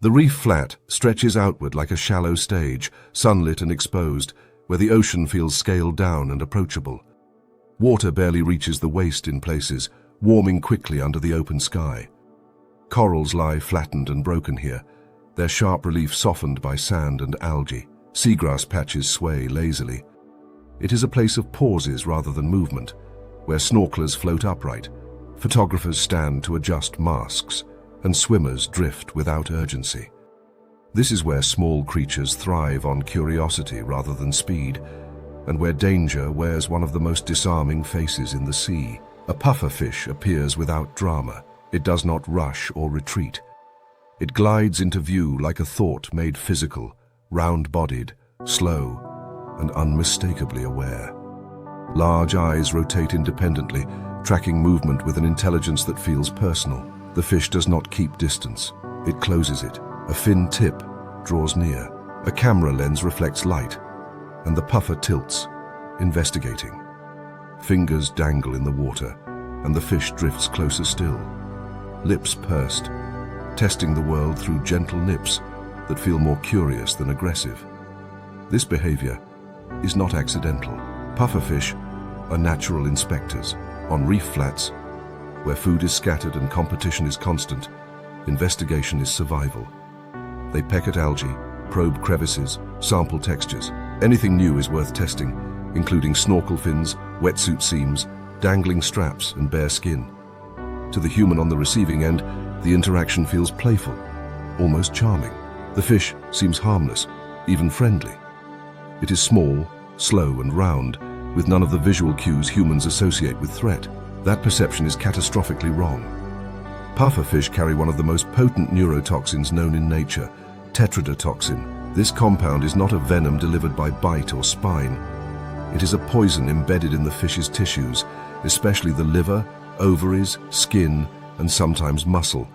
The reef flat stretches outward like a shallow stage, sunlit and exposed, where the ocean feels scaled down and approachable. Water barely reaches the waist in places, warming quickly under the open sky. Corals lie flattened and broken here, their sharp relief softened by sand and algae. Seagrass patches sway lazily. It is a place of pauses rather than movement, where snorkelers float upright, photographers stand to adjust masks, and swimmers drift without urgency. This is where small creatures thrive on curiosity rather than speed, and where danger wears one of the most disarming faces in the sea. A pufferfish appears without drama. It does not rush or retreat. It glides into view like a thought made physical, round-bodied, slow, and unmistakably aware. Large eyes rotate independently, tracking movement with an intelligence that feels personal. The fish does not keep distance. It closes it. A fin tip draws near. A camera lens reflects light, and the puffer tilts, investigating. Fingers dangle in the water, and the fish drifts closer still. Lips pursed, testing the world through gentle nips that feel more curious than aggressive. This behavior is not accidental. Pufferfish are natural inspectors. On reef flats, where food is scattered and competition is constant, investigation is survival. They peck at algae, probe crevices, sample textures. Anything new is worth testing, including snorkel fins, wetsuit seams, dangling straps, and bare skin. To the human on the receiving end, the interaction feels playful, almost charming. The fish seems harmless, even friendly. It is small, slow, and round, with none of the visual cues humans associate with threat. That perception is catastrophically wrong. Pufferfish carry one of the most potent neurotoxins known in nature, tetrodotoxin. This compound is not a venom delivered by bite or spine. It is a poison embedded in the fish's tissues, especially the liver, ovaries, skin, and sometimes muscle.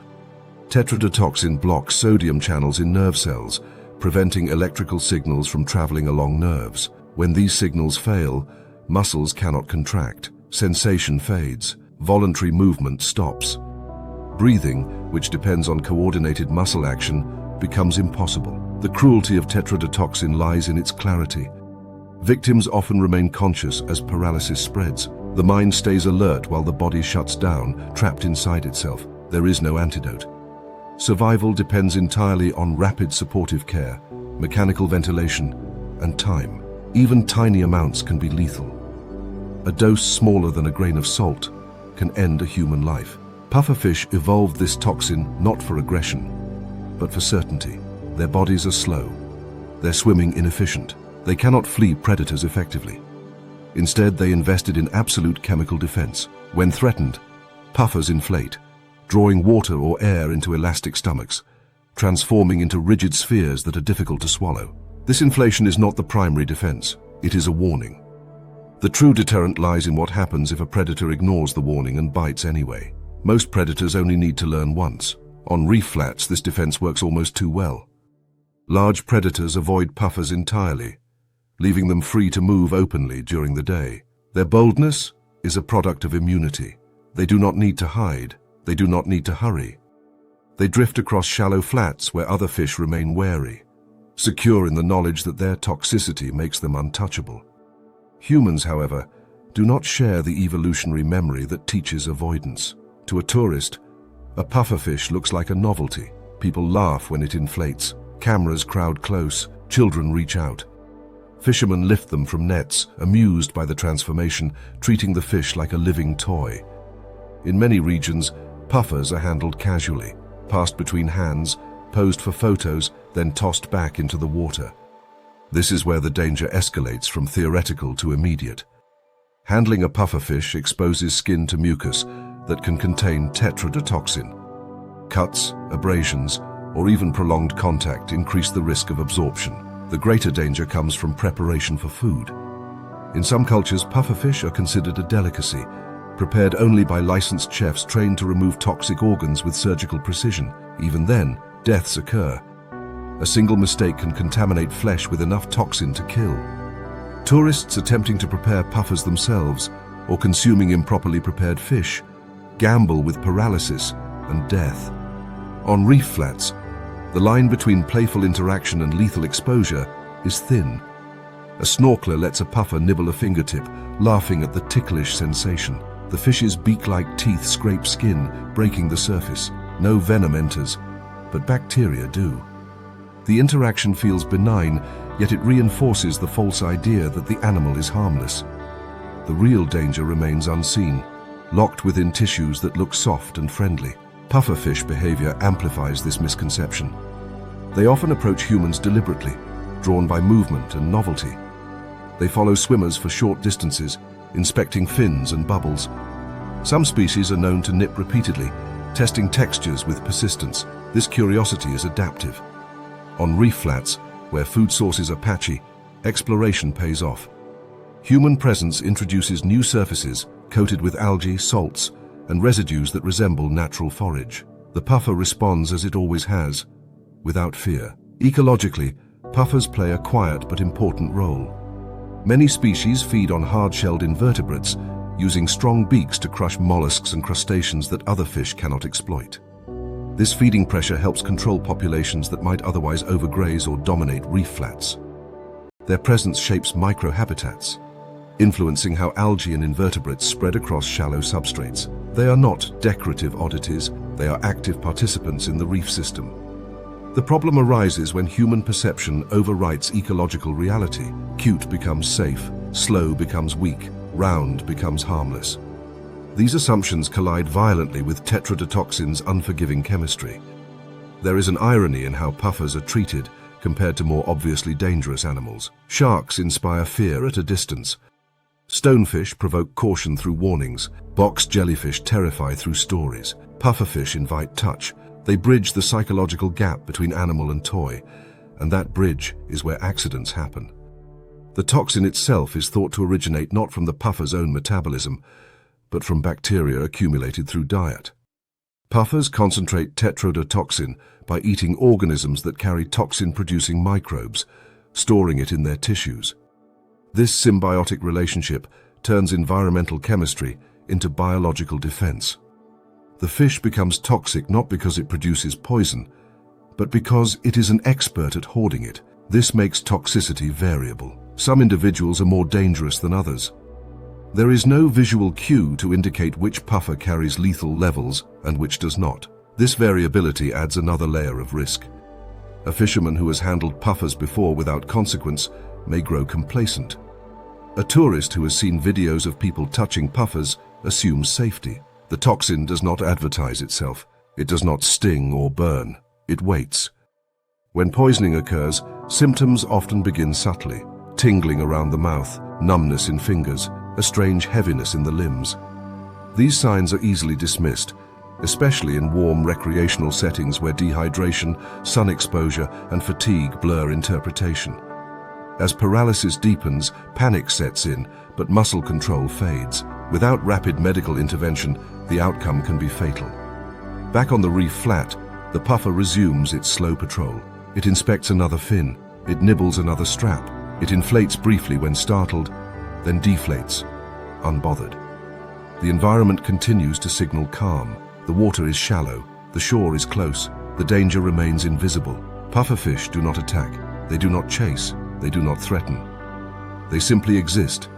Tetrodotoxin blocks sodium channels in nerve cells, preventing electrical signals from traveling along nerves. When these signals fail, muscles cannot contract, sensation fades, voluntary movement stops. Breathing, which depends on coordinated muscle action, becomes impossible. The cruelty of tetrodotoxin lies in its clarity. Victims often remain conscious as paralysis spreads. The mind stays alert while the body shuts down, trapped inside itself. There is no antidote. Survival depends entirely on rapid supportive care, mechanical ventilation, and time. Even tiny amounts can be lethal. A dose smaller than a grain of salt can end a human life. Pufferfish evolved this toxin not for aggression, but for certainty. Their bodies are slow. Their swimming inefficient. They cannot flee predators effectively. Instead, they invested in absolute chemical defense. When threatened, puffers inflate, drawing water or air into elastic stomachs, transforming into rigid spheres that are difficult to swallow. This inflation is not the primary defense. It is a warning. The true deterrent lies in what happens if a predator ignores the warning and bites anyway. Most predators only need to learn once. On reef flats, this defense works almost too well. Large predators avoid puffers entirely, leaving them free to move openly during the day. Their boldness is a product of immunity. They do not need to hide. They do not need to hurry. They drift across shallow flats where other fish remain wary, secure in the knowledge that their toxicity makes them untouchable. Humans, however, do not share the evolutionary memory that teaches avoidance. To a tourist, a pufferfish looks like a novelty. People laugh when it inflates. Cameras crowd close. Children reach out. Fishermen lift them from nets, amused by the transformation, treating the fish like a living toy. In many regions, puffers are handled casually, passed between hands, posed for photos, then tossed back into the water. This is where the danger escalates from theoretical to immediate. Handling a pufferfish exposes skin to mucus that can contain tetrodotoxin. Cuts, abrasions, or even prolonged contact increase the risk of absorption. The greater danger comes from preparation for food. In some cultures, pufferfish are considered a delicacy, prepared only by licensed chefs trained to remove toxic organs with surgical precision. Even then, deaths occur. A single mistake can contaminate flesh with enough toxin to kill. Tourists attempting to prepare puffers themselves or consuming improperly prepared fish gamble with paralysis and death. On reef flats, The line between playful interaction and lethal exposure is thin. A snorkeler lets a puffer nibble a fingertip, laughing at the ticklish sensation. The fish's beak-like teeth scrape skin, breaking the surface. No venom enters, but bacteria do. The interaction feels benign, yet it reinforces the false idea that the animal is harmless. The real danger remains unseen, locked within tissues that look soft and friendly. Pufferfish behavior amplifies this misconception. They often approach humans deliberately, drawn by movement and novelty. They follow swimmers for short distances, inspecting fins and bubbles. Some species are known to nip repeatedly, testing textures with persistence. This curiosity is adaptive. On reef flats, where food sources are patchy, exploration pays off. Human presence introduces new surfaces coated with algae, salts, and residues that resemble natural forage. The puffer responds as it always has, without fear. Ecologically, puffers play a quiet but important role. Many species feed on hard-shelled invertebrates, using strong beaks to crush mollusks and crustaceans that other fish cannot exploit. This feeding pressure helps control populations that might otherwise overgraze or dominate reef flats. Their presence shapes microhabitats, influencing how algae and invertebrates spread across shallow substrates. They are not decorative oddities, they are active participants in the reef system. The problem arises when human perception overwrites ecological reality. Cute becomes safe, slow becomes weak, round becomes harmless. These assumptions collide violently with tetrodotoxin's unforgiving chemistry. There is an irony in how puffers are treated compared to more obviously dangerous animals. Sharks inspire fear at a distance. Stonefish provoke caution through warnings. Box jellyfish terrify through stories. Pufferfish invite touch. They bridge the psychological gap between animal and toy, and that bridge is where accidents happen. The toxin itself is thought to originate not from the puffer's own metabolism, but from bacteria accumulated through diet. Puffers concentrate tetrodotoxin by eating organisms that carry toxin-producing microbes, storing it in their tissues. This symbiotic relationship turns environmental chemistry into biological defense. The fish becomes toxic not because it produces poison, but because it is an expert at hoarding it. This makes toxicity variable. Some individuals are more dangerous than others. There is no visual cue to indicate which puffer carries lethal levels and which does not. This variability adds another layer of risk. A fisherman who has handled puffers before without consequence may grow complacent. A tourist who has seen videos of people touching puffers assumes safety. The toxin does not advertise itself. It does not sting or burn. It waits. When poisoning occurs, symptoms often begin subtly. Tingling around the mouth, numbness in fingers, a strange heaviness in the limbs. These signs are easily dismissed, especially in warm recreational settings where dehydration, sun exposure, and fatigue blur interpretation. As paralysis deepens, panic sets in, but muscle control fades. Without rapid medical intervention, the outcome can be fatal. Back on the reef flat, the puffer resumes its slow patrol. It inspects another fin. It nibbles another strap. It inflates briefly when startled, then deflates, unbothered. The environment continues to signal calm. The water is shallow. The shore is close. The danger remains invisible. Pufferfish do not attack. They do not chase. They do not threaten. They simply exist,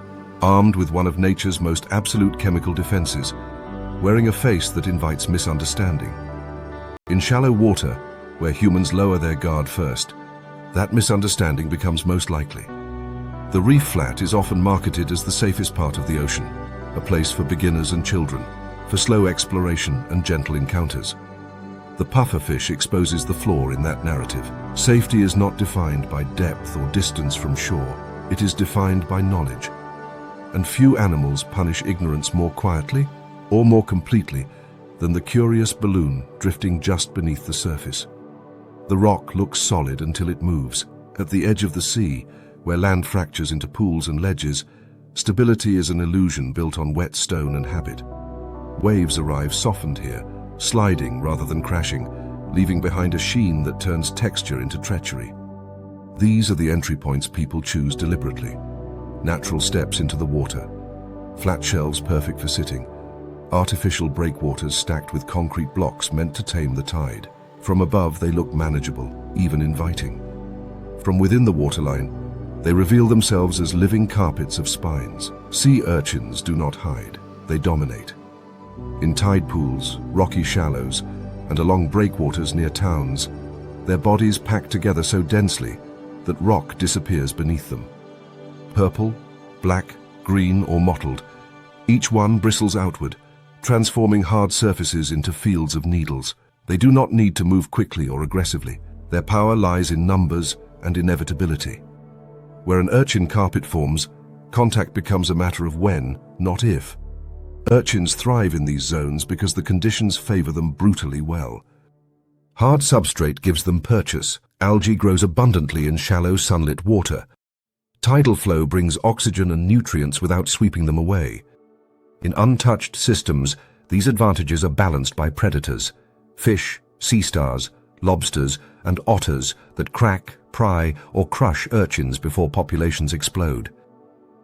armed with one of nature's most absolute chemical defenses, wearing a face that invites misunderstanding. In shallow water, where humans lower their guard first, that misunderstanding becomes most likely. The reef flat is often marketed as the safest part of the ocean, a place for beginners and children, for slow exploration and gentle encounters. The pufferfish exposes the flaw in that narrative. Safety is not defined by depth or distance from shore. It is defined by knowledge. And few animals punish ignorance more quietly or more completely than the curious balloon drifting just beneath the surface. The rock looks solid until it moves. At the edge of the sea, where land fractures into pools and ledges, stability is an illusion built on wet stone and habit. Waves arrive softened here, sliding rather than crashing, leaving behind a sheen that turns texture into treachery. These are the entry points people choose deliberately. Natural steps into the water, flat shelves perfect for sitting, artificial breakwaters stacked with concrete blocks meant to tame the tide. From above, they look manageable, even inviting. From within the waterline, they reveal themselves as living carpets of spines. Sea urchins do not hide, they dominate. In tide pools, rocky shallows, and along breakwaters near towns, their bodies pack together so densely that rock disappears beneath them. Purple, black, green, or mottled, each one bristles outward, transforming hard surfaces into fields of needles. They do not need to move quickly or aggressively. Their power lies in numbers and inevitability. Where an urchin carpet forms, contact becomes a matter of when, not if. Urchins thrive in these zones because the conditions favor them brutally well. Hard substrate gives them purchase. Algae grows abundantly in shallow, sunlit water. Tidal flow brings oxygen and nutrients without sweeping them away. In untouched systems, these advantages are balanced by predators, fish, sea stars, lobsters, and otters that crack, pry, or crush urchins before populations explode.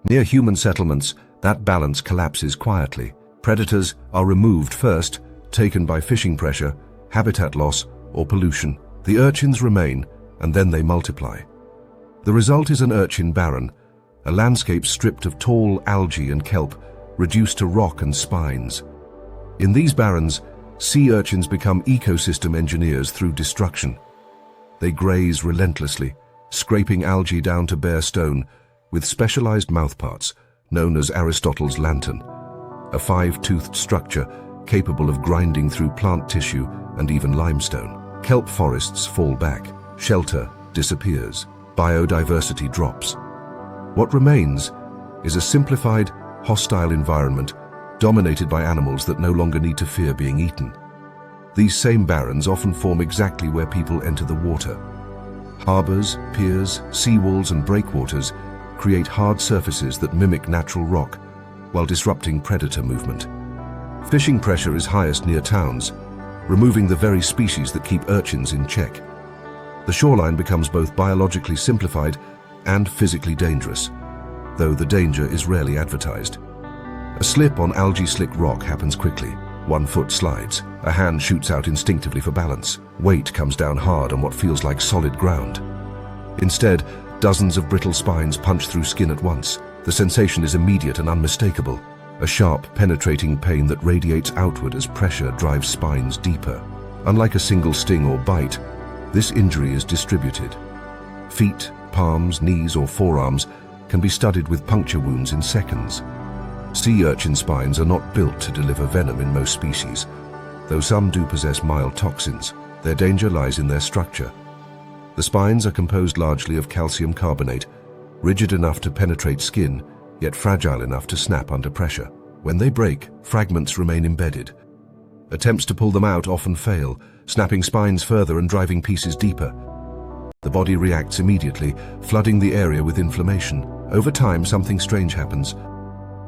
Near human settlements, that balance collapses quietly. Predators are removed first, taken by fishing pressure, habitat loss, or pollution. The urchins remain, and then they multiply. The result is an urchin barren, a landscape stripped of tall algae and kelp, reduced to rock and spines. In these barrens, sea urchins become ecosystem engineers through destruction. They graze relentlessly, scraping algae down to bare stone with specialized mouthparts known as Aristotle's lantern, a five-toothed structure capable of grinding through plant tissue and even limestone. Kelp forests fall back, shelter disappears, biodiversity drops. What remains is a simplified, hostile environment dominated by animals that no longer need to fear being eaten. These same barrens often form exactly where people enter the water. Harbors, piers, seawalls, and breakwaters create hard surfaces that mimic natural rock while disrupting predator movement. Fishing pressure is highest near towns, removing the very species that keep urchins in check. The shoreline becomes both biologically simplified and physically dangerous, though the danger is rarely advertised. A slip on algae-slick rock happens quickly. 1 foot slides. A hand shoots out instinctively for balance. Weight comes down hard on what feels like solid ground. Instead, dozens of brittle spines punch through skin at once. The sensation is immediate and unmistakable. A sharp, penetrating pain that radiates outward as pressure drives spines deeper. Unlike a single sting or bite, this injury is distributed. Feet, palms, knees, or forearms can be studied with puncture wounds in seconds. Sea urchin spines are not built to deliver venom in most species, though some do possess mild toxins. Their danger lies in their structure. The spines are composed largely of calcium carbonate, rigid enough to penetrate skin, yet fragile enough to snap under pressure. When they break, fragments remain embedded. Attempts to pull them out often fail, snapping spines further and driving pieces deeper. The body reacts immediately, flooding the area with inflammation. Over time, something strange happens.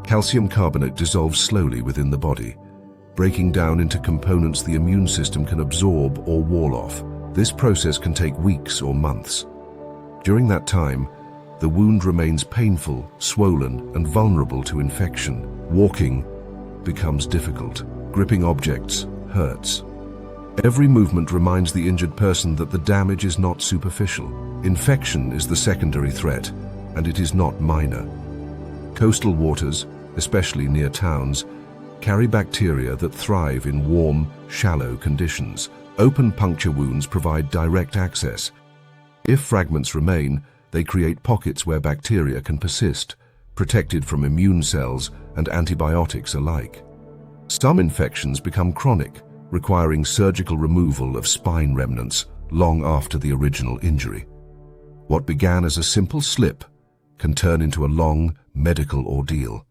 Calcium carbonate dissolves slowly within the body, breaking down into components the immune system can absorb or wall off. This process can take weeks or months. During that time, the wound remains painful, swollen, and vulnerable to infection. Walking becomes difficult. Gripping objects hurts. Every movement reminds the injured person that the damage is not superficial. Infection is the secondary threat, and it is not minor. Coastal waters, especially near towns, carry bacteria that thrive in warm, shallow conditions. Open puncture wounds provide direct access. If fragments remain, they create pockets where bacteria can persist, protected from immune cells and antibiotics alike. Some infections become chronic, requiring surgical removal of spine remnants long after the original injury. What began as a simple slip can turn into a long medical ordeal.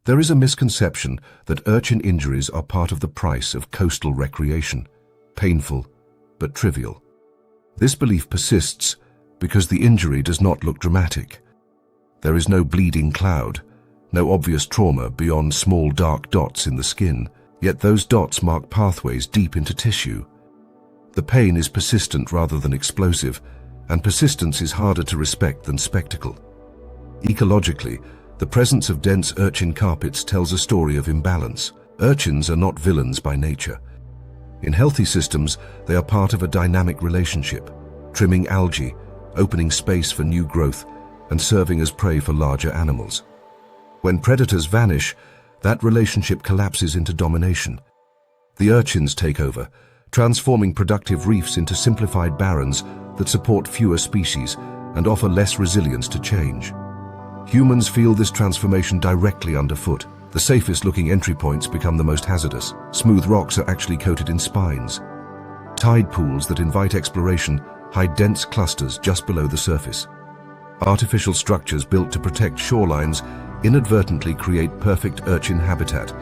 There is a misconception that urchin injuries are part of the price of coastal recreation, painful but trivial. This belief persists because the injury does not look dramatic. There is no bleeding cloud, no obvious trauma beyond small dark dots in the skin, yet those dots mark pathways deep into tissue. The pain is persistent rather than explosive, and persistence is harder to respect than spectacle. Ecologically, the presence of dense urchin carpets tells a story of imbalance. Urchins are not villains by nature. In healthy systems, they are part of a dynamic relationship, trimming algae, opening space for new growth, and serving as prey for larger animals. When predators vanish, that relationship collapses into domination. The urchins take over, transforming productive reefs into simplified barrens that support fewer species and offer less resilience to change. Humans feel this transformation directly underfoot. The safest-looking entry points become the most hazardous. Smooth rocks are actually coated in spines. Tide pools that invite exploration hide dense clusters just below the surface. Artificial structures built to protect shorelines inadvertently create perfect urchin habitat,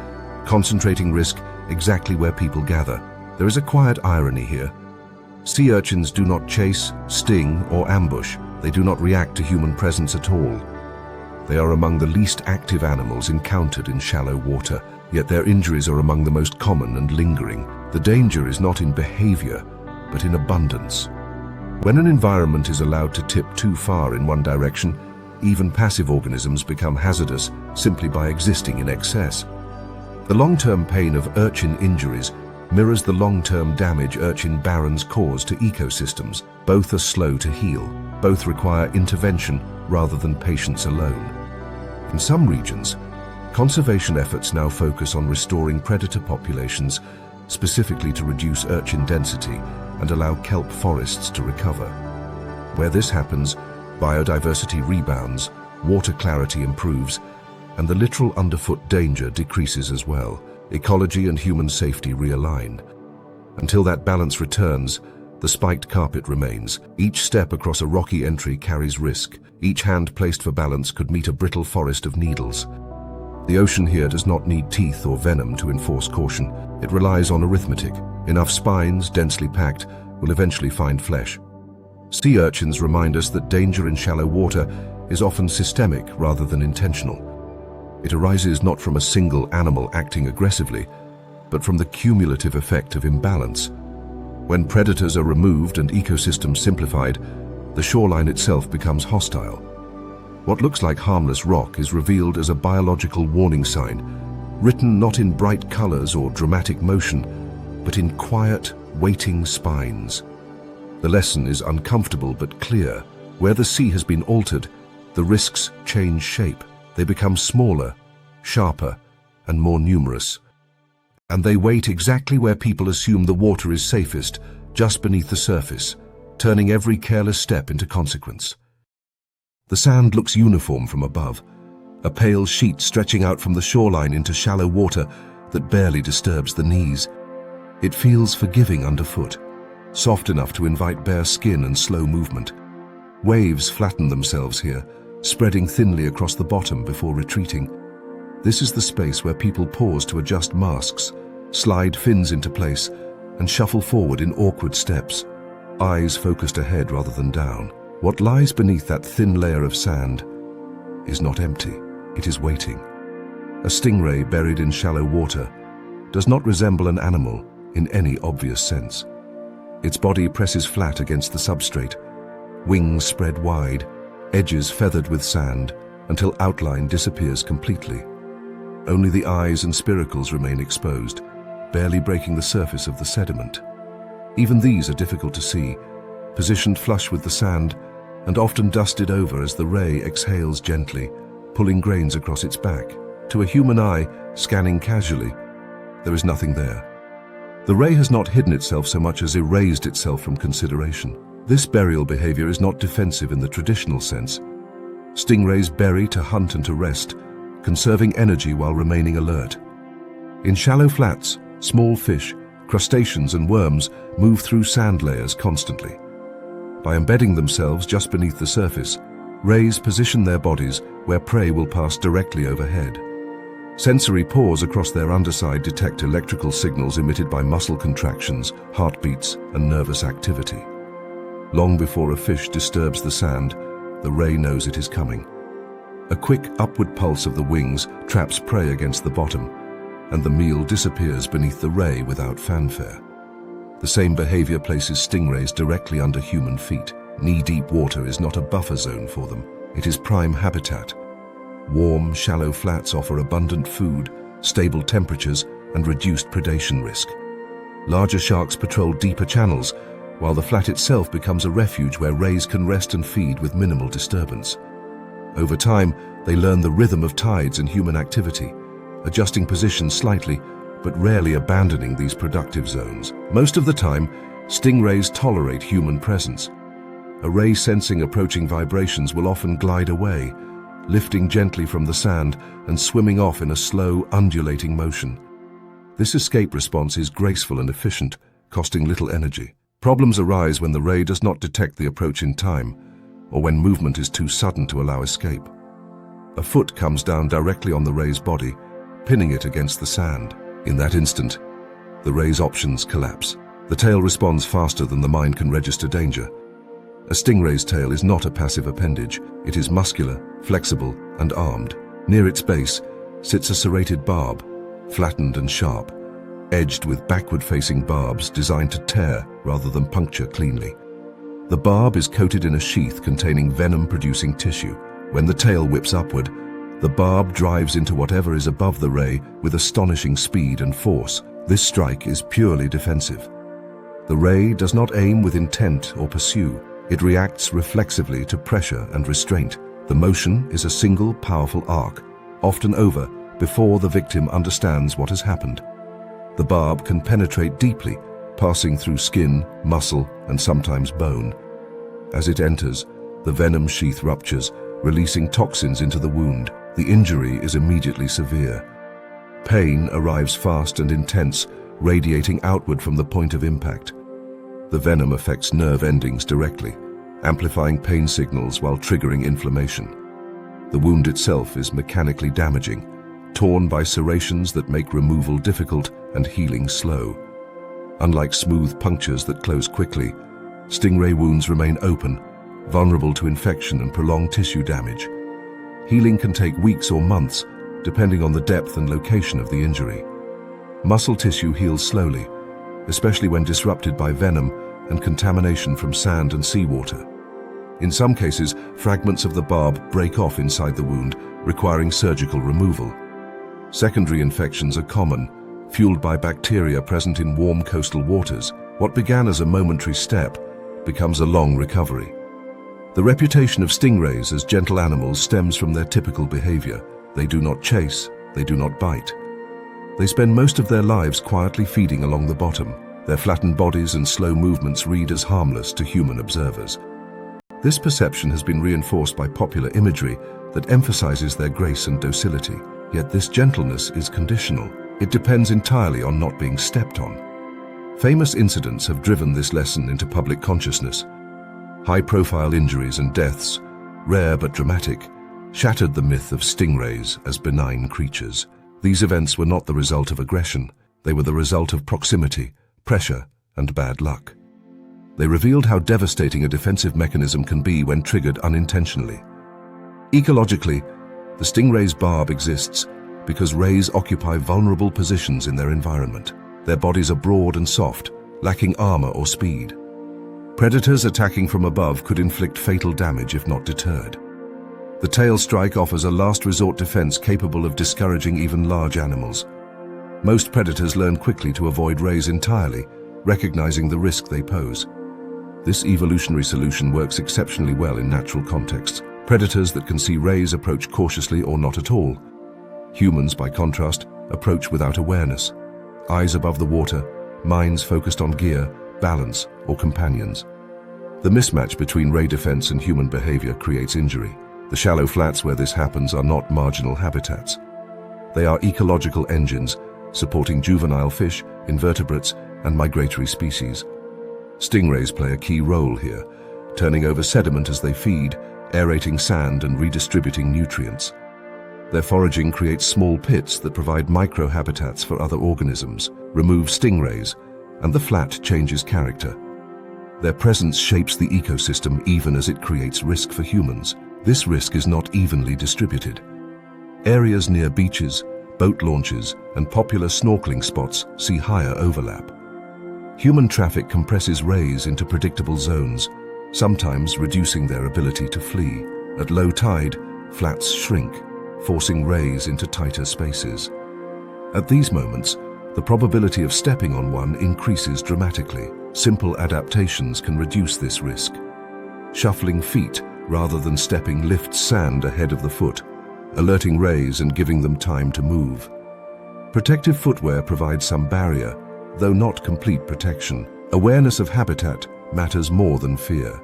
concentrating risk exactly where people gather. There is a quiet irony here. Sea urchins do not chase, sting, or ambush. They do not react to human presence at all. They are among the least active animals encountered in shallow water, yet their injuries are among the most common and lingering. The danger is not in behavior, but in abundance. When an environment is allowed to tip too far in one direction, even passive organisms become hazardous simply by existing in excess. The long-term pain of urchin injuries mirrors the long-term damage urchin barrens cause to ecosystems. Both are slow to heal. Both require intervention rather than patience alone. In some regions, conservation efforts now focus on restoring predator populations, specifically to reduce urchin density and allow kelp forests to recover. Where this happens, biodiversity rebounds, water clarity improves, and the literal underfoot danger decreases as well. Ecology and human safety realign. Until that balance returns, the spiked carpet remains. Each step across a rocky entry carries risk. Each hand placed for balance could meet a brittle forest of needles. The ocean here does not need teeth or venom to enforce caution. It relies on arithmetic. Enough spines, densely packed, will eventually find flesh. Sea urchins remind us that danger in shallow water is often systemic rather than intentional. It arises not from a single animal acting aggressively, but from the cumulative effect of imbalance. When predators are removed and ecosystems simplified, the shoreline itself becomes hostile. What looks like harmless rock is revealed as a biological warning sign, written not in bright colors or dramatic motion, but in quiet, waiting spines. The lesson is uncomfortable but clear. Where the sea has been altered, the risks change shape. They become smaller, sharper, and more numerous. And they wait exactly where people assume the water is safest, just beneath the surface, turning every careless step into consequence. The sand looks uniform from above, a pale sheet stretching out from the shoreline into shallow water that barely disturbs the knees. It feels forgiving underfoot, soft enough to invite bare skin and slow movement. Waves flatten themselves here, spreading thinly across the bottom before retreating. This is the space where people pause to adjust masks, slide fins into place, and shuffle forward in awkward steps, eyes focused ahead rather than down. What lies beneath that thin layer of sand is not empty, it is waiting. A stingray buried in shallow water does not resemble an animal in any obvious sense. Its body presses flat against the substrate, wings spread wide, edges feathered with sand, until outline disappears completely. Only the eyes and spiracles remain exposed, barely breaking the surface of the sediment. Even these are difficult to see, positioned flush with the sand, and often dusted over as the ray exhales gently, pulling grains across its back. To a human eye, scanning casually, there is nothing there. The ray has not hidden itself so much as erased itself from consideration. This burial behavior is not defensive in the traditional sense. Stingrays bury to hunt and to rest, conserving energy while remaining alert. In shallow flats, small fish, crustaceans and worms move through sand layers constantly. By embedding themselves just beneath the surface, rays position their bodies where prey will pass directly overhead. Sensory pores across their underside detect electrical signals emitted by muscle contractions, heartbeats, and nervous activity. Long before a fish disturbs the sand, the ray knows it is coming. A quick upward pulse of the wings traps prey against the bottom, and the meal disappears beneath the ray without fanfare. The same behavior places stingrays directly under human feet. Knee-deep water is not a buffer zone for them. It is prime habitat. Warm, shallow flats offer abundant food, stable temperatures, and reduced predation risk. Larger sharks patrol deeper channels, while the flat itself becomes a refuge where rays can rest and feed with minimal disturbance. Over time, they learn the rhythm of tides and human activity, adjusting positions slightly, but rarely abandoning these productive zones. Most of the time, stingrays tolerate human presence. A ray sensing approaching vibrations will often glide away, lifting gently from the sand and swimming off in a slow, undulating motion. This escape response is graceful and efficient, costing little energy. Problems arise when the ray does not detect the approach in time, or when movement is too sudden to allow escape. A foot comes down directly on the ray's body, pinning it against the sand. In that instant, the ray's options collapse. The tail responds faster than the mind can register danger. A stingray's tail is not a passive appendage. It is muscular, flexible, and armed. Near its base sits a serrated barb, flattened and sharp, edged with backward-facing barbs designed to tear rather than puncture cleanly. The barb is coated in a sheath containing venom-producing tissue. When the tail whips upward, the barb drives into whatever is above the ray with astonishing speed and force. This strike is purely defensive. The ray does not aim with intent or pursue. It reacts reflexively to pressure and restraint. The motion is a single, powerful arc, often over before the victim understands what has happened. The barb can penetrate deeply, passing through skin, muscle, and sometimes bone. As it enters, the venom sheath ruptures, releasing toxins into the wound. The injury is immediately severe. Pain arrives fast and intense, radiating outward from the point of impact. The venom affects nerve endings directly, amplifying pain signals while triggering inflammation. The wound itself is mechanically damaging, torn by serrations that make removal difficult and healing slow. Unlike smooth punctures that close quickly, stingray wounds remain open, vulnerable to infection and prolonged tissue damage. Healing can take weeks or months, depending on the depth and location of the injury. Muscle tissue heals slowly, especially when disrupted by venom and contamination from sand and seawater. In some cases, fragments of the barb break off inside the wound, requiring surgical removal. Secondary infections are common, fueled by bacteria present in warm coastal waters. What began as a momentary step becomes a long recovery. The reputation of stingrays as gentle animals stems from their typical behavior. They do not chase, they do not bite. They spend most of their lives quietly feeding along the bottom. Their flattened bodies and slow movements read as harmless to human observers. This perception has been reinforced by popular imagery that emphasizes their grace and docility. Yet this gentleness is conditional. It depends entirely on not being stepped on. Famous incidents have driven this lesson into public consciousness. High-profile injuries and deaths, rare but dramatic, shattered the myth of stingrays as benign creatures. These events were not the result of aggression. They were the result of proximity, pressure, and bad luck. They revealed how devastating a defensive mechanism can be when triggered unintentionally. Ecologically, the stingray's barb exists because rays occupy vulnerable positions in their environment. Their bodies are broad and soft, lacking armor or speed. Predators attacking from above could inflict fatal damage if not deterred. The tail strike offers a last resort defense capable of discouraging even large animals. Most predators learn quickly to avoid rays entirely, recognizing the risk they pose. This evolutionary solution works exceptionally well in natural contexts. Predators that can see rays approach cautiously or not at all. Humans, by contrast, approach without awareness. Eyes above the water, minds focused on gear, balance, or companions. The mismatch between ray defense and human behavior creates injury. The shallow flats where this happens are not marginal habitats. They are ecological engines, supporting juvenile fish, invertebrates, and migratory species. Stingrays play a key role here, turning over sediment as they feed, aerating sand and redistributing nutrients. Their foraging creates small pits that provide microhabitats for other organisms, remove stingrays, and the flat changes character. Their presence shapes the ecosystem even as it creates risk for humans. This risk is not evenly distributed. Areas near beaches, boat launches, and popular snorkeling spots see higher overlap. Human traffic compresses rays into predictable zones, sometimes reducing their ability to flee. At low tide, flats shrink, forcing rays into tighter spaces. At these moments, The probability of stepping on one increases dramatically. Simple adaptations can reduce this risk. Shuffling feet rather than stepping lifts sand ahead of the foot, alerting rays and giving them time to move. Protective footwear provides some barrier, though not complete protection. Awareness of habitat matters more than fear.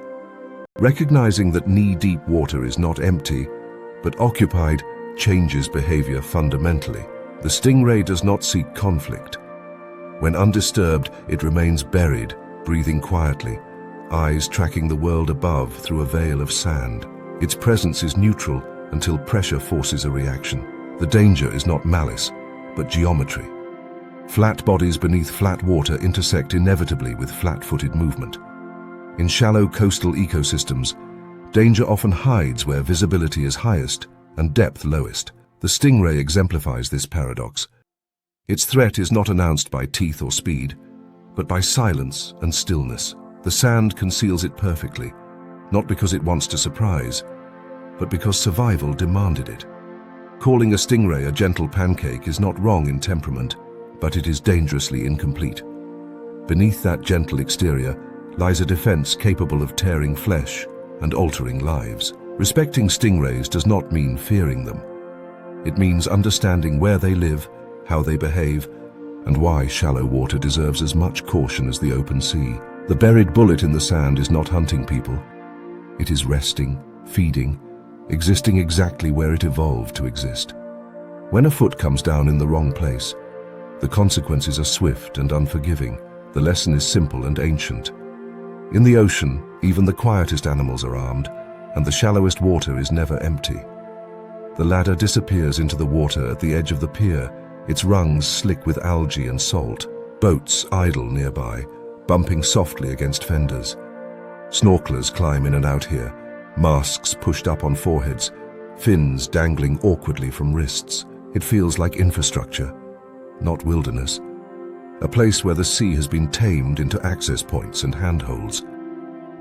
Recognizing that knee-deep water is not empty, but occupied, changes behavior fundamentally. The stingray does not seek conflict. When undisturbed, it remains buried, breathing quietly, eyes tracking the world above through a veil of sand. Its presence is neutral until pressure forces a reaction. The danger is not malice, but geometry. Flat bodies beneath flat water intersect inevitably with flat-footed movement. In shallow coastal ecosystems, danger often hides where visibility is highest and depth lowest. The stingray exemplifies this paradox. Its threat is not announced by teeth or speed, but by silence and stillness. The sand conceals it perfectly, not because it wants to surprise, but because survival demanded it. Calling a stingray a gentle pancake is not wrong in temperament, but it is dangerously incomplete. Beneath that gentle exterior lies a defense capable of tearing flesh and altering lives. Respecting stingrays does not mean fearing them. It means understanding where they live, how they behave, and why shallow water deserves as much caution as the open sea. The buried bullet in the sand is not hunting people. It is resting, feeding, existing exactly where it evolved to exist. When a foot comes down in the wrong place, the consequences are swift and unforgiving. The lesson is simple and ancient. In the ocean, even the quietest animals are armed, and the shallowest water is never empty. The ladder disappears into the water at the edge of the pier, its rungs slick with algae and salt. Boats idle nearby, bumping softly against fenders. Snorkelers climb in and out here, masks pushed up on foreheads, fins dangling awkwardly from wrists. It feels like infrastructure, not wilderness. A place where the sea has been tamed into access points and handholds.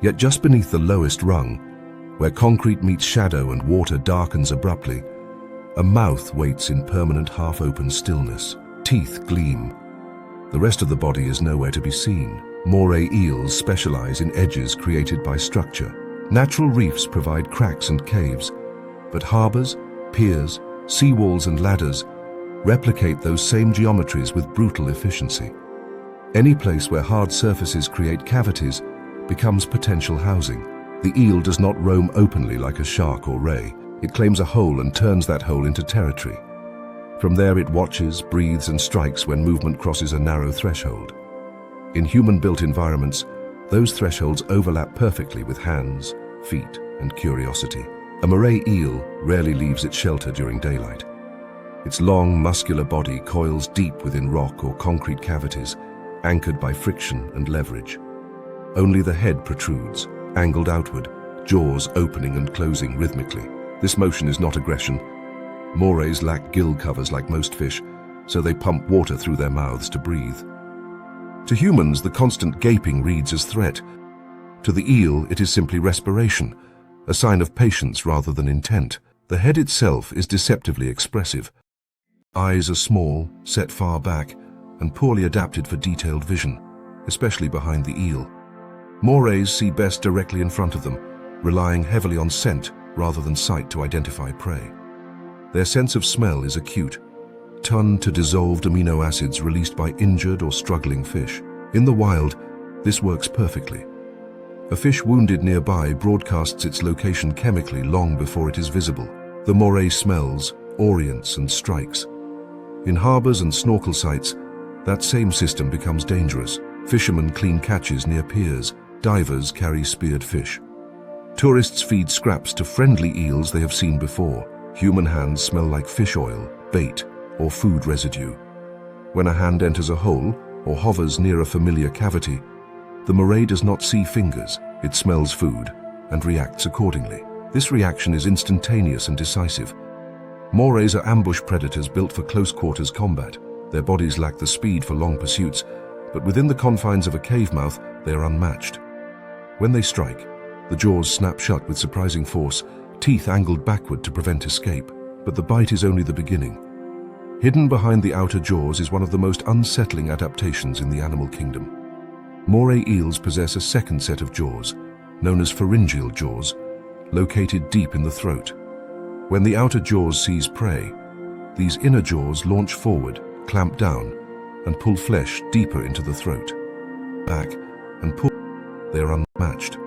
Yet just beneath the lowest rung, where concrete meets shadow and water darkens abruptly, a mouth waits in permanent half-open stillness. Teeth gleam. The rest of the body is nowhere to be seen. Moray eels specialize in edges created by structure. Natural reefs provide cracks and caves, but harbors, piers, seawalls and ladders replicate those same geometries with brutal efficiency. Any place where hard surfaces create cavities becomes potential housing. The eel does not roam openly like a shark or ray. It claims a hole and turns that hole into territory. From there it watches, breathes and strikes when movement crosses a narrow threshold. In human-built environments, those thresholds overlap perfectly with hands, feet and curiosity. A moray eel rarely leaves its shelter during daylight. Its long, muscular body coils deep within rock or concrete cavities, anchored by friction and leverage. Only the head protrudes, angled outward, jaws opening and closing rhythmically. This motion is not aggression. Morays lack gill covers like most fish, so they pump water through their mouths to breathe. To humans, the constant gaping reads as threat. To the eel, it is simply respiration, a sign of patience rather than intent. The head itself is deceptively expressive. Eyes are small, set far back, and poorly adapted for detailed vision, especially behind the eel. Morays see best directly in front of them, relying heavily on scent rather than sight to identify prey. Their sense of smell is acute, tuned to dissolved amino acids released by injured or struggling fish. In the wild, this works perfectly. A fish wounded nearby broadcasts its location chemically long before it is visible. The moray smells, orients and strikes. In harbors and snorkel sites, that same system becomes dangerous. Fishermen clean catches near piers, divers carry speared fish. Tourists feed scraps to friendly eels they have seen before. Human hands smell like fish oil, bait, or food residue. When a hand enters a hole or hovers near a familiar cavity, the moray does not see fingers, it smells food and reacts accordingly. This reaction is instantaneous and decisive. Morays are ambush predators built for close quarters combat. Their bodies lack the speed for long pursuits, but within the confines of a cave mouth, they are unmatched. When they strike, the jaws snap shut with surprising force, teeth angled backward to prevent escape. But the bite is only the beginning. Hidden behind the outer jaws is one of the most unsettling adaptations in the animal kingdom. Moray eels possess a second set of jaws, known as pharyngeal jaws, located deep in the throat. When the outer jaws seize prey, these inner jaws launch forward, clamp down, and pull flesh deeper into the throat. Back and pull, they are unmatched.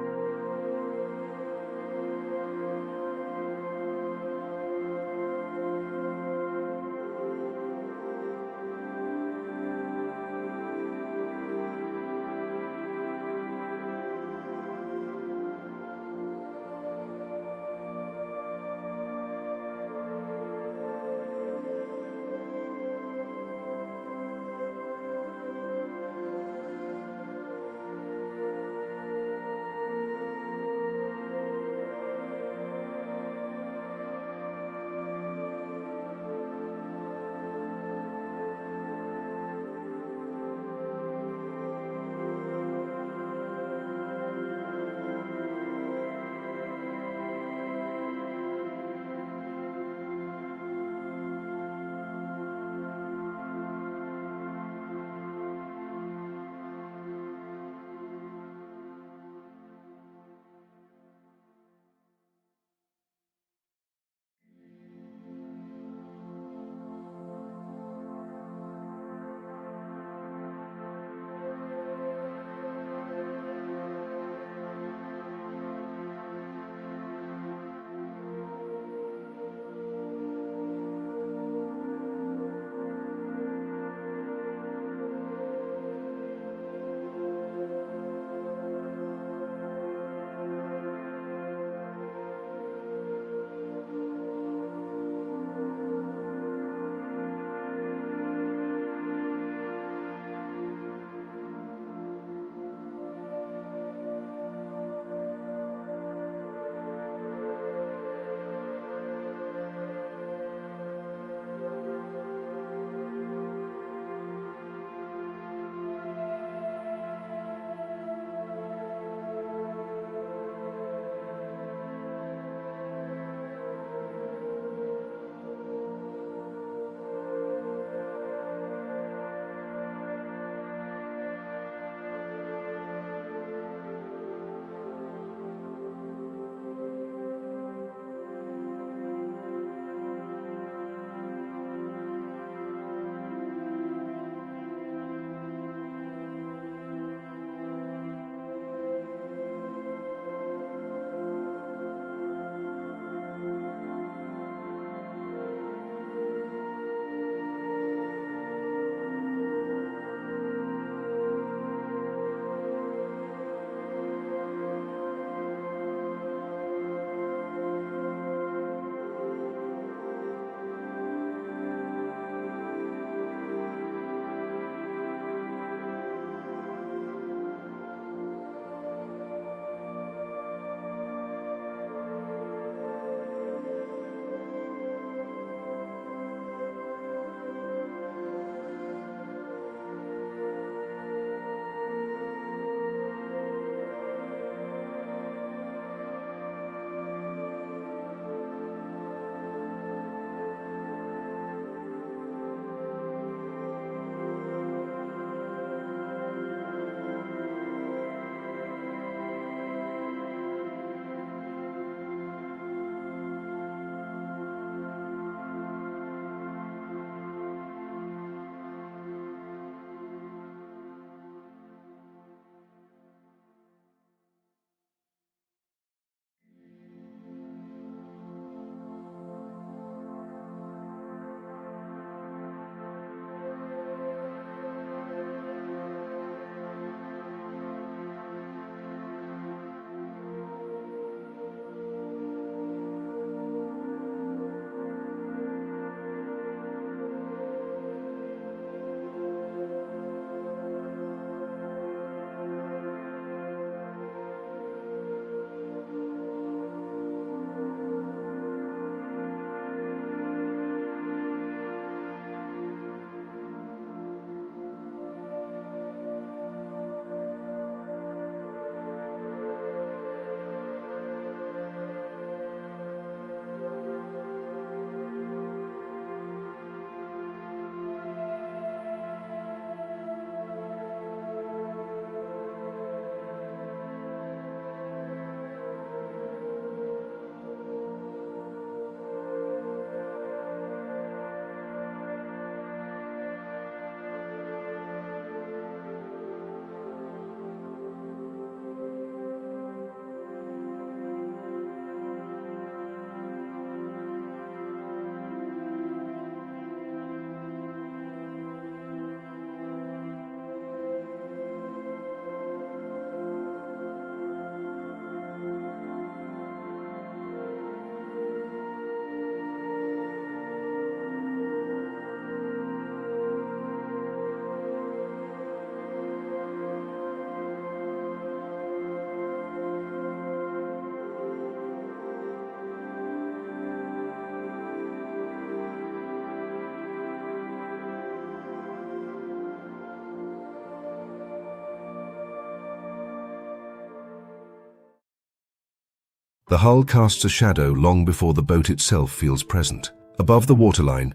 The hull casts a shadow long before the boat itself feels present. Above the waterline,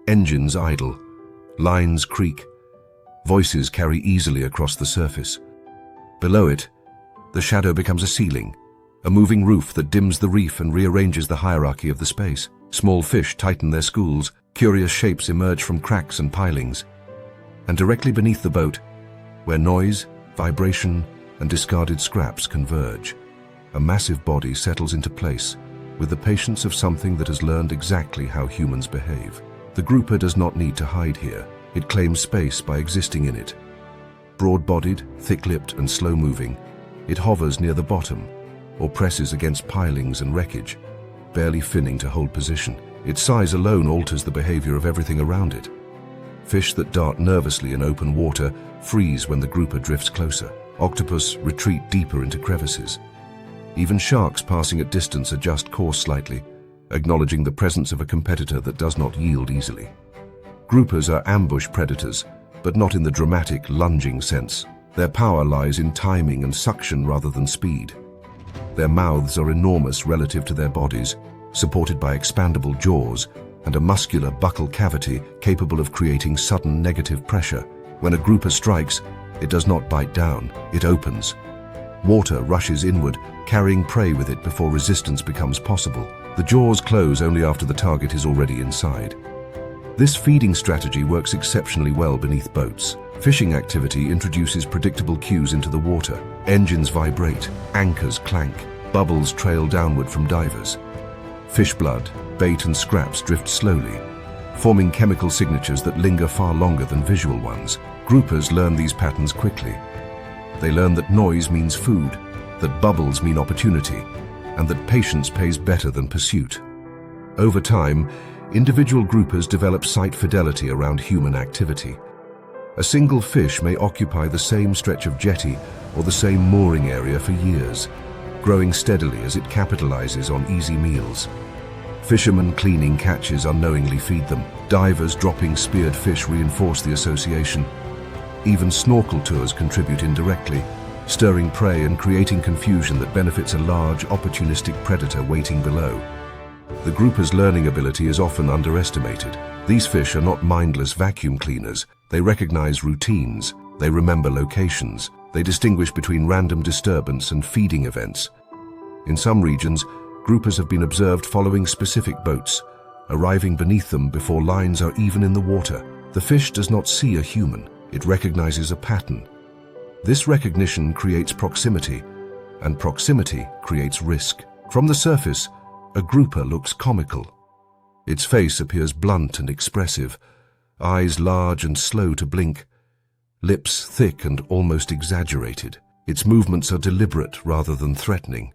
engines idle, lines creak, voices carry easily across the surface. Below it, the shadow becomes a ceiling, a moving roof that dims the reef and rearranges the hierarchy of the space. Small fish tighten their schools, curious shapes emerge from cracks and pilings. And directly beneath the boat, where noise, vibration, and discarded scraps converge, a massive body settles into place with the patience of something that has learned exactly how humans behave. The grouper does not need to hide here. It claims space by existing in it. Broad-bodied, thick-lipped, and slow-moving, it hovers near the bottom or presses against pilings and wreckage, barely finning to hold position. Its size alone alters the behavior of everything around it. Fish that dart nervously in open water freeze when the grouper drifts closer. Octopus retreat deeper into crevices. Even sharks passing at distance adjust course slightly, acknowledging the presence of a competitor that does not yield easily. Groupers are ambush predators, but not in the dramatic, lunging sense. Their power lies in timing and suction rather than speed. Their mouths are enormous relative to their bodies, supported by expandable jaws and a muscular buccal cavity capable of creating sudden negative pressure. When a grouper strikes, it does not bite down, it opens. Water rushes inward, carrying prey with it before resistance becomes possible. The jaws close only after the target is already inside. This feeding strategy works exceptionally well beneath boats. Fishing activity introduces predictable cues into the water. Engines vibrate, anchors clank, bubbles trail downward from divers. Fish blood, bait and scraps drift slowly, forming chemical signatures that linger far longer than visual ones. Groupers learn these patterns quickly. They learn that noise means food, that bubbles mean opportunity, and that patience pays better than pursuit. Over time, individual groupers develop sight fidelity around human activity. A single fish may occupy the same stretch of jetty or the same mooring area for years, growing steadily as it capitalizes on easy meals. Fishermen cleaning catches unknowingly feed them. Divers dropping speared fish reinforce the association. Even snorkel tours contribute indirectly, stirring prey and creating confusion that benefits a large, opportunistic predator waiting below. The grouper's learning ability is often underestimated. These fish are not mindless vacuum cleaners. They recognize routines, they remember locations, they distinguish between random disturbance and feeding events. In some regions, groupers have been observed following specific boats, arriving beneath them before lines are even in the water. The fish does not see a human. It recognizes a pattern. This recognition creates proximity, and proximity creates risk. From the surface, a grouper looks comical. Its face appears blunt and expressive, eyes large and slow to blink, lips thick and almost exaggerated. Its movements are deliberate rather than threatening.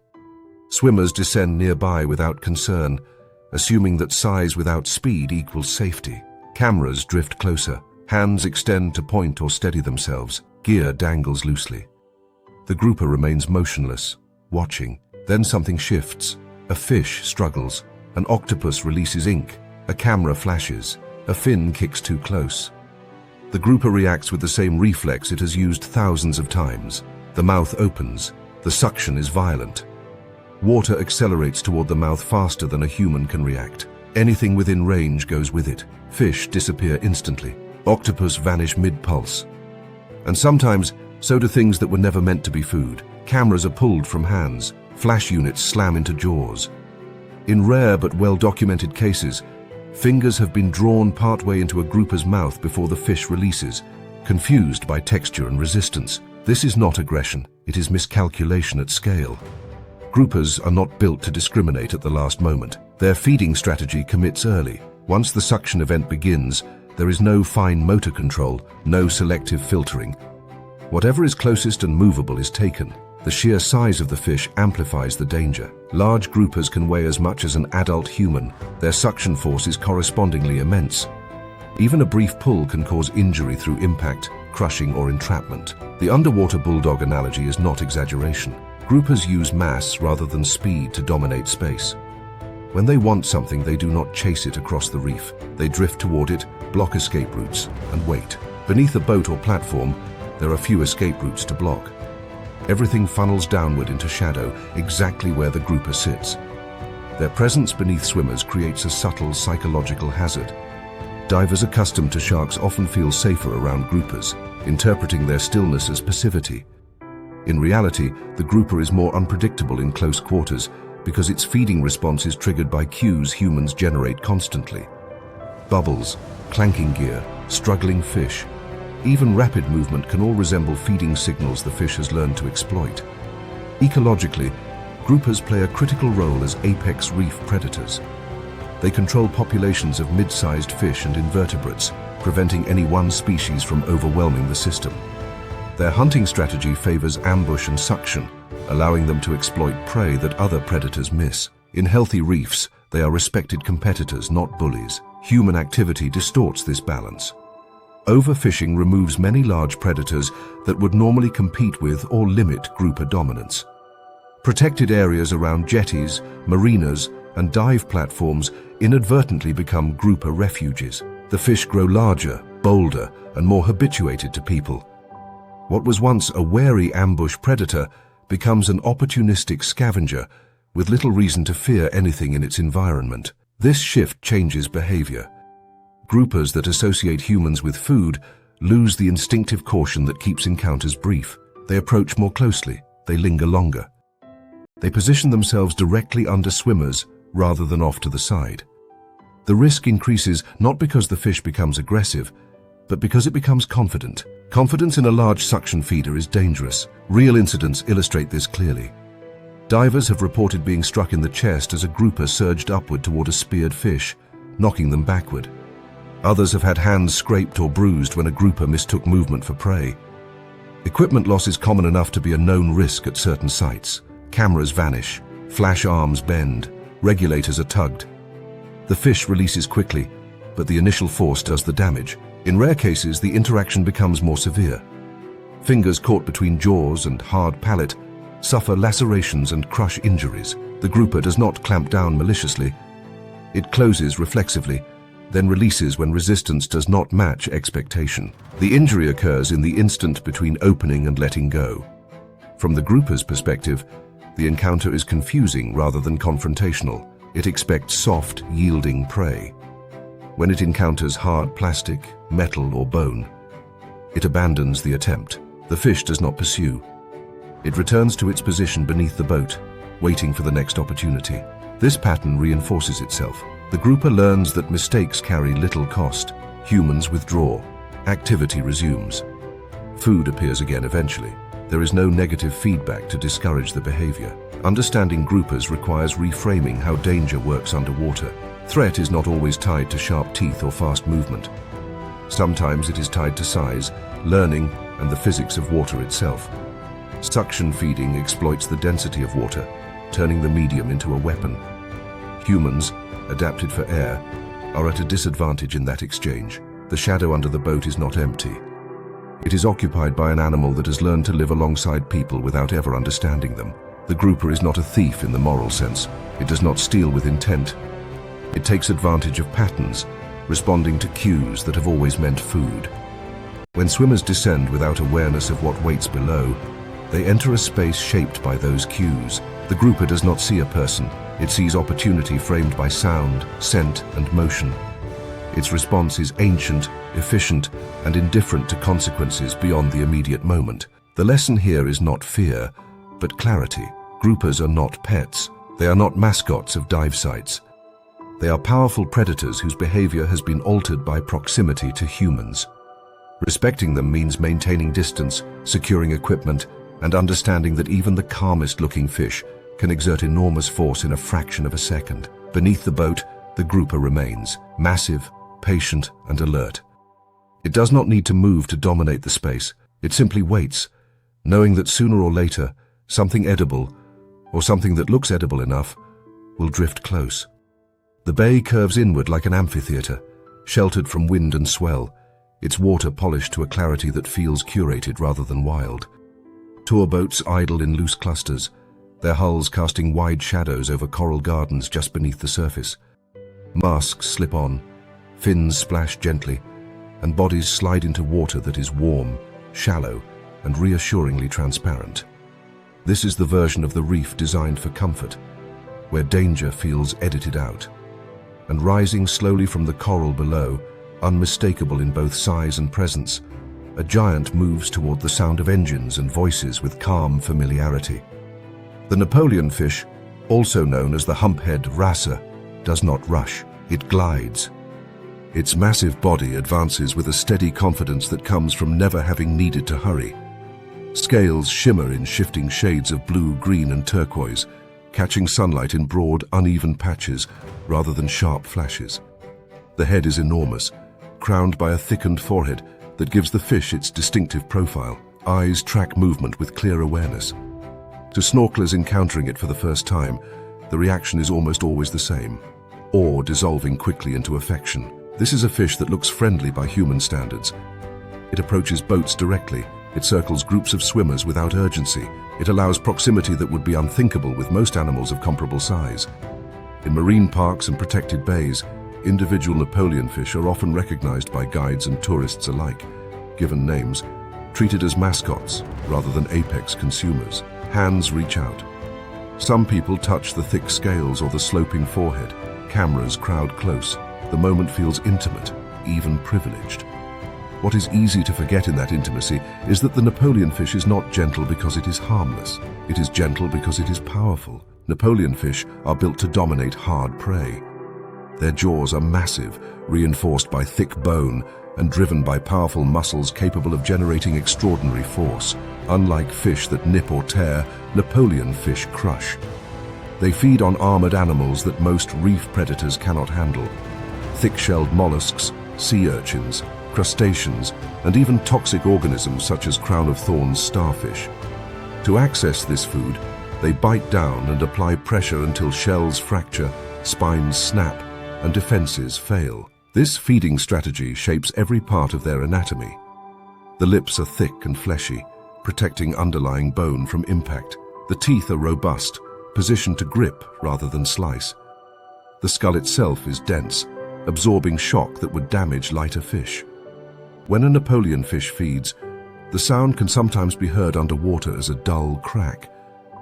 Swimmers descend nearby without concern, assuming that size without speed equals safety. Cameras drift closer. Hands extend to point or steady themselves. Gear dangles loosely. The grouper remains motionless, watching. Then something shifts. A fish struggles. An octopus releases ink. A camera flashes. A fin kicks too close. The grouper reacts with the same reflex it has used thousands of times. The mouth opens. The suction is violent. Water accelerates toward the mouth faster than a human can react. Anything within range goes with it. Fish disappear instantly. Octopus vanish mid-pulse. And sometimes, so do things that were never meant to be food. Cameras are pulled from hands. Flash units slam into jaws. In rare but well-documented cases, fingers have been drawn partway into a grouper's mouth before the fish releases, confused by texture and resistance. This is not aggression. It is miscalculation at scale. Groupers are not built to discriminate at the last moment. Their feeding strategy commits early. Once the suction event begins, there is no fine motor control, no selective filtering. Whatever is closest and movable is taken. The sheer size of the fish amplifies the danger. Large groupers can weigh as much as an adult human. Their suction force is correspondingly immense. Even a brief pull can cause injury through impact, crushing, or entrapment. The underwater bulldog analogy is not exaggeration. Groupers use mass rather than speed to dominate space. When they want something, they do not chase it across the reef. They drift toward it, block escape routes, and wait. Beneath a boat or platform, there are few escape routes to block. Everything funnels downward into shadow, exactly where the grouper sits. Their presence beneath swimmers creates a subtle psychological hazard. Divers accustomed to sharks often feel safer around groupers, interpreting their stillness as passivity. In reality, the grouper is more unpredictable in close quarters because its feeding response is triggered by cues humans generate constantly. Bubbles, clanking gear, struggling fish, even rapid movement can all resemble feeding signals the fish has learned to exploit. Ecologically, groupers play a critical role as apex reef predators. They control populations of mid-sized fish and invertebrates, preventing any one species from overwhelming the system. Their hunting strategy favors ambush and suction, allowing them to exploit prey that other predators miss. In healthy reefs, they are respected competitors, not bullies. Human activity distorts this balance. Overfishing removes many large predators that would normally compete with or limit grouper dominance. Protected areas around jetties, marinas, and dive platforms inadvertently become grouper refuges. The fish grow larger, bolder, and more habituated to people. What was once a wary ambush predator becomes an opportunistic scavenger with little reason to fear anything in its environment. This shift changes behavior. Groupers that associate humans with food lose the instinctive caution that keeps encounters brief. They approach more closely, they linger longer. They position themselves directly under swimmers rather than off to the side. The risk increases not because the fish becomes aggressive, but because it becomes confident. Confidence in a large suction feeder is dangerous. Real incidents illustrate this clearly. Divers have reported being struck in the chest as a grouper surged upward toward a speared fish, knocking them backward. Others have had hands scraped or bruised when a grouper mistook movement for prey. Equipment loss is common enough to be a known risk at certain sites. Cameras vanish, flash arms bend, regulators are tugged. The fish releases quickly, but the initial force does the damage. In rare cases, the interaction becomes more severe. Fingers caught between jaws and hard palate suffer lacerations and crush injuries. The grouper does not clamp down maliciously. It closes reflexively, then releases when resistance does not match expectation. The injury occurs in the instant between opening and letting go. From the grouper's perspective, the encounter is confusing rather than confrontational. It expects soft, yielding prey. When it encounters hard plastic, metal, or bone, it abandons the attempt. The fish does not pursue. It returns to its position beneath the boat, waiting for the next opportunity. This pattern reinforces itself. The grouper learns that mistakes carry little cost. Humans withdraw. Activity resumes. Food appears again eventually. There is no negative feedback to discourage the behavior. Understanding groupers requires reframing how danger works underwater. Threat is not always tied to sharp teeth or fast movement. Sometimes it is tied to size, learning, and the physics of water itself. Suction feeding exploits the density of water, turning the medium into a weapon. Humans, adapted for air, are at a disadvantage in that exchange. The shadow under the boat is not empty. It is occupied by an animal that has learned to live alongside people without ever understanding them. The grouper is not a thief in the moral sense. It does not steal with intent. It takes advantage of patterns, responding to cues that have always meant food. When swimmers descend without awareness of what waits below, they enter a space shaped by those cues. The grouper does not see a person. It sees opportunity framed by sound, scent, and motion. Its response is ancient, efficient, and indifferent to consequences beyond the immediate moment. The lesson here is not fear, but clarity. Groupers are not pets. They are not mascots of dive sites. They are powerful predators whose behavior has been altered by proximity to humans. Respecting them means maintaining distance, securing equipment, and understanding that even the calmest-looking fish can exert enormous force in a fraction of a second. Beneath the boat, the grouper remains, massive, patient, and alert. It does not need to move to dominate the space. It simply waits, knowing that sooner or later, something edible, or something that looks edible enough, will drift close. The bay curves inward like an amphitheater, sheltered from wind and swell, its water polished to a clarity that feels curated rather than wild. Tour boats idle in loose clusters, their hulls casting wide shadows over coral gardens just beneath the surface. Masks slip on, fins splash gently, and bodies slide into water that is warm, shallow, and reassuringly transparent. This is the version of the reef designed for comfort, where danger feels edited out. And rising slowly from the coral below, unmistakable in both size and presence, a giant moves toward the sound of engines and voices with calm familiarity. The Napoleonfish, also known as the humphead wrasser, does not rush, it glides. Its massive body advances with a steady confidence that comes from never having needed to hurry. Scales shimmer in shifting shades of blue, green, and turquoise, catching sunlight in broad, uneven patches rather than sharp flashes. The head is enormous, crowned by a thickened forehead that gives the fish its distinctive profile. Eyes track movement with clear awareness. To snorkelers encountering it for the first time, the reaction is almost always the same, awe dissolving quickly into affection. This is a fish that looks friendly by human standards. It approaches boats directly. It circles groups of swimmers without urgency. It allows proximity that would be unthinkable with most animals of comparable size. In marine parks and protected bays, individual Napoleonfish are often recognized by guides and tourists alike, given names, treated as mascots rather than apex consumers. Hands reach out. Some people touch the thick scales or the sloping forehead. Cameras crowd close. The moment feels intimate, even privileged. What is easy to forget in that intimacy is that the Napoleonfish is not gentle because it is harmless. It is gentle because it is powerful. Napoleonfish are built to dominate hard prey. Their jaws are massive, reinforced by thick bone and driven by powerful muscles capable of generating extraordinary force. Unlike fish that nip or tear, Napoleonfish crush. They feed on armored animals that most reef predators cannot handle. Thick-shelled mollusks, sea urchins, crustaceans, and even toxic organisms such as crown-of-thorns starfish. To access this food, they bite down and apply pressure until shells fracture, spines snap, and defenses fail. This feeding strategy shapes every part of their anatomy. The lips are thick and fleshy, protecting underlying bone from impact. The teeth are robust, positioned to grip rather than slice. The skull itself is dense, absorbing shock that would damage lighter fish. When a Napoleonfish feeds, the sound can sometimes be heard underwater as a dull crack,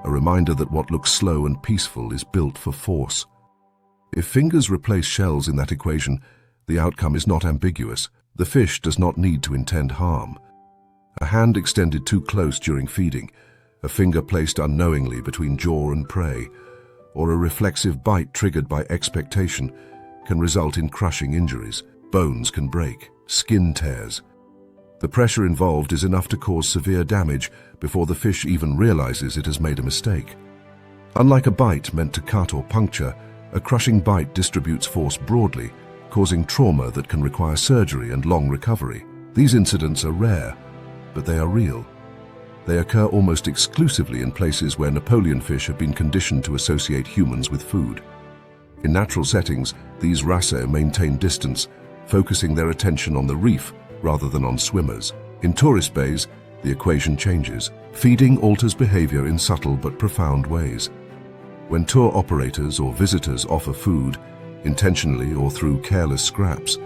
a reminder that what looks slow and peaceful is built for force. If fingers replace shells in that equation, the outcome is not ambiguous. The fish does not need to intend harm. A hand extended too close during feeding, a finger placed unknowingly between jaw and prey, or a reflexive bite triggered by expectation can result in crushing injuries. Bones can break, skin tears. The pressure involved is enough to cause severe damage before the fish even realizes it has made a mistake. Unlike a bite meant to cut or puncture, a crushing bite distributes force broadly, causing trauma that can require surgery and long recovery. These incidents are rare, but they are real. They occur almost exclusively in places where Napoleonfish have been conditioned to associate humans with food. In natural settings, these wrasser maintain distance, focusing their attention on the reef rather than on swimmers. In tourist bays, the equation changes. Feeding alters behavior in subtle but profound ways. When tour operators or visitors offer food, intentionally or through careless scraps,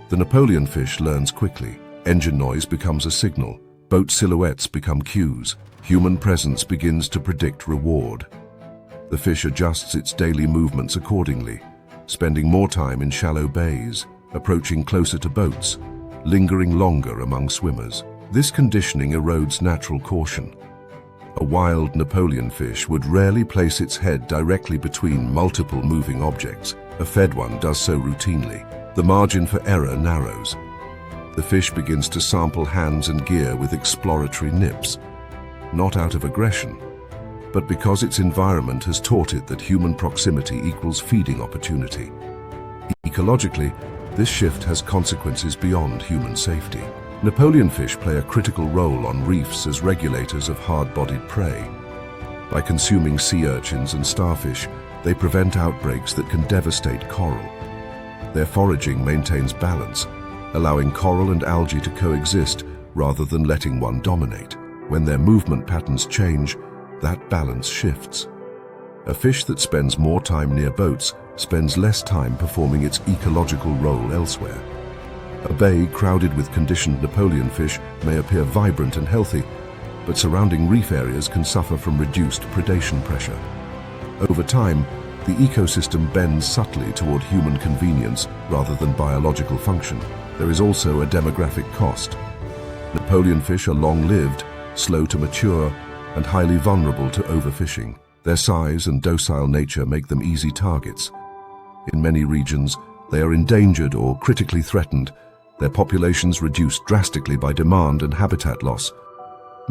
the Napoleonfish learns quickly. Engine noise becomes a signal. Boat silhouettes become cues. Human presence begins to predict reward. The fish adjusts its daily movements accordingly, spending more time in shallow bays, approaching closer to boats, lingering longer among swimmers. This conditioning erodes natural caution. A wild Napoleonfish would rarely place its head directly between multiple moving objects. A fed one does so routinely. The margin for error narrows. The fish begins to sample hands and gear with exploratory nips, not out of aggression, but because its environment has taught it that human proximity equals feeding opportunity. Ecologically, this shift has consequences beyond human safety. Napoleonfish play a critical role on reefs as regulators of hard-bodied prey. By consuming sea urchins and starfish, they prevent outbreaks that can devastate coral. Their foraging maintains balance, allowing coral and algae to coexist rather than letting one dominate. When their movement patterns change, that balance shifts. A fish that spends more time near boats spends less time performing its ecological role elsewhere. A bay crowded with conditioned Napoleonfish may appear vibrant and healthy, but surrounding reef areas can suffer from reduced predation pressure. Over time, the ecosystem bends subtly toward human convenience rather than biological function. There is also a demographic cost. Napoleonfish are long-lived, slow to mature, and highly vulnerable to overfishing. Their size and docile nature make them easy targets. In many regions, they are endangered or critically threatened, their populations reduced drastically by demand and habitat loss.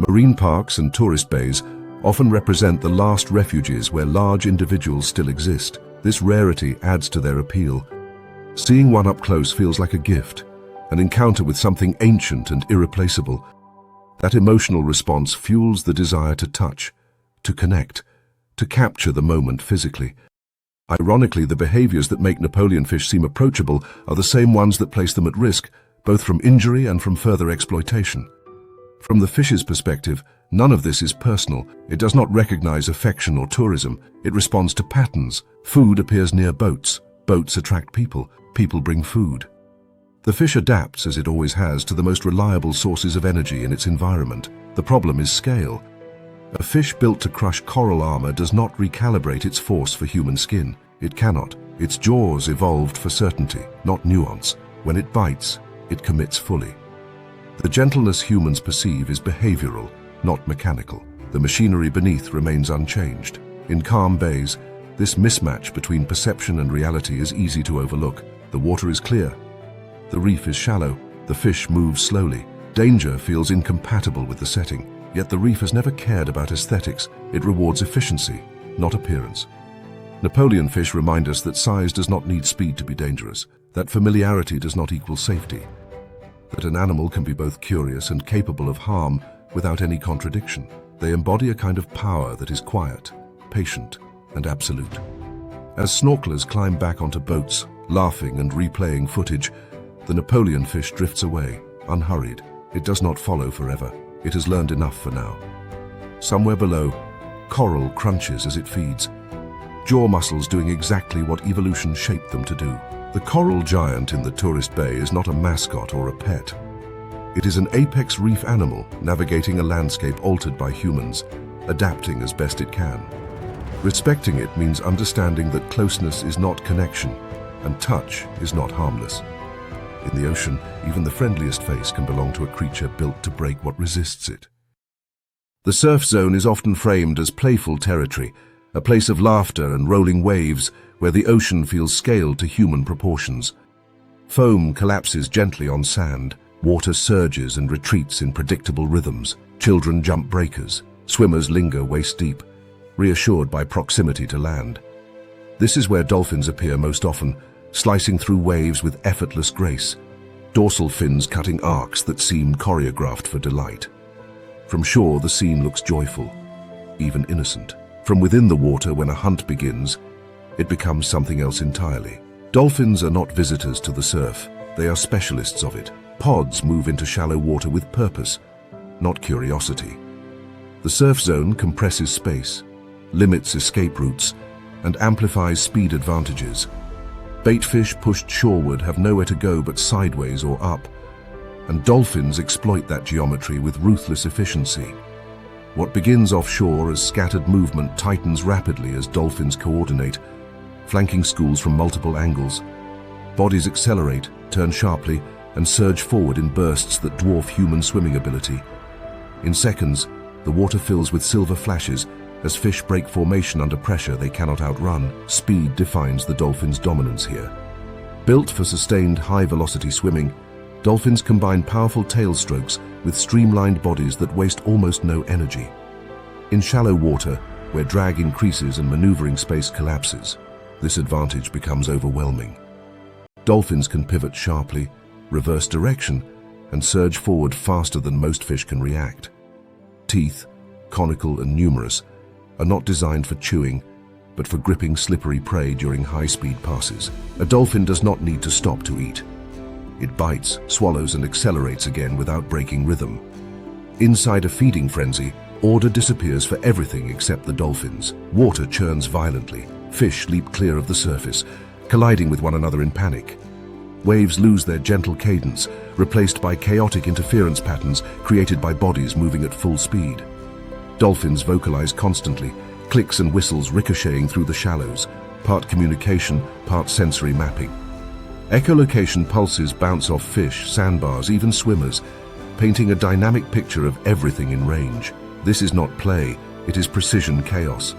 Marine parks and tourist bays often represent the last refuges where large individuals still exist. This rarity adds to their appeal. Seeing one up close feels like a gift, an encounter with something ancient and irreplaceable. That emotional response fuels the desire to touch, to connect, to capture the moment physically. Ironically, the behaviors that make Napoleonfish seem approachable are the same ones that place them at risk, both from injury and from further exploitation. From the fish's perspective, none of this is personal. It does not recognize affection or tourism. It responds to patterns. Food appears near boats. Boats attract people. People bring food. The fish adapts, as it always has, to the most reliable sources of energy in its environment. The problem is scale. A fish built to crush coral armor does not recalibrate its force for human skin. It cannot. Its jaws evolved for certainty, not nuance. When it bites, it commits fully. The gentleness humans perceive is behavioral, not mechanical. The machinery beneath remains unchanged. In calm bays, this mismatch between perception and reality is easy to overlook. The water is clear. The reef is shallow. The fish moves slowly. Danger feels incompatible with the setting. Yet the reef has never cared about aesthetics. It rewards efficiency, not appearance. Napoleonfish remind us that size does not need speed to be dangerous, that familiarity does not equal safety, that an animal can be both curious and capable of harm without any contradiction. They embody a kind of power that is quiet, patient, and absolute. As snorkelers climb back onto boats, laughing and replaying footage, the Napoleonfish drifts away, unhurried. It does not follow forever. It has learned enough for now. Somewhere below, coral crunches as it feeds, jaw muscles doing exactly what evolution shaped them to do. The coral giant in the tourist bay is not a mascot or a pet. It is an apex reef animal navigating a landscape altered by humans, adapting as best it can. Respecting it means understanding that closeness is not connection, and touch is not harmless. In the ocean, even the friendliest face can belong to a creature built to break what resists it. The surf zone is often framed as playful territory, a place of laughter and rolling waves where the ocean feels scaled to human proportions. Foam collapses gently on sand, water surges and retreats in predictable rhythms. Children jump breakers, swimmers linger waist-deep, reassured by proximity to land. This is where dolphins appear most often, slicing through waves with effortless grace, dorsal fins cutting arcs that seem choreographed for delight. From shore, the scene looks joyful, even innocent. From within the water, when a hunt begins, it becomes something else entirely. Dolphins are not visitors to the surf. They are specialists of it. Pods move into shallow water with purpose, not curiosity. The surf zone compresses space, limits escape routes, and amplifies speed advantages. Baitfish pushed shoreward have nowhere to go but sideways or up, and dolphins exploit that geometry with ruthless efficiency. What begins offshore as scattered movement tightens rapidly as dolphins coordinate, flanking schools from multiple angles. Bodies accelerate, turn sharply, and surge forward in bursts that dwarf human swimming ability. In seconds, the water fills with silver flashes. As fish break formation under pressure they cannot outrun, speed defines the dolphin's dominance here. Built for sustained high-velocity swimming, dolphins combine powerful tail strokes with streamlined bodies that waste almost no energy. In shallow water, where drag increases and maneuvering space collapses, this advantage becomes overwhelming. Dolphins can pivot sharply, reverse direction, and surge forward faster than most fish can react. Teeth, conical and numerous, are not designed for chewing, but for gripping slippery prey during high-speed passes. A dolphin does not need to stop to eat. It bites, swallows, and accelerates again without breaking rhythm. Inside a feeding frenzy, order disappears for everything except the dolphins. Water churns violently. Fish leap clear of the surface, colliding with one another in panic. Waves lose their gentle cadence, replaced by chaotic interference patterns created by bodies moving at full speed. Dolphins vocalize constantly, clicks and whistles ricocheting through the shallows, part communication, part sensory mapping. Echolocation pulses bounce off fish, sandbars, even swimmers, painting a dynamic picture of everything in range. This is not play, it is precision chaos.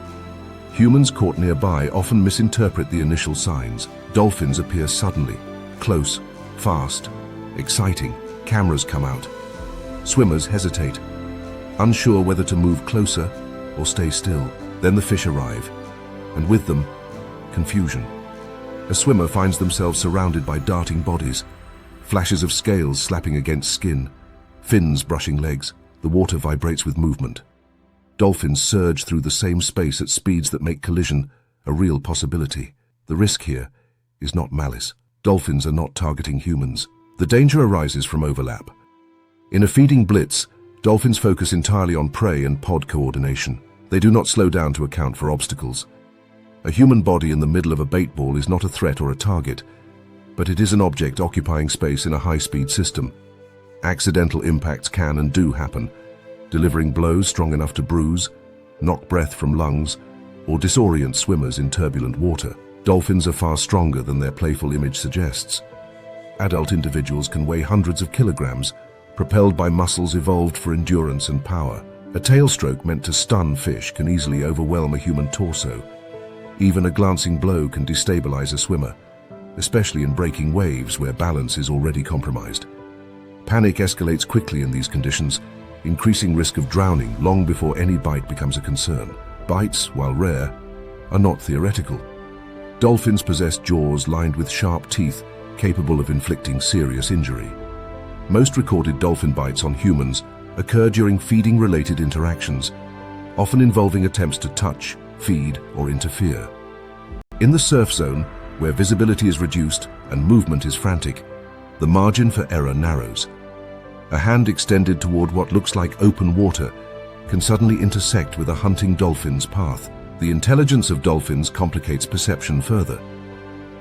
Humans caught nearby often misinterpret the initial signs. Dolphins appear suddenly, close, fast, exciting. Cameras come out. Swimmers hesitate, unsure whether to move closer or stay still. Then the fish arrive, and with them, confusion. A swimmer finds themselves surrounded by darting bodies, flashes of scales slapping against skin, fins brushing legs. The water vibrates with movement. Dolphins surge through the same space at speeds that make collision a real possibility. The risk here is not malice. Dolphins are not targeting humans. The danger arises from overlap. In a feeding blitz, dolphins focus entirely on prey and pod coordination. They do not slow down to account for obstacles. A human body in the middle of a bait ball is not a threat or a target, but it is an object occupying space in a high-speed system. Accidental impacts can and do happen, delivering blows strong enough to bruise, knock breath from lungs, or disorient swimmers in turbulent water. Dolphins are far stronger than their playful image suggests. Adult individuals can weigh hundreds of kilograms, propelled by muscles evolved for endurance and power. A tail stroke meant to stun fish can easily overwhelm a human torso. Even a glancing blow can destabilize a swimmer, especially in breaking waves where balance is already compromised. Panic escalates quickly in these conditions, increasing risk of drowning long before any bite becomes a concern. Bites, while rare, are not theoretical. Dolphins possess jaws lined with sharp teeth capable of inflicting serious injury. Most recorded dolphin bites on humans occur during feeding-related interactions, often involving attempts to touch, feed, or interfere. In the surf zone, where visibility is reduced and movement is frantic, the margin for error narrows. A hand extended toward what looks like open water can suddenly intersect with a hunting dolphin's path. The intelligence of dolphins complicates perception further.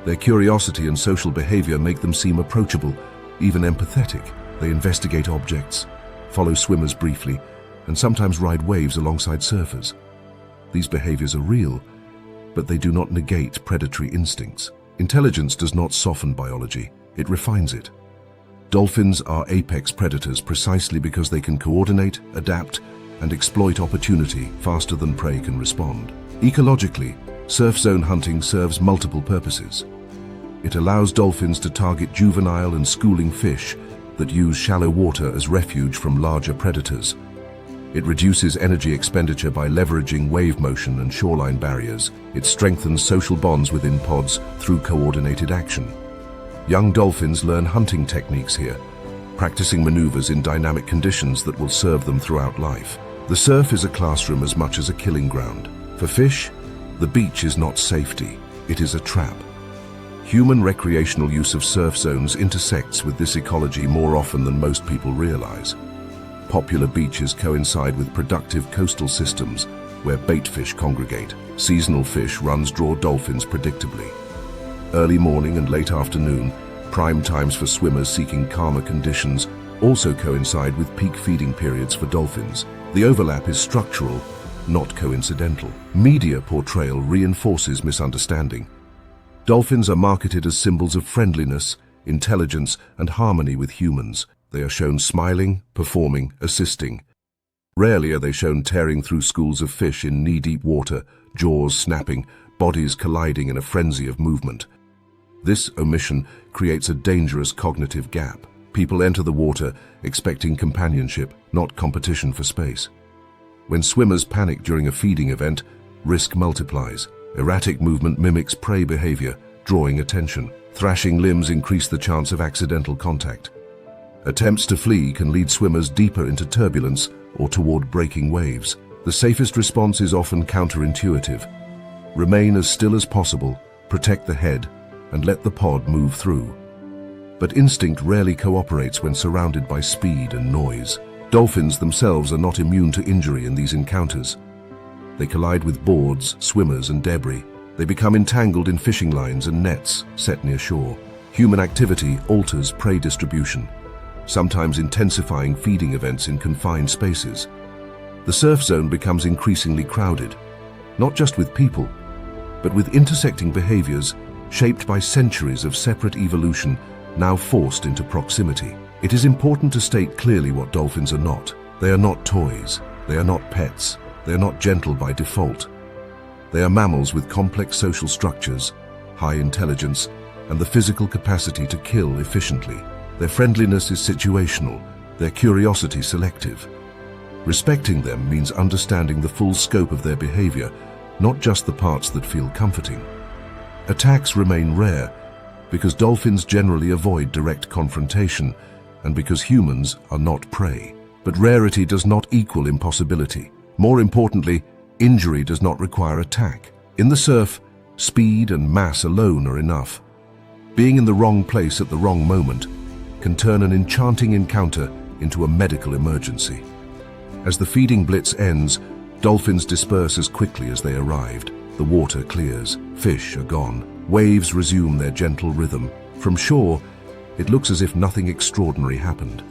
Their curiosity and social behavior make them seem approachable, even empathetic. They investigate objects, follow swimmers briefly, and sometimes ride waves alongside surfers. These behaviors are real, but they do not negate predatory instincts. Intelligence does not soften biology, it refines it. Dolphins are apex predators precisely because they can coordinate, adapt, and exploit opportunity faster than prey can respond. Ecologically, surf zone hunting serves multiple purposes. It allows dolphins to target juvenile and schooling fish that use shallow water as refuge from larger predators. It reduces energy expenditure by leveraging wave motion and shoreline barriers. It strengthens social bonds within pods through coordinated action. Young dolphins learn hunting techniques here, practicing maneuvers in dynamic conditions that will serve them throughout life. The surf is a classroom as much as a killing ground. For fish, the beach is not safety, it is a trap. Human recreational use of surf zones intersects with this ecology more often than most people realize. Popular beaches coincide with productive coastal systems where bait fish congregate. Seasonal fish runs draw dolphins predictably. Early morning and late afternoon, prime times for swimmers seeking calmer conditions, also coincide with peak feeding periods for dolphins. The overlap is structural, not coincidental. Media portrayal reinforces misunderstanding. Dolphins are marketed as symbols of friendliness, intelligence, and harmony with humans. They are shown smiling, performing, assisting. Rarely are they shown tearing through schools of fish in knee-deep water, jaws snapping, bodies colliding in a frenzy of movement. This omission creates a dangerous cognitive gap. People enter the water expecting companionship, not competition for space. When swimmers panic during a feeding event, risk multiplies. Erratic movement mimics prey behavior, drawing attention. Thrashing limbs increase the chance of accidental contact. Attempts to flee can lead swimmers deeper into turbulence or toward breaking waves. The safest response is often counterintuitive. Remain as still as possible, protect the head, and let the pod move through. But instinct rarely cooperates when surrounded by speed and noise. Dolphins themselves are not immune to injury in these encounters. They collide with boards, swimmers, and debris. They become entangled in fishing lines and nets set near shore. Human activity alters prey distribution, sometimes intensifying feeding events in confined spaces. The surf zone becomes increasingly crowded, not just with people, but with intersecting behaviors shaped by centuries of separate evolution now forced into proximity. It is important to state clearly what dolphins are not. They are not toys. They are not pets. They are not gentle by default. They are mammals with complex social structures, high intelligence, and the physical capacity to kill efficiently. Their friendliness is situational, their curiosity selective. Respecting them means understanding the full scope of their behavior, not just the parts that feel comforting. Attacks remain rare because dolphins generally avoid direct confrontation and because humans are not prey. But rarity does not equal impossibility. More importantly, injury does not require attack. In the surf, speed and mass alone are enough. Being in the wrong place at the wrong moment can turn an enchanting encounter into a medical emergency. As the feeding blitz ends, dolphins disperse as quickly as they arrived. The water clears, fish are gone, waves resume their gentle rhythm. From shore, it looks as if nothing extraordinary happened.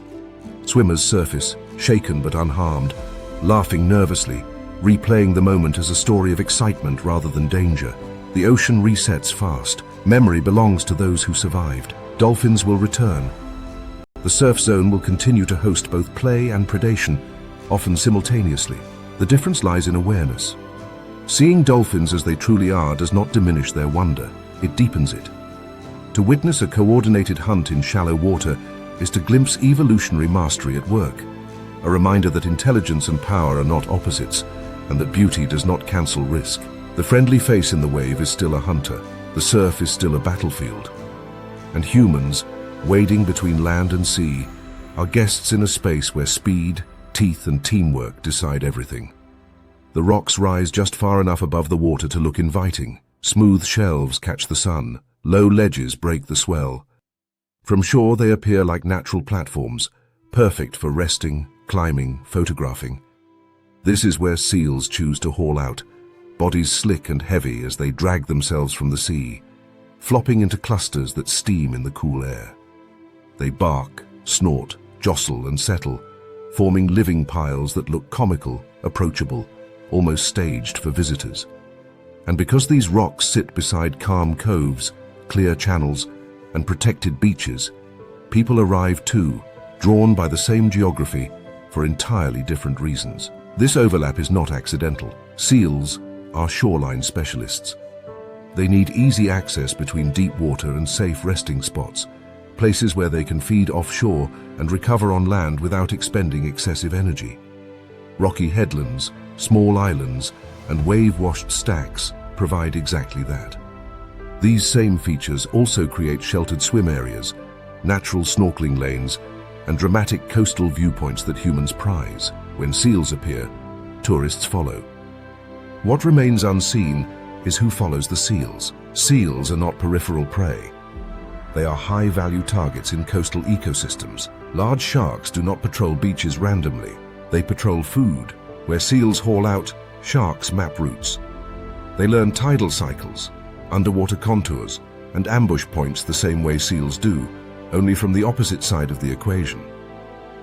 Swimmers surface, shaken but unharmed, laughing nervously, replaying the moment as a story of excitement rather than danger. The ocean resets fast. Memory belongs to those who survived. Dolphins will return. The surf zone will continue to host both play and predation, often simultaneously. The difference lies in awareness. Seeing dolphins as they truly are does not diminish their wonder, it deepens it. To witness a coordinated hunt in shallow water is to glimpse evolutionary mastery at work, a reminder that intelligence and power are not opposites, and that beauty does not cancel risk. The friendly face in the wave is still a hunter, the surf is still a battlefield, and humans, wading between land and sea, are guests in a space where speed, teeth and teamwork decide everything. The rocks rise just far enough above the water to look inviting. Smooth shelves catch the sun, low ledges break the swell. From shore they appear like natural platforms, perfect for resting, climbing, photographing. This is where seals choose to haul out, bodies slick and heavy as they drag themselves from the sea, flopping into clusters that steam in the cool air. They bark, snort, jostle and settle, forming living piles that look comical, approachable, almost staged for visitors. And because these rocks sit beside calm coves, clear channels, and protected beaches, people arrive too, drawn by the same geography for entirely different reasons. This overlap is not accidental. Seals are shoreline specialists. They need easy access between deep water and safe resting spots, places where they can feed offshore and recover on land without expending excessive energy. Rocky headlands, small islands, and wave-washed stacks provide exactly that. These same features also create sheltered swim areas, natural snorkeling lanes, and dramatic coastal viewpoints that humans prize. When seals appear, tourists follow. What remains unseen is who follows the seals. Seals are not peripheral prey. They are high-value targets in coastal ecosystems. Large sharks do not patrol beaches randomly. They patrol food. Where seals haul out, sharks map routes. They learn tidal cycles, underwater contours, and ambush points the same way seals do, only from the opposite side of the equation.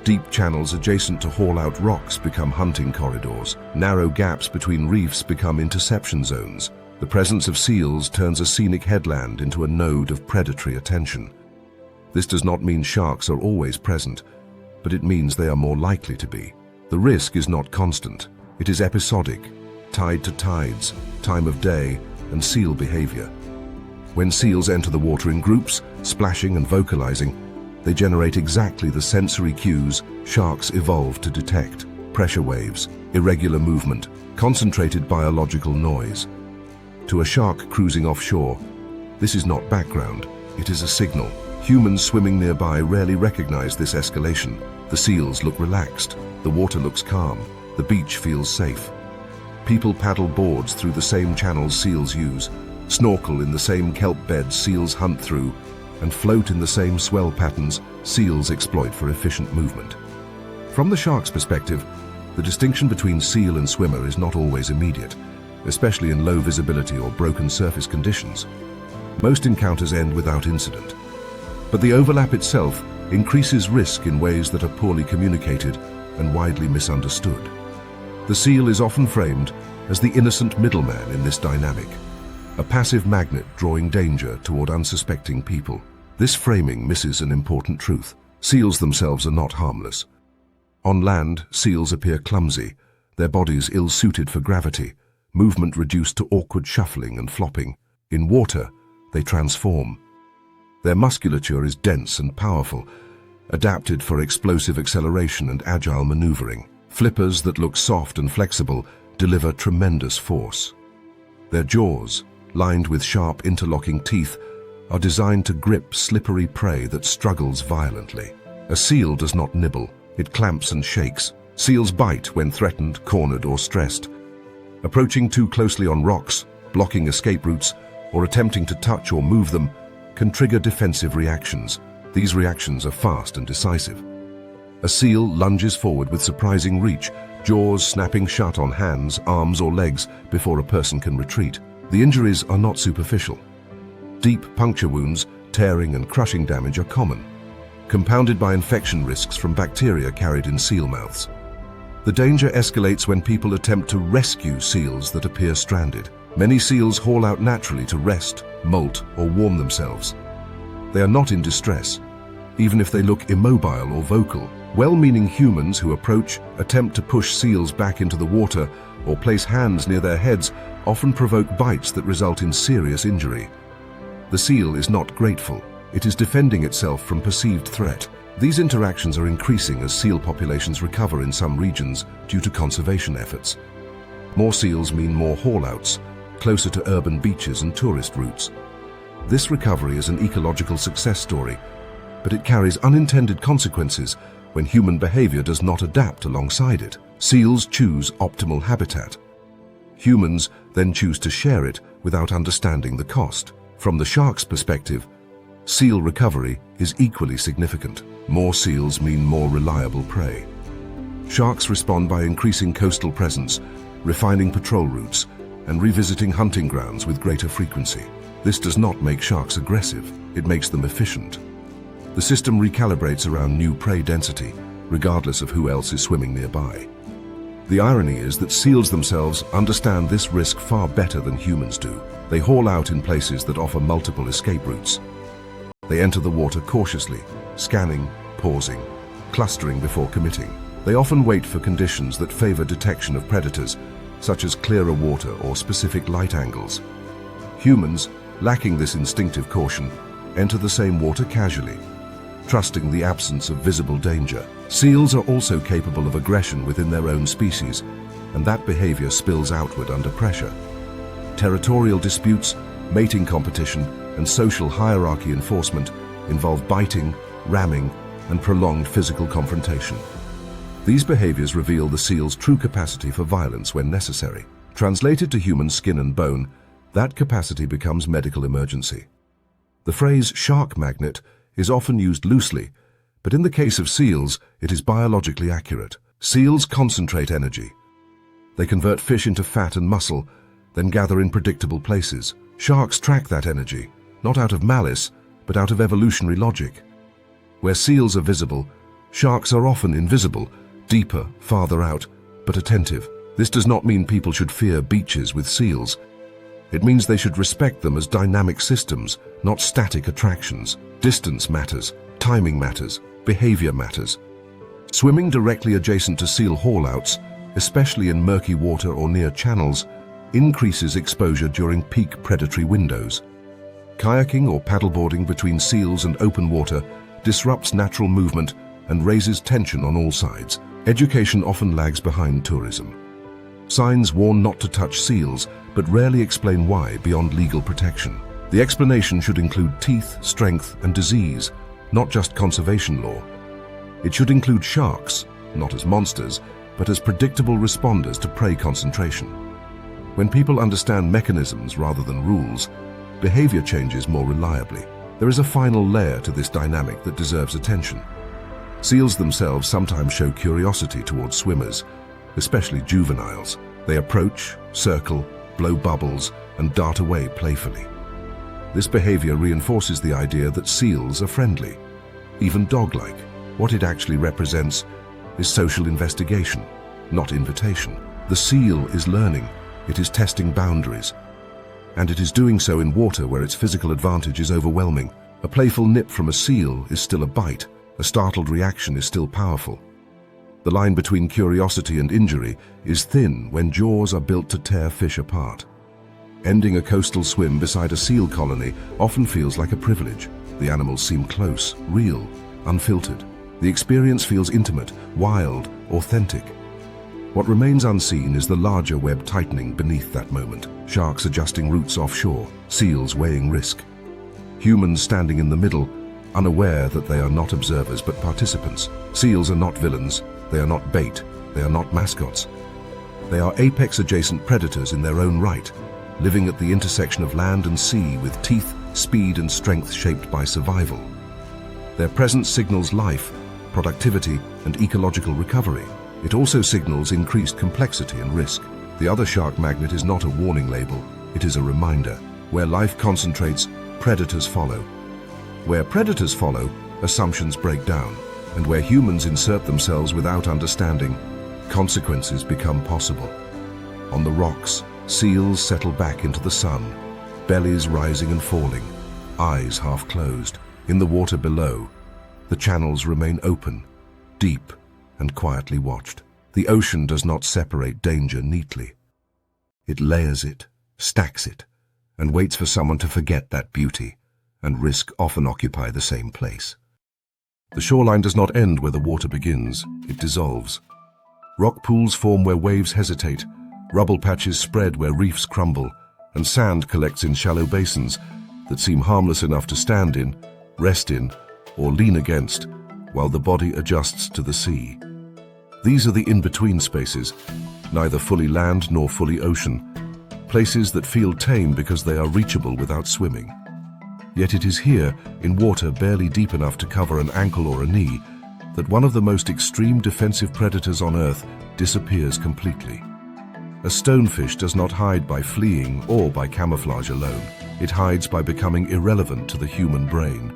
Deep channels adjacent to haul-out rocks become hunting corridors. Narrow gaps between reefs become interception zones. The presence of seals turns a scenic headland into a node of predatory attention. This does not mean sharks are always present, but it means they are more likely to be. The risk is not constant. It is episodic, tied to tides, time of day, and seal behavior. When seals enter the water in groups, splashing and vocalizing, they generate exactly the sensory cues sharks evolved to detect: pressure waves, irregular movement, concentrated biological noise. To a shark cruising offshore, this is not background, it is a signal. Humans swimming nearby rarely recognize this escalation. The seals look relaxed, the water looks calm, the beach feels safe. People paddle boards through the same channels seals use, snorkel in the same kelp beds seals hunt through, and float in the same swell patterns seals exploit for efficient movement. From the shark's perspective, the distinction between seal and swimmer is not always immediate, especially in low visibility or broken surface conditions. Most encounters end without incident. But the overlap itself increases risk in ways that are poorly communicated and widely misunderstood. The seal is often framed as the innocent middleman in this dynamic, a passive magnet drawing danger toward unsuspecting people. This framing misses an important truth. Seals themselves are not harmless. On land, seals appear clumsy, their bodies ill-suited for gravity, movement reduced to awkward shuffling and flopping. In water, they transform. Their musculature is dense and powerful, adapted for explosive acceleration and agile maneuvering. Flippers that look soft and flexible deliver tremendous force. Their jaws, lined with sharp interlocking teeth, are designed to grip slippery prey that struggles violently. A seal does not nibble, it clamps and shakes. Seals bite when threatened, cornered, or stressed. Approaching too closely on rocks, blocking escape routes, or attempting to touch or move them can trigger defensive reactions. These reactions are fast and decisive. A seal lunges forward with surprising reach, jaws snapping shut on hands, arms, or legs before a person can retreat. The injuries are not superficial. Deep puncture wounds, tearing and crushing damage are common, compounded by infection risks from bacteria carried in seal mouths. The danger escalates when people attempt to rescue seals that appear stranded. Many seals haul out naturally to rest, molt, or warm themselves. They are not in distress, even if they look immobile or vocal. Well-meaning humans who approach, attempt to push seals back into the water, or place hands near their heads often provoke bites that result in serious injury. The seal is not grateful. It is defending itself from perceived threat. These interactions are increasing as seal populations recover in some regions due to conservation efforts. More seals mean more haul-outs, closer to urban beaches and tourist routes. This recovery is an ecological success story, but it carries unintended consequences when human behavior does not adapt alongside it. Seals choose optimal habitat. Humans then choose to share it without understanding the cost. From the shark's perspective, seal recovery is equally significant. More seals mean more reliable prey. Sharks respond by increasing coastal presence, refining patrol routes, and revisiting hunting grounds with greater frequency. This does not make sharks aggressive, it makes them efficient. The system recalibrates around new prey density, regardless of who else is swimming nearby. The irony is that seals themselves understand this risk far better than humans do. They haul out in places that offer multiple escape routes. They enter the water cautiously, scanning, pausing, clustering before committing. They often wait for conditions that favor detection of predators, such as clearer water or specific light angles. Humans, lacking this instinctive caution, enter the same water casually, trusting the absence of visible danger. Seals are also capable of aggression within their own species, and that behavior spills outward under pressure. Territorial disputes, mating competition, and social hierarchy enforcement involve biting, ramming, and prolonged physical confrontation. These behaviors reveal the seal's true capacity for violence when necessary. Translated to human skin and bone, that capacity becomes medical emergency. The phrase shark magnet is often used loosely, but in the case of seals, it is biologically accurate. Seals concentrate energy. They convert fish into fat and muscle, then gather in predictable places. Sharks track that energy, not out of malice, but out of evolutionary logic. Where seals are visible, sharks are often invisible, deeper, farther out, but attentive. This does not mean people should fear beaches with seals. It means they should respect them as dynamic systems, not static attractions. Distance matters, timing matters, behavior matters. Swimming directly adjacent to seal haul-outs, especially in murky water or near channels, increases exposure during peak predatory windows. Kayaking or paddleboarding between seals and open water disrupts natural movement and raises tension on all sides. Education often lags behind tourism. Signs warn not to touch seals, but rarely explain why beyond legal protection. The explanation should include teeth, strength, and disease, not just conservation law. It should include sharks, not as monsters, but as predictable responders to prey concentration. When people understand mechanisms rather than rules, behavior changes more reliably. There is a final layer to this dynamic that deserves attention. Seals themselves sometimes show curiosity towards swimmers, especially juveniles. They approach, circle, blow bubbles, and dart away playfully. This behavior reinforces the idea that seals are friendly, even dog-like. What it actually represents is social investigation, not invitation. The seal is learning, it is testing boundaries, and it is doing so in water where its physical advantage is overwhelming. A playful nip from a seal is still a bite, a startled reaction is still powerful. The line between curiosity and injury is thin when jaws are built to tear fish apart. Ending a coastal swim beside a seal colony often feels like a privilege. The animals seem close, real, unfiltered. The experience feels intimate, wild, authentic. What remains unseen is the larger web tightening beneath that moment. Sharks adjusting routes offshore, seals weighing risk. Humans standing in the middle, unaware that they are not observers but participants. Seals are not villains, they are not bait, they are not mascots. They are apex-adjacent predators in their own right, living at the intersection of land and sea with teeth, speed and strength shaped by survival. Their presence signals life, productivity and ecological recovery. It also signals increased complexity and risk. The other shark magnet is not a warning label, it is a reminder. Where life concentrates, predators follow. Where predators follow, assumptions break down. And where humans insert themselves without understanding, consequences become possible. On the rocks, seals settle back into the sun, bellies rising and falling, eyes half closed. In the water below, the channels remain open, deep, and quietly watched. The ocean does not separate danger neatly. It layers it, stacks it, and waits for someone to forget that beauty, and risk often occupy the same place. The shoreline does not end where the water begins, it dissolves. Rock pools form where waves hesitate, rubble patches spread where reefs crumble, and sand collects in shallow basins that seem harmless enough to stand in, rest in, or lean against, while the body adjusts to the sea. These are the in-between spaces, neither fully land nor fully ocean, places that feel tame because they are reachable without swimming. Yet it is here, in water barely deep enough to cover an ankle or a knee, that one of the most extreme defensive predators on Earth disappears completely. A stonefish does not hide by fleeing or by camouflage alone. It hides by becoming irrelevant to the human brain.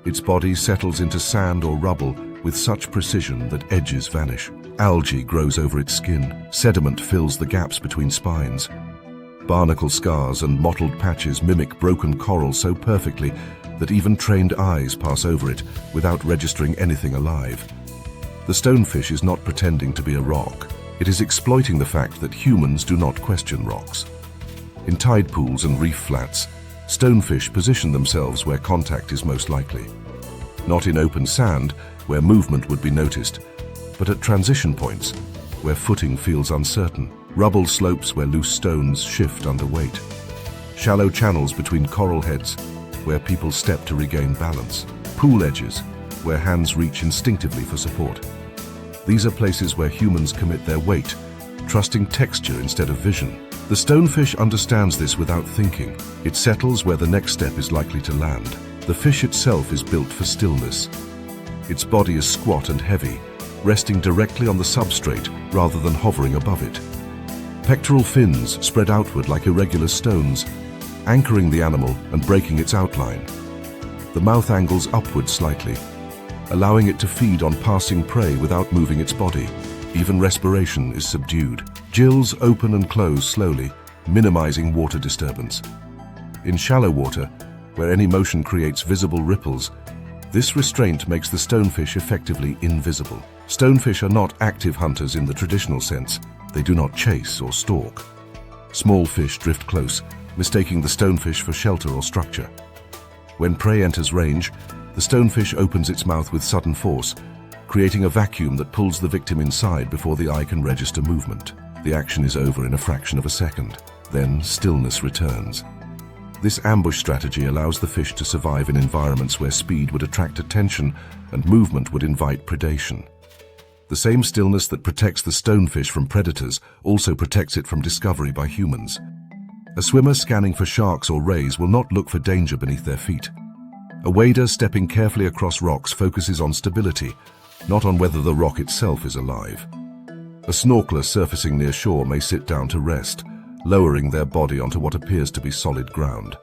Its body settles into sand or rubble with such precision that edges vanish. Algae grows over its skin. Sediment fills the gaps between spines. Barnacle scars and mottled patches mimic broken coral so perfectly that even trained eyes pass over it without registering anything alive. The stonefish is not pretending to be a rock. It is exploiting the fact that humans do not question rocks. In tide pools and reef flats, stonefish position themselves where contact is most likely. Not in open sand, where movement would be noticed, but at transition points, where footing feels uncertain. Rubble slopes where loose stones shift under weight. Shallow channels between coral heads, where people step to regain balance. Pool edges, where hands reach instinctively for support. These are places where humans commit their weight, trusting texture instead of vision. The stonefish understands this without thinking. It settles where the next step is likely to land. The fish itself is built for stillness. Its body is squat and heavy, resting directly on the substrate rather than hovering above it. Pectoral fins spread outward like irregular stones, anchoring the animal and breaking its outline. The mouth angles upward slightly, allowing it to feed on passing prey without moving its body. Even respiration is subdued. Gills open and close slowly, minimizing water disturbance. In shallow water, where any motion creates visible ripples, this restraint makes the stonefish effectively invisible. Stonefish are not active hunters in the traditional sense. They do not chase or stalk. Small fish drift close, mistaking the stonefish for shelter or structure. When prey enters range, the stonefish opens its mouth with sudden force, creating a vacuum that pulls the victim inside before the eye can register movement. The action is over in a fraction of a second. Then stillness returns. This ambush strategy allows the fish to survive in environments where speed would attract attention and movement would invite predation. The same stillness that protects the stonefish from predators also protects it from discovery by humans. A swimmer scanning for sharks or rays will not look for danger beneath their feet. A wader stepping carefully across rocks focuses on stability, not on whether the rock itself is alive. A snorkeler surfacing near shore may sit down to rest, lowering their body onto what appears to be solid ground.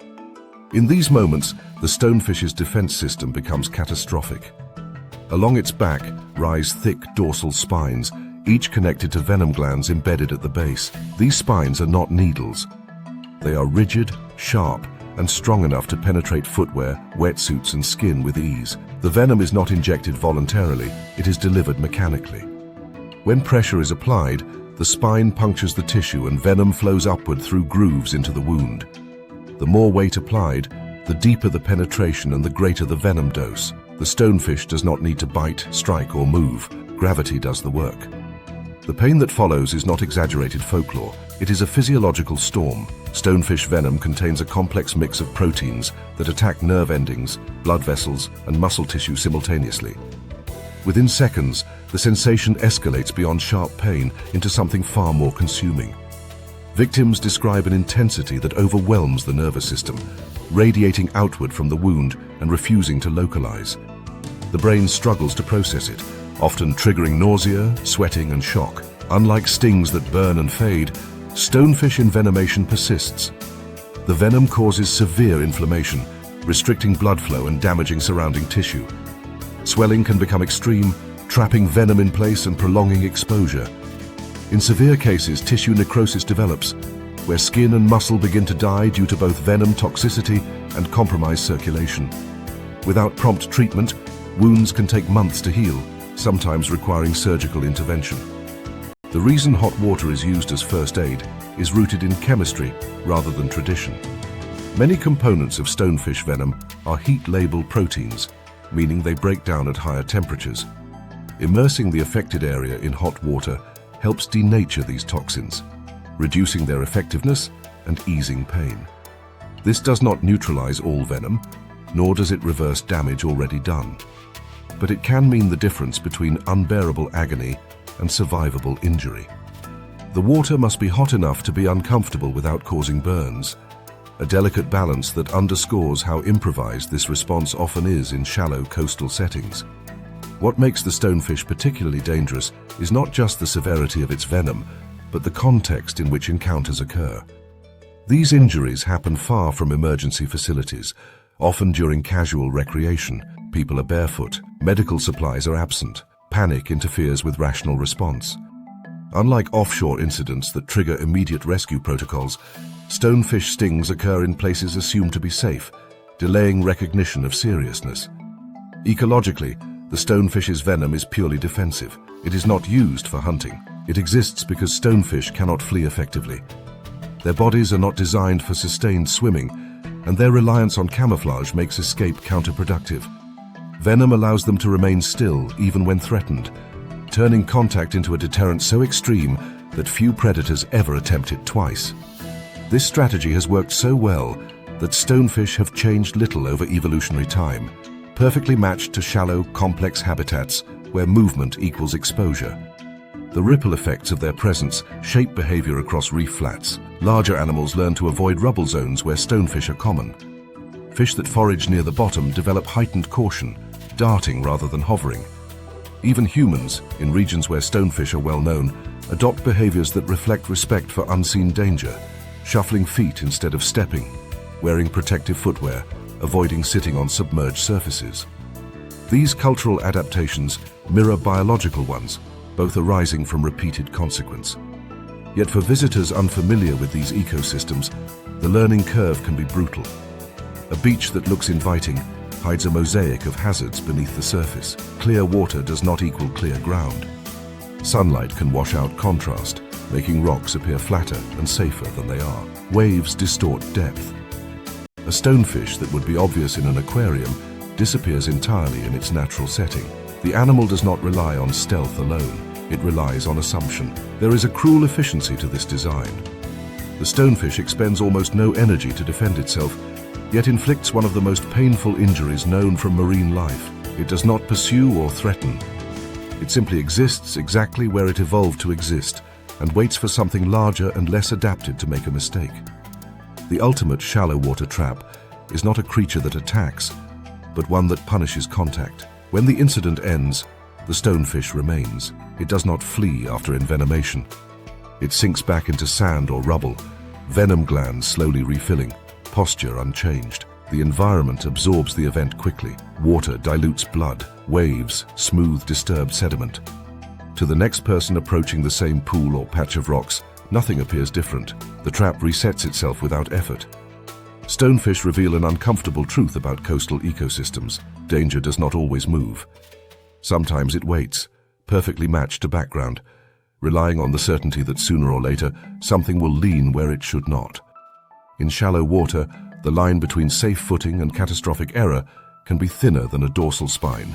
In these moments, the stonefish's defense system becomes catastrophic. Along its back rise thick dorsal spines, each connected to venom glands embedded at the base. These spines are not needles. They are rigid, sharp, and strong enough to penetrate footwear, wetsuits, and skin with ease. The venom is not injected voluntarily, it is delivered mechanically. When pressure is applied, the spine punctures the tissue and venom flows upward through grooves into the wound. The more weight applied, the deeper the penetration and the greater the venom dose. The stonefish does not need to bite, strike, or move. Gravity does the work. The pain that follows is not exaggerated folklore. It is a physiological storm. Stonefish venom contains a complex mix of proteins that attack nerve endings, blood vessels, and muscle tissue simultaneously. Within seconds, the sensation escalates beyond sharp pain into something far more consuming. Victims describe an intensity that overwhelms the nervous system, radiating outward from the wound and refusing to localize. The brain struggles to process it, often triggering nausea, sweating, and shock. Unlike stings that burn and fade, stonefish envenomation persists. The venom causes severe inflammation, restricting blood flow and damaging surrounding tissue. Swelling can become extreme, trapping venom in place and prolonging exposure. In severe cases, tissue necrosis develops, where skin and muscle begin to die due to both venom toxicity and compromised circulation. Without prompt treatment, wounds can take months to heal, sometimes requiring surgical intervention. The reason hot water is used as first aid is rooted in chemistry rather than tradition. Many components of stonefish venom are heat-labile proteins, meaning they break down at higher temperatures. Immersing the affected area in hot water helps denature these toxins, reducing their effectiveness and easing pain. This does not neutralize all venom, nor does it reverse damage already done. But it can mean the difference between unbearable agony and survivable injury. The water must be hot enough to be uncomfortable without causing burns, a delicate balance that underscores how improvised this response often is in shallow coastal settings. What makes the stonefish particularly dangerous is not just the severity of its venom, but the context in which encounters occur. These injuries happen far from emergency facilities, often during casual recreation. People are barefoot, medical supplies are absent, panic interferes with rational response. Unlike offshore incidents that trigger immediate rescue protocols, stonefish stings occur in places assumed to be safe, delaying recognition of seriousness. Ecologically, the stonefish's venom is purely defensive. It is not used for hunting. It exists because stonefish cannot flee effectively. Their bodies are not designed for sustained swimming, and their reliance on camouflage makes escape counterproductive. Venom allows them to remain still even when threatened, turning contact into a deterrent so extreme that few predators ever attempt it twice. This strategy has worked so well that stonefish have changed little over evolutionary time, perfectly matched to shallow, complex habitats where movement equals exposure. The ripple effects of their presence shape behavior across reef flats. Larger animals learn to avoid rubble zones where stonefish are common. Fish that forage near the bottom develop heightened caution, darting rather than hovering. Even humans, in regions where stonefish are well known, adopt behaviors that reflect respect for unseen danger, shuffling feet instead of stepping, wearing protective footwear, avoiding sitting on submerged surfaces. These cultural adaptations mirror biological ones, both arising from repeated consequence. Yet for visitors unfamiliar with these ecosystems, the learning curve can be brutal. A beach that looks inviting hides a mosaic of hazards beneath the surface. Clear water does not equal clear ground. Sunlight can wash out contrast, making rocks appear flatter and safer than they are. Waves distort depth. A stonefish that would be obvious in an aquarium disappears entirely in its natural setting. The animal does not rely on stealth alone. It relies on assumption. There is a cruel efficiency to this design. The stonefish expends almost no energy to defend itself, yet inflicts one of the most painful injuries known from marine life. It does not pursue or threaten. It simply exists exactly where it evolved to exist and waits for something larger and less adapted to make a mistake. The ultimate shallow water trap is not a creature that attacks, but one that punishes contact. When the incident ends, the stonefish remains. It does not flee after envenomation. It sinks back into sand or rubble, venom glands slowly refilling, posture unchanged. The environment absorbs the event quickly. Water dilutes blood, waves smooth disturbed sediment. To the next person approaching the same pool or patch of rocks, nothing appears different. The trap resets itself without effort. Stonefish reveal an uncomfortable truth about coastal ecosystems. Danger does not always move. Sometimes it waits, perfectly matched to background, relying on the certainty that sooner or later something will lean where it should not. In shallow water, the line between safe footing and catastrophic error can be thinner than a dorsal spine.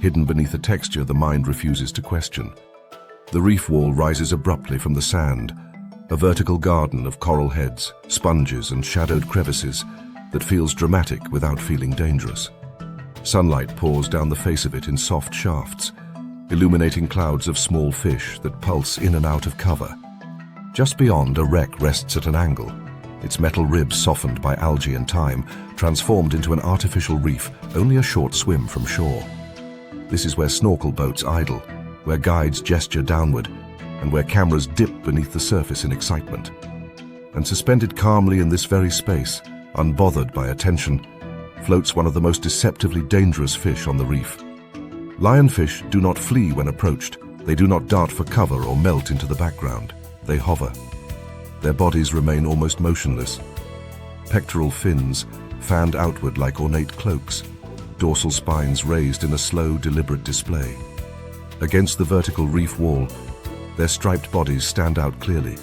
Hidden beneath a texture the mind refuses to question. The reef wall rises abruptly from the sand, a vertical garden of coral heads, sponges and shadowed crevices that feels dramatic without feeling dangerous. Sunlight pours down the face of it in soft shafts, illuminating clouds of small fish that pulse in and out of cover. Just beyond, a wreck rests at an angle, its metal ribs softened by algae and time, transformed into an artificial reef only a short swim from shore. This is where snorkel boats idle, where guides gesture downward, and where cameras dip beneath the surface in excitement. And suspended calmly in this very space, unbothered by attention, floats one of the most deceptively dangerous fish on the reef. Lionfish do not flee when approached. They do not dart for cover or melt into the background. They hover. Their bodies remain almost motionless. Pectoral fins fanned outward like ornate cloaks, dorsal spines raised in a slow, deliberate display. Against the vertical reef wall, their striped bodies stand out clearly,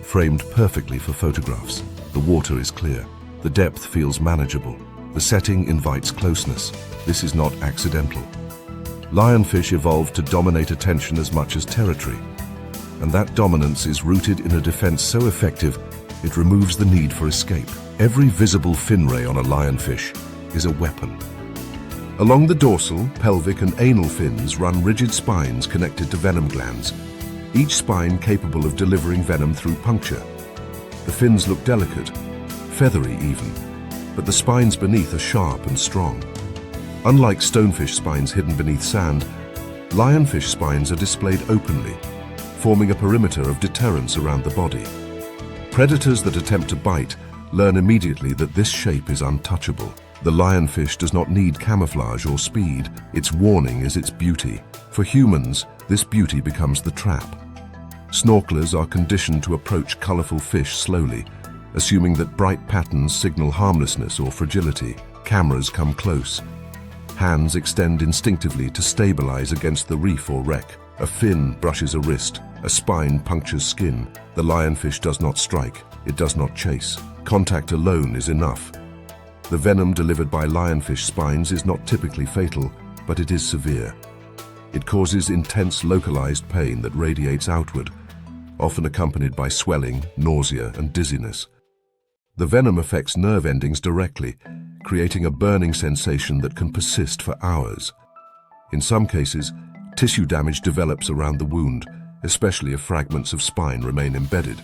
framed perfectly for photographs. The water is clear. The depth feels manageable. The setting invites closeness. This is not accidental. Lionfish evolved to dominate attention as much as territory, and that dominance is rooted in a defense so effective it removes the need for escape. Every visible fin ray on a lionfish is a weapon. Along the dorsal, pelvic and anal fins run rigid spines connected to venom glands, each spine capable of delivering venom through puncture. The fins look delicate, feathery even, but the spines beneath are sharp and strong. Unlike stonefish spines hidden beneath sand, lionfish spines are displayed openly, forming a perimeter of deterrence around the body. Predators that attempt to bite learn immediately that this shape is untouchable. The lionfish does not need camouflage or speed. Its warning is its beauty. For humans, this beauty becomes the trap. Snorkelers are conditioned to approach colorful fish slowly, assuming that bright patterns signal harmlessness or fragility. Cameras come close. Hands extend instinctively to stabilize against the reef or wreck. A fin brushes a wrist. A spine punctures skin. The lionfish does not strike. It does not chase. Contact alone is enough. The venom delivered by lionfish spines is not typically fatal, but it is severe. It causes intense localized pain that radiates outward, often accompanied by swelling, nausea, and dizziness. The venom affects nerve endings directly, creating a burning sensation that can persist for hours. In some cases, tissue damage develops around the wound, especially if fragments of spine remain embedded.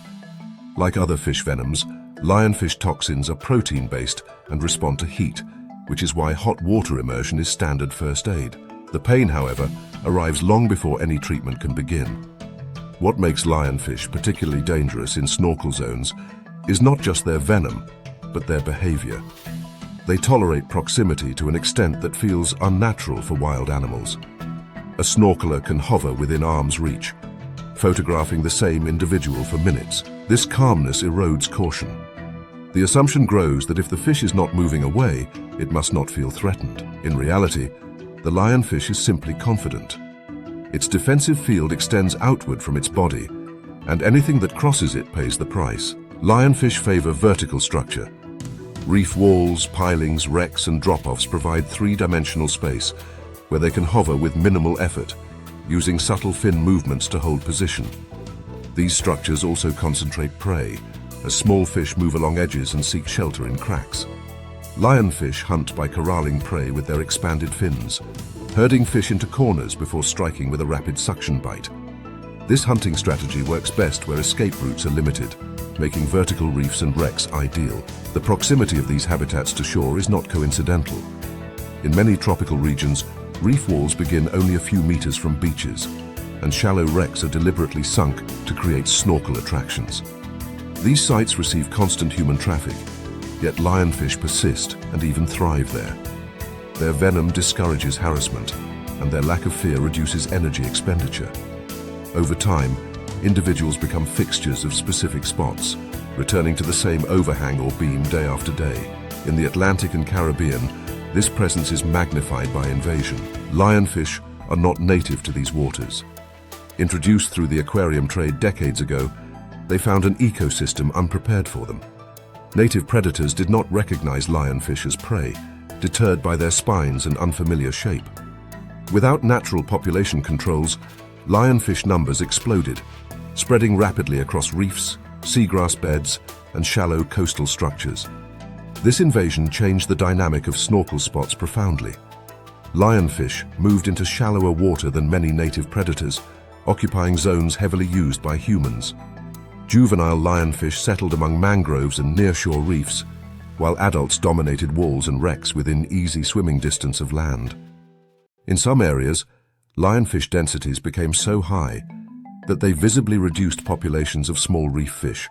Like other fish venoms, lionfish toxins are protein-based and respond to heat, which is why hot water immersion is standard first aid. The pain, however, arrives long before any treatment can begin. What makes lionfish particularly dangerous in snorkel zones is not just their venom, but their behavior. They tolerate proximity to an extent that feels unnatural for wild animals. A snorkeler can hover within arm's reach, photographing the same individual for minutes. This calmness erodes caution. The assumption grows that if the fish is not moving away, it must not feel threatened. In reality, the lionfish is simply confident. Its defensive field extends outward from its body, and anything that crosses it pays the price. Lionfish favor vertical structure. Reef walls, pilings, wrecks, and drop-offs provide three-dimensional space where they can hover with minimal effort, using subtle fin movements to hold position. These structures also concentrate prey, as small fish move along edges and seek shelter in cracks. Lionfish hunt by corralling prey with their expanded fins, herding fish into corners before striking with a rapid suction bite. This hunting strategy works best where escape routes are limited, making vertical reefs and wrecks ideal. The proximity of these habitats to shore is not coincidental. In many tropical regions, reef walls begin only a few meters from beaches, and shallow wrecks are deliberately sunk to create snorkel attractions. These sites receive constant human traffic, Yet lionfish persist and even thrive there. Their venom discourages harassment, and their lack of fear reduces energy expenditure. Over time, individuals become fixtures of specific spots, returning to the same overhang or beam day after day. In the Atlantic and Caribbean, this presence is magnified by invasion. Lionfish are not native to these waters. Introduced through the aquarium trade decades ago, they found an ecosystem unprepared for them. Native predators did not recognize lionfish as prey, deterred by their spines and unfamiliar shape. Without natural population controls, lionfish numbers exploded, spreading rapidly across reefs, seagrass beds, and shallow coastal structures. This invasion changed the dynamic of snorkel spots profoundly. Lionfish moved into shallower water than many native predators, occupying zones heavily used by humans. Juvenile lionfish settled among mangroves and nearshore reefs, while adults dominated walls and wrecks within easy swimming distance of land. In some areas, lionfish densities became so high that they visibly reduced populations of small reef fish,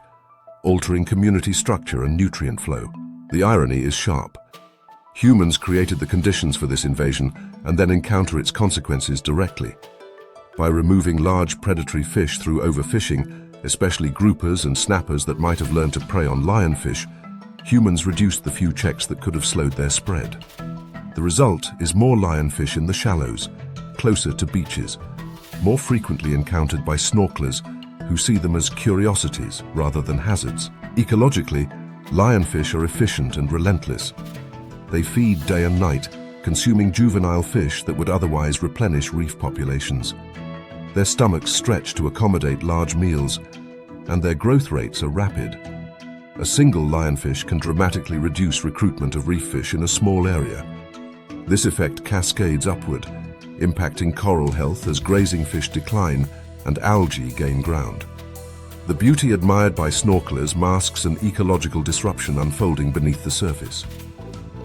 altering community structure and nutrient flow. The irony is sharp. Humans created the conditions for this invasion and then encounter its consequences directly. By removing large predatory fish through overfishing, especially groupers and snappers that might have learned to prey on lionfish, humans reduced the few checks that could have slowed their spread. The result is more lionfish in the shallows, closer to beaches, more frequently encountered by snorkelers who see them as curiosities rather than hazards. Ecologically, lionfish are efficient and relentless. They feed day and night, consuming juvenile fish that would otherwise replenish reef populations. Their stomachs stretch to accommodate large meals, and their growth rates are rapid. A single lionfish can dramatically reduce recruitment of reef fish in a small area. This effect cascades upward, impacting coral health as grazing fish decline and algae gain ground. The beauty admired by snorkelers masks an ecological disruption unfolding beneath the surface.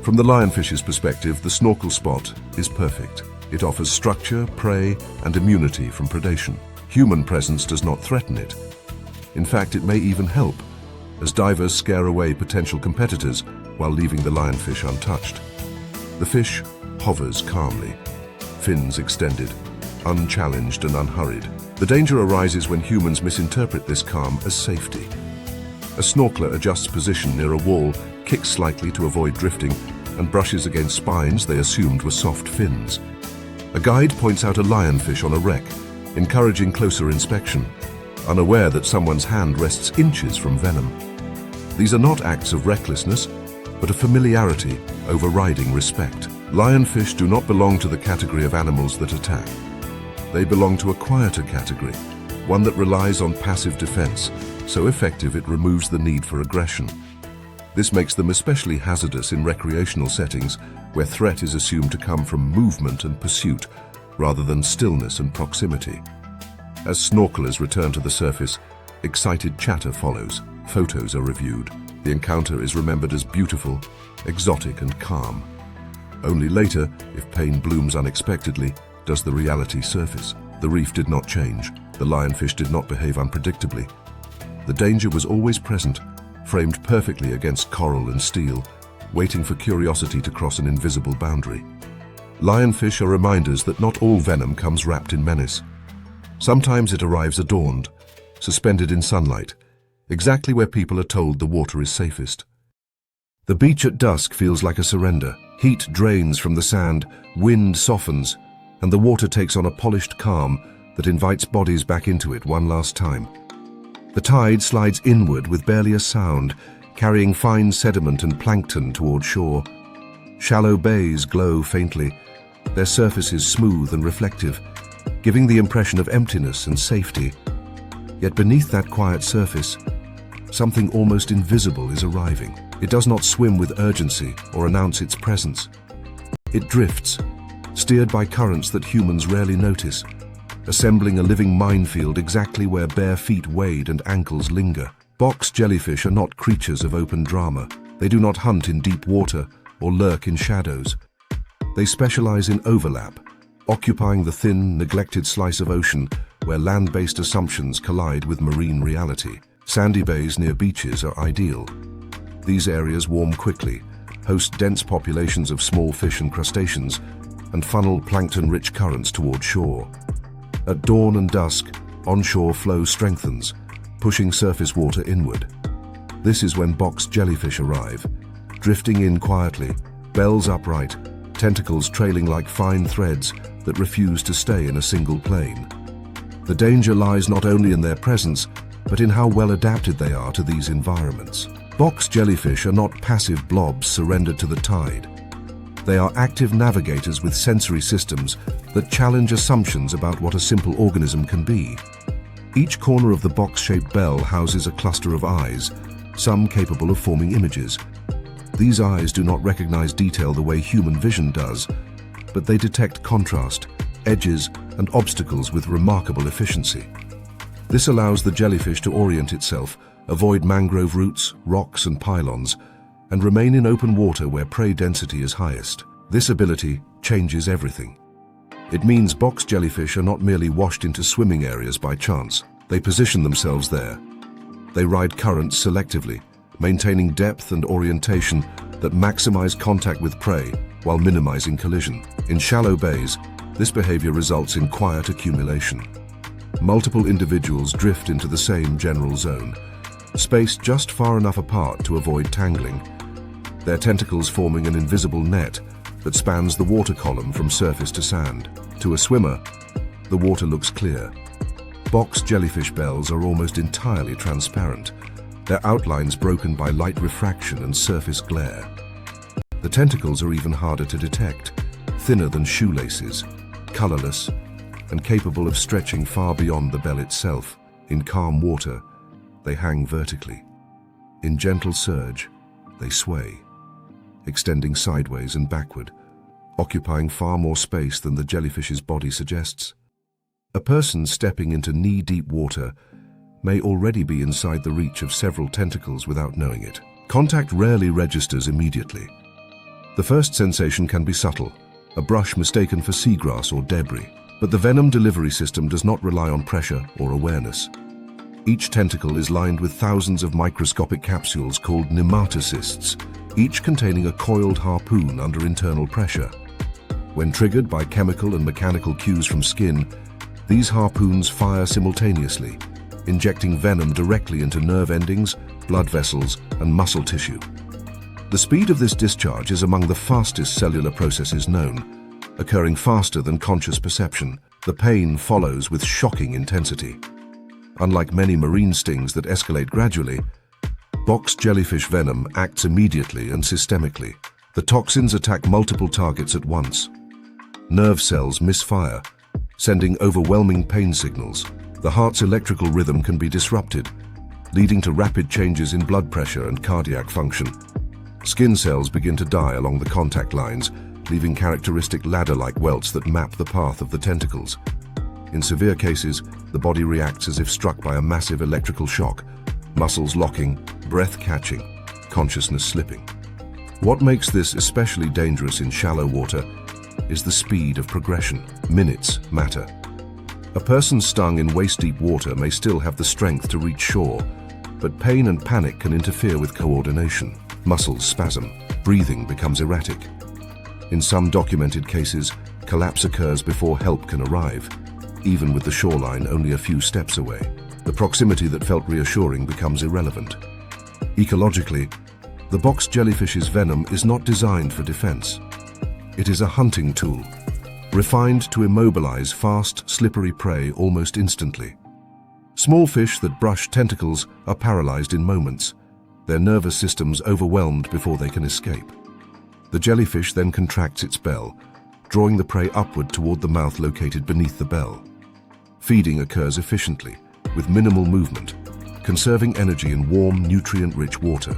From the lionfish's perspective, the snorkel spot is perfect. It offers structure, prey, and immunity from predation. Human presence does not threaten it. In fact, it may even help, as divers scare away potential competitors while leaving the lionfish untouched. The fish hovers calmly, fins extended, unchallenged and unhurried. The danger arises when humans misinterpret this calm as safety. A snorkeler adjusts position near a wall, kicks slightly to avoid drifting, and brushes against spines they assumed were soft fins. A guide points out a lionfish on a wreck, encouraging closer inspection, unaware that someone's hand rests inches from venom. These are not acts of recklessness, but a familiarity overriding respect. Lionfish do not belong to the category of animals that attack. They belong to a quieter category, one that relies on passive defense, so effective it removes the need for aggression. This makes them especially hazardous in recreational settings where threat is assumed to come from movement and pursuit rather than stillness and proximity. As snorkelers return to the surface, excited chatter follows, photos are reviewed. The encounter is remembered as beautiful, exotic and calm. Only later, if pain blooms unexpectedly, does the reality surface. The reef did not change. The lionfish did not behave unpredictably. The danger was always present, framed perfectly against coral and steel, waiting for curiosity to cross an invisible boundary. Lionfish are reminders that not all venom comes wrapped in menace. Sometimes it arrives adorned, suspended in sunlight, exactly where people are told the water is safest. The beach at dusk feels like a surrender. Heat drains from the sand, wind softens, and the water takes on a polished calm that invites bodies back into it one last time. The tide slides inward with barely a sound, carrying fine sediment and plankton toward shore. Shallow bays glow faintly, their surfaces smooth and reflective, giving the impression of emptiness and safety. Yet beneath that quiet surface, something almost invisible is arriving. It does not swim with urgency or announce its presence. It drifts, steered by currents that humans rarely notice, assembling a living minefield exactly where bare feet wade and ankles linger. Box jellyfish are not creatures of open drama. They do not hunt in deep water or lurk in shadows. They specialize in overlap, occupying the thin, neglected slice of ocean where land-based assumptions collide with marine reality. Sandy bays near beaches are ideal. These areas warm quickly, host dense populations of small fish and crustaceans, and funnel plankton-rich currents toward shore. At dawn and dusk, onshore flow strengthens, pushing surface water inward. This is when box jellyfish arrive, drifting in quietly, bells upright, tentacles trailing like fine threads that refuse to stay in a single plane. The danger lies not only in their presence, but in how well adapted they are to these environments. Box jellyfish are not passive blobs surrendered to the tide. They are active navigators with sensory systems that challenge assumptions about what a simple organism can be. Each corner of the box-shaped bell houses a cluster of eyes, some capable of forming images. These eyes do not recognize detail the way human vision does, but they detect contrast, edges, and obstacles with remarkable efficiency. This allows the jellyfish to orient itself, avoid mangrove roots, rocks, and pylons, and remain in open water where prey density is highest. This ability changes everything. It means box jellyfish are not merely washed into swimming areas by chance. They position themselves there. They ride currents selectively, maintaining depth and orientation that maximize contact with prey while minimizing collision. In shallow bays, this behavior results in quiet accumulation. Multiple individuals drift into the same general zone, spaced just far enough apart to avoid tangling, their tentacles forming an invisible net that spans the water column from surface to sand. To a swimmer, the water looks clear. Box jellyfish bells are almost entirely transparent, their outlines broken by light refraction and surface glare. The tentacles are even harder to detect, thinner than shoelaces, colorless, and capable of stretching far beyond the bell itself. In calm water, they hang vertically. In gentle surge, they sway, extending sideways and backward, occupying far more space than the jellyfish's body suggests. A person stepping into knee-deep water may already be inside the reach of several tentacles without knowing it. Contact rarely registers immediately. The first sensation can be subtle, a brush mistaken for seagrass or debris. But the venom delivery system does not rely on pressure or awareness. Each tentacle is lined with thousands of microscopic capsules called nematocysts, each containing a coiled harpoon under internal pressure. When triggered by chemical and mechanical cues from skin, these harpoons fire simultaneously, injecting venom directly into nerve endings, blood vessels, and muscle tissue. The speed of this discharge is among the fastest cellular processes known, occurring faster than conscious perception. The pain follows with shocking intensity. Unlike many marine stings that escalate gradually, box jellyfish venom acts immediately and systemically. The toxins attack multiple targets at once. Nerve cells misfire, sending overwhelming pain signals. The heart's electrical rhythm can be disrupted, leading to rapid changes in blood pressure and cardiac function. Skin cells begin to die along the contact lines, leaving characteristic ladder-like welts that map the path of the tentacles. In severe cases, the body reacts as if struck by a massive electrical shock, muscles locking, breath catching, consciousness slipping. What makes this especially dangerous in shallow water is the speed of progression. Minutes matter. A person stung in waist-deep water may still have the strength to reach shore, but pain and panic can interfere with coordination. Muscles spasm, breathing becomes erratic. In some documented cases, collapse occurs before help can arrive, even with the shoreline only a few steps away. The proximity that felt reassuring becomes irrelevant. Ecologically, the box jellyfish's venom is not designed for defense. It is a hunting tool, refined to immobilize fast, slippery prey almost instantly. Small fish that brush tentacles are paralyzed in moments, their nervous systems overwhelmed before they can escape. The jellyfish then contracts its bell, drawing the prey upward toward the mouth located beneath the bell. Feeding occurs efficiently, with minimal movement, conserving energy in warm, nutrient-rich water.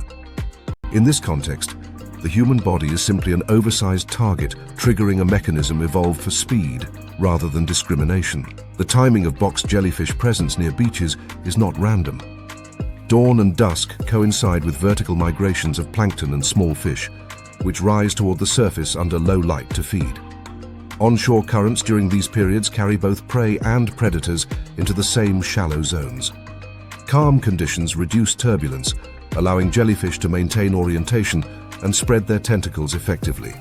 In this context, the human body is simply an oversized target, triggering a mechanism evolved for speed rather than discrimination. The timing of box jellyfish presence near beaches is not random. Dawn and dusk coincide with vertical migrations of plankton and small fish, which rise toward the surface under low light to feed. Onshore currents during these periods carry both prey and predators into the same shallow zones. Calm conditions reduce turbulence, allowing jellyfish to maintain orientation and spread their tentacles effectively.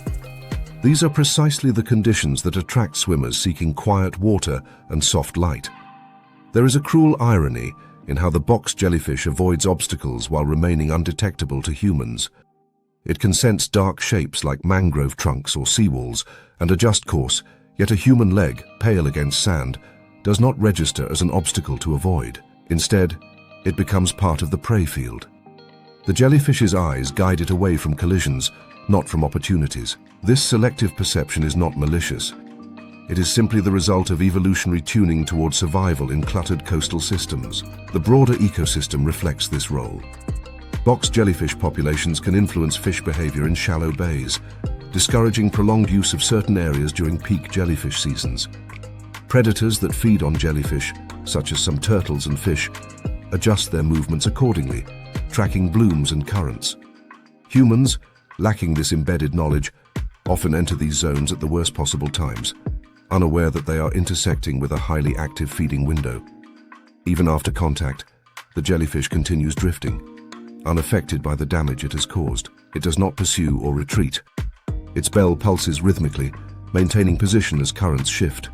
These are precisely the conditions that attract swimmers seeking quiet water and soft light. There is a cruel irony in how the box jellyfish avoids obstacles while remaining undetectable to humans. It can sense dark shapes like mangrove trunks or seawalls and adjust course, yet a human leg, pale against sand, does not register as an obstacle to avoid. Instead, it becomes part of the prey field. The jellyfish's eyes guide it away from collisions, not from opportunities. This selective perception is not malicious. It is simply the result of evolutionary tuning toward survival in cluttered coastal systems. The broader ecosystem reflects this role. Box jellyfish populations can influence fish behavior in shallow bays, discouraging prolonged use of certain areas during peak jellyfish seasons. Predators that feed on jellyfish, such as some turtles and fish, adjust their movements accordingly, tracking blooms and currents. Humans, lacking this embedded knowledge, often enter these zones at the worst possible times, unaware that they are intersecting with a highly active feeding window. Even after contact, the jellyfish continues drifting, unaffected by the damage it has caused. It does not pursue or retreat. Its bell pulses rhythmically, maintaining position as currents shift.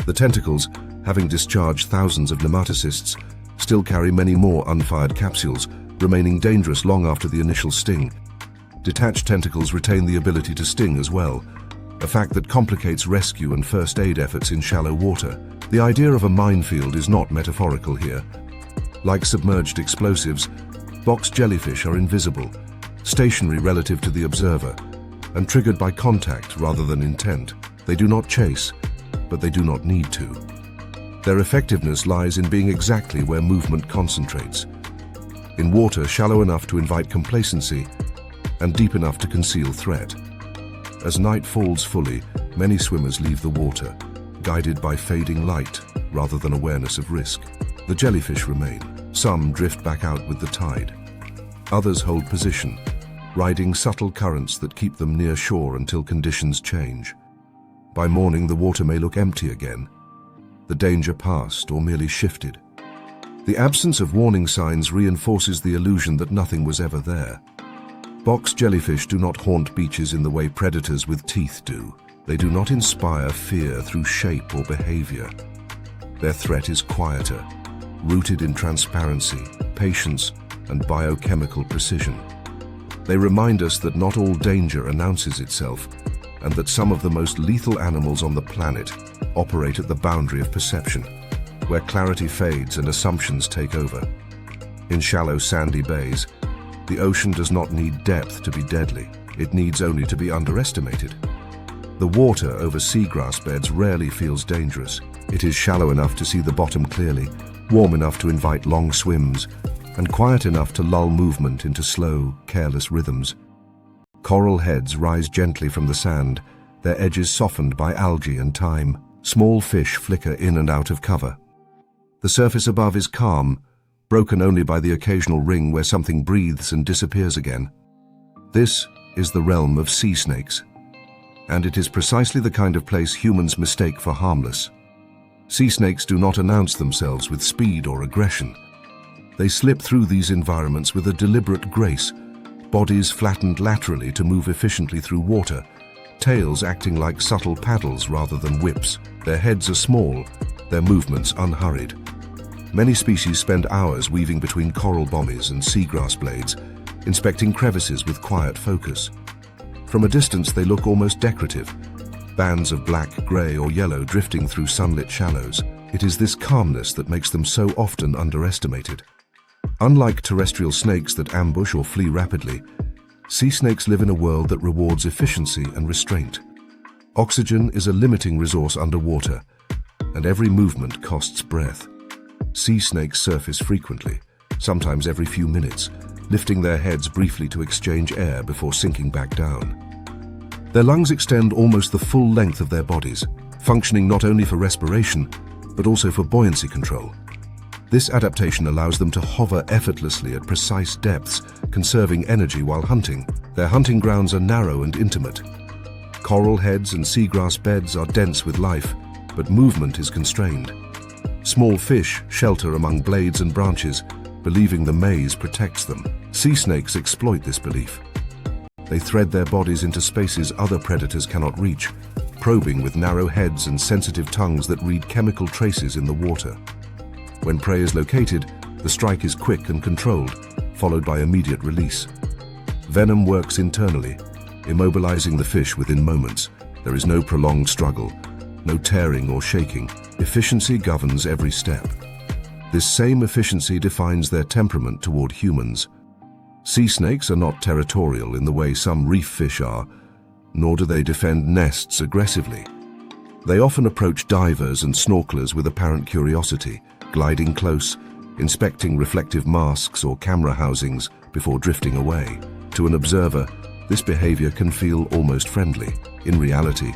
The tentacles, having discharged thousands of nematocysts, still carry many more unfired capsules, remaining dangerous long after the initial sting. Detached tentacles retain the ability to sting as well, a fact that complicates rescue and first aid efforts in shallow water. The idea of a minefield is not metaphorical here. Like submerged explosives, box jellyfish are invisible, stationary relative to the observer, and triggered by contact rather than intent. They do not chase, but they do not need to. Their effectiveness lies in being exactly where movement concentrates. In water shallow enough to invite complacency and deep enough to conceal threat. As night falls fully, many swimmers leave the water, guided by fading light rather than awareness of risk. The jellyfish remain. Some drift back out with the tide. Others hold position, riding subtle currents that keep them near shore until conditions change. By morning, the water may look empty again, the danger past or merely shifted. The absence of warning signs reinforces the illusion that nothing was ever there. Box jellyfish do not haunt beaches in the way predators with teeth do. They do not inspire fear through shape or behavior. Their threat is quieter, rooted in transparency, patience, and biochemical precision. They remind us that not all danger announces itself, and that some of the most lethal animals on the planet operate at the boundary of perception, where clarity fades and assumptions take over. In shallow, sandy bays, the ocean does not need depth to be deadly. It needs only to be underestimated. The water over seagrass beds rarely feels dangerous. It is shallow enough to see the bottom clearly, warm enough to invite long swims, and quiet enough to lull movement into slow, careless rhythms. Coral heads rise gently from the sand, their edges softened by algae and thyme. Small fish flicker in and out of cover. The surface above is calm, broken only by the occasional ring where something breathes and disappears again. This is the realm of sea snakes, and it is precisely the kind of place humans mistake for harmless. Sea snakes do not announce themselves with speed or aggression. They slip through these environments with a deliberate grace, bodies flattened laterally to move efficiently through water, tails acting like subtle paddles rather than whips. Their heads are small, their movements unhurried. Many species spend hours weaving between coral bommies and seagrass blades, inspecting crevices with quiet focus. From a distance they look almost decorative, bands of black, grey or yellow drifting through sunlit shallows. It is this calmness that makes them so often underestimated. Unlike terrestrial snakes that ambush or flee rapidly, sea snakes live in a world that rewards efficiency and restraint. Oxygen is a limiting resource underwater, and every movement costs breath. Sea snakes surface frequently, sometimes every few minutes, lifting their heads briefly to exchange air before sinking back down. Their lungs extend almost the full length of their bodies, functioning not only for respiration, but also for buoyancy control. This adaptation allows them to hover effortlessly at precise depths, conserving energy while hunting. Their hunting grounds are narrow and intimate. Coral heads and seagrass beds are dense with life, but movement is constrained. Small fish shelter among blades and branches, believing the maze protects them. Sea snakes exploit this belief. They thread their bodies into spaces other predators cannot reach, probing with narrow heads and sensitive tongues that read chemical traces in the water. When prey is located, the strike is quick and controlled, followed by immediate release. Venom works internally, immobilizing the fish within moments. There is no prolonged struggle, no tearing or shaking. Efficiency governs every step. This same efficiency defines their temperament toward humans. Sea snakes are not territorial in the way some reef fish are, nor do they defend nests aggressively. They often approach divers and snorkelers with apparent curiosity, gliding close, inspecting reflective masks or camera housings before drifting away. To an observer, this behavior can feel almost friendly. In reality,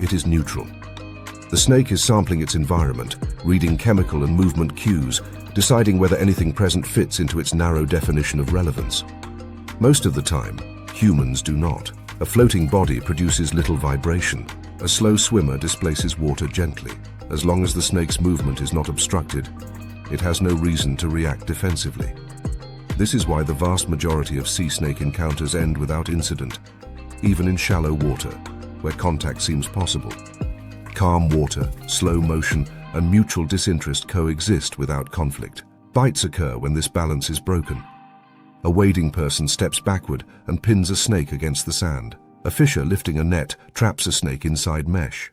it is neutral. The snake is sampling its environment, reading chemical and movement cues, deciding whether anything present fits into its narrow definition of relevance. Most of the time, humans do not. A floating body produces little vibration. A slow swimmer displaces water gently. As long as the snake's movement is not obstructed, it has no reason to react defensively. This is why the vast majority of sea snake encounters end without incident, even in shallow water, where contact seems possible. Calm water, slow motion, and mutual disinterest coexist without conflict. Bites occur when this balance is broken. A wading person steps backward and pins a snake against the sand. A fisher lifting a net traps a snake inside mesh.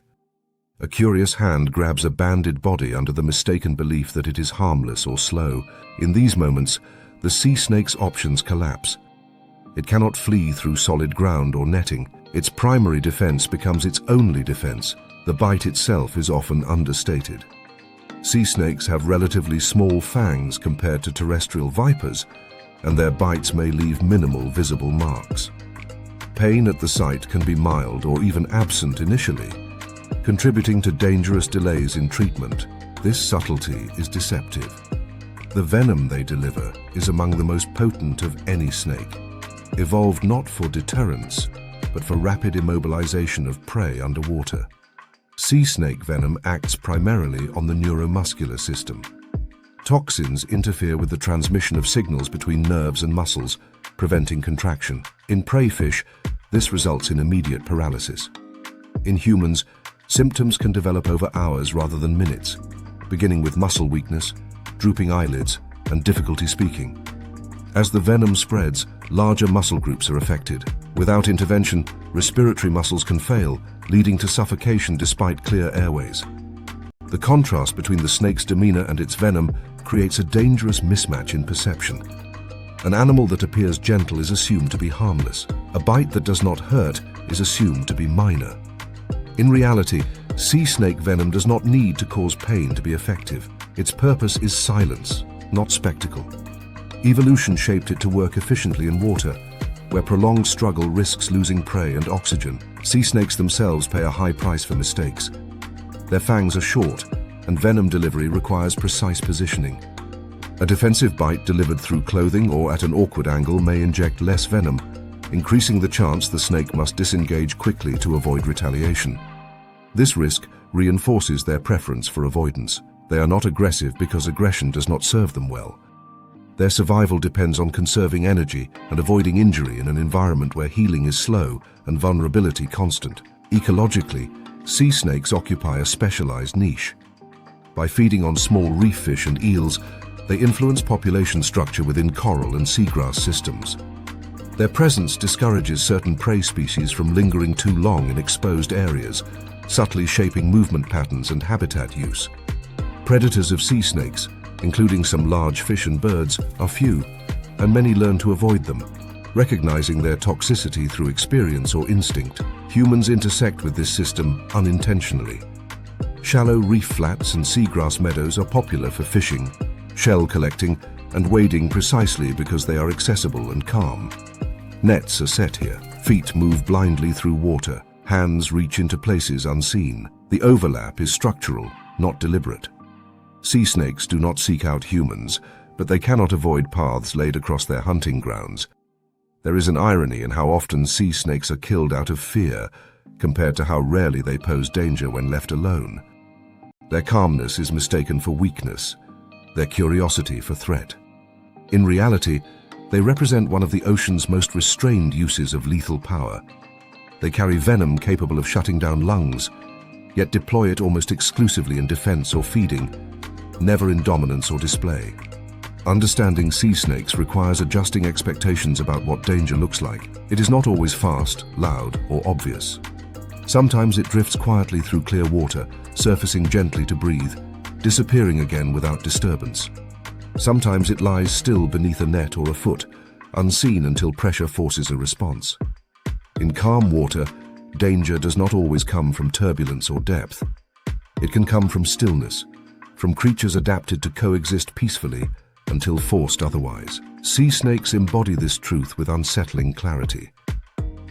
A curious hand grabs a banded body under the mistaken belief that it is harmless or slow. In these moments, the sea snake's options collapse. It cannot flee through solid ground or netting. Its primary defense becomes its only defense. The bite itself is often understated. Sea snakes have relatively small fangs compared to terrestrial vipers, and their bites may leave minimal visible marks. Pain at the site can be mild or even absent initially, contributing to dangerous delays in treatment. This subtlety is deceptive. The venom they deliver is among the most potent of any snake, evolved not for deterrence, but for rapid immobilization of prey underwater. Sea snake venom acts primarily on the neuromuscular system. Toxins interfere with the transmission of signals between nerves and muscles, preventing contraction. In prey fish, this results in immediate paralysis. In humans, symptoms can develop over hours rather than minutes, beginning with muscle weakness, drooping eyelids, and difficulty speaking. As the venom spreads, larger muscle groups are affected. Without intervention, respiratory muscles can fail, leading to suffocation despite clear airways. The contrast between the snake's demeanor and its venom creates a dangerous mismatch in perception. An animal that appears gentle is assumed to be harmless. A bite that does not hurt is assumed to be minor. In reality, sea snake venom does not need to cause pain to be effective. Its purpose is silence, not spectacle. Evolution shaped it to work efficiently in water, where prolonged struggle risks losing prey and oxygen. Sea snakes themselves pay a high price for mistakes. Their fangs are short, and venom delivery requires precise positioning. A defensive bite delivered through clothing or at an awkward angle may inject less venom, increasing the chance the snake must disengage quickly to avoid retaliation. This risk reinforces their preference for avoidance. They are not aggressive because aggression does not serve them well. Their survival depends on conserving energy and avoiding injury in an environment where healing is slow and vulnerability constant. Ecologically, sea snakes occupy a specialized niche. By feeding on small reef fish and eels, they influence population structure within coral and seagrass systems. Their presence discourages certain prey species from lingering too long in exposed areas, subtly shaping movement patterns and habitat use. Predators of sea snakes, including some large fish and birds, are few, and many learn to avoid them, recognizing their toxicity through experience or instinct. Humans intersect with this system unintentionally. Shallow reef flats and seagrass meadows are popular for fishing, shell collecting, and wading precisely because they are accessible and calm. Nets are set here. Feet move blindly through water. Hands reach into places unseen. The overlap is structural, not deliberate. Sea snakes do not seek out humans, but they cannot avoid paths laid across their hunting grounds. There is an irony in how often sea snakes are killed out of fear, compared to how rarely they pose danger when left alone. Their calmness is mistaken for weakness, their curiosity for threat. In reality, They represent one of the ocean's most restrained uses of lethal power. They carry venom capable of shutting down lungs, yet deploy it almost exclusively in defense or feeding, never in dominance or display. Understanding sea snakes requires adjusting expectations about what danger looks like. It is not always fast, loud, or obvious. Sometimes it drifts quietly through clear water, surfacing gently to breathe, disappearing again without disturbance. Sometimes it lies still beneath a net or a foot, unseen until pressure forces a response. In calm water, danger does not always come from turbulence or depth. It can come from stillness, from creatures adapted to coexist peacefully until forced otherwise. Sea snakes embody this truth with unsettling clarity.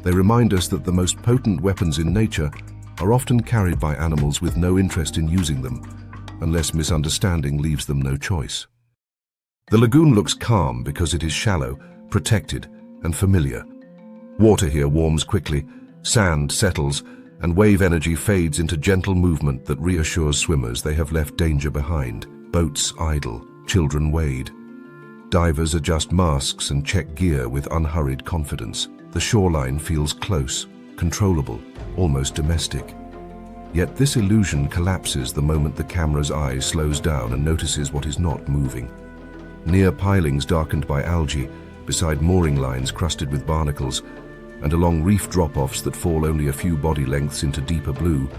They remind us that the most potent weapons in nature are often carried by animals with no interest in using them, unless misunderstanding leaves them no choice. The lagoon looks calm because it is shallow, protected, and familiar. Water here warms quickly, sand settles, and wave energy fades into gentle movement that reassures swimmers they have left danger behind. Boats idle, children wade. Divers adjust masks and check gear with unhurried confidence. The shoreline feels close, controllable, almost domestic. Yet this illusion collapses the moment the camera's eye slows down and notices what is not moving. Near pilings darkened by algae, beside mooring lines crusted with barnacles, and along reef drop-offs that fall only a few body lengths into deeper blue,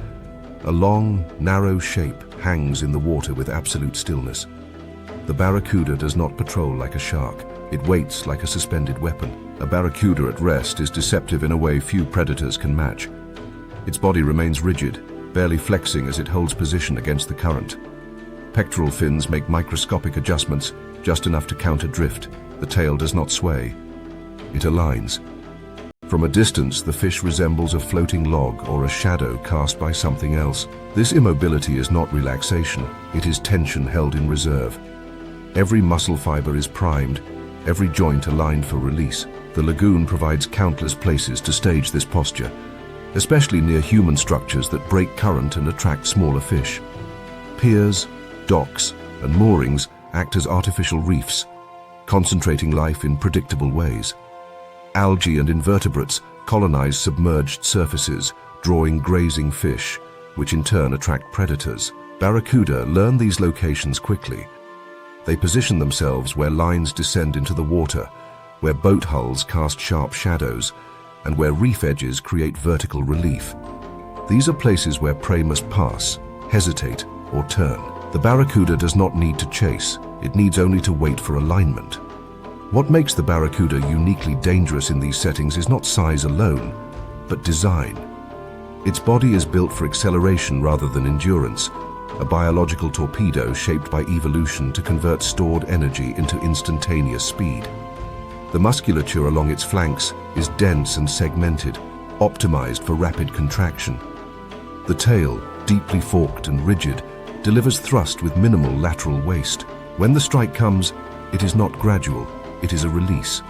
a long, narrow shape hangs in the water with absolute stillness. The barracuda does not patrol like a shark. It waits like a suspended weapon. A barracuda at rest is deceptive in a way few predators can match. Its body remains rigid, barely flexing as it holds position against the current. Pectoral fins make microscopic adjustments, just enough to counter drift. The tail does not sway. It aligns. From a distance, the fish resembles a floating log or a shadow cast by something else. This immobility is not relaxation. It is tension held in reserve. Every muscle fiber is primed, every joint aligned for release. The lagoon provides countless places to stage this posture, especially near human structures that break current and attract smaller fish. Piers, docks, and moorings act as artificial reefs, concentrating life in predictable ways. Algae and invertebrates colonize submerged surfaces, drawing grazing fish, which in turn attract predators. Barracuda learn these locations quickly. They position themselves where lines descend into the water, where boat hulls cast sharp shadows, and where reef edges create vertical relief. These are places where prey must pass, hesitate, or turn. The barracuda does not need to chase. It needs only to wait for alignment. What makes the barracuda uniquely dangerous in these settings is not size alone, but design. Its body is built for acceleration rather than endurance, a biological torpedo shaped by evolution to convert stored energy into instantaneous speed. The musculature along its flanks is dense and segmented, optimized for rapid contraction. The tail, deeply forked and rigid, delivers thrust with minimal lateral waste. When the strike comes, it is not gradual, it is a release.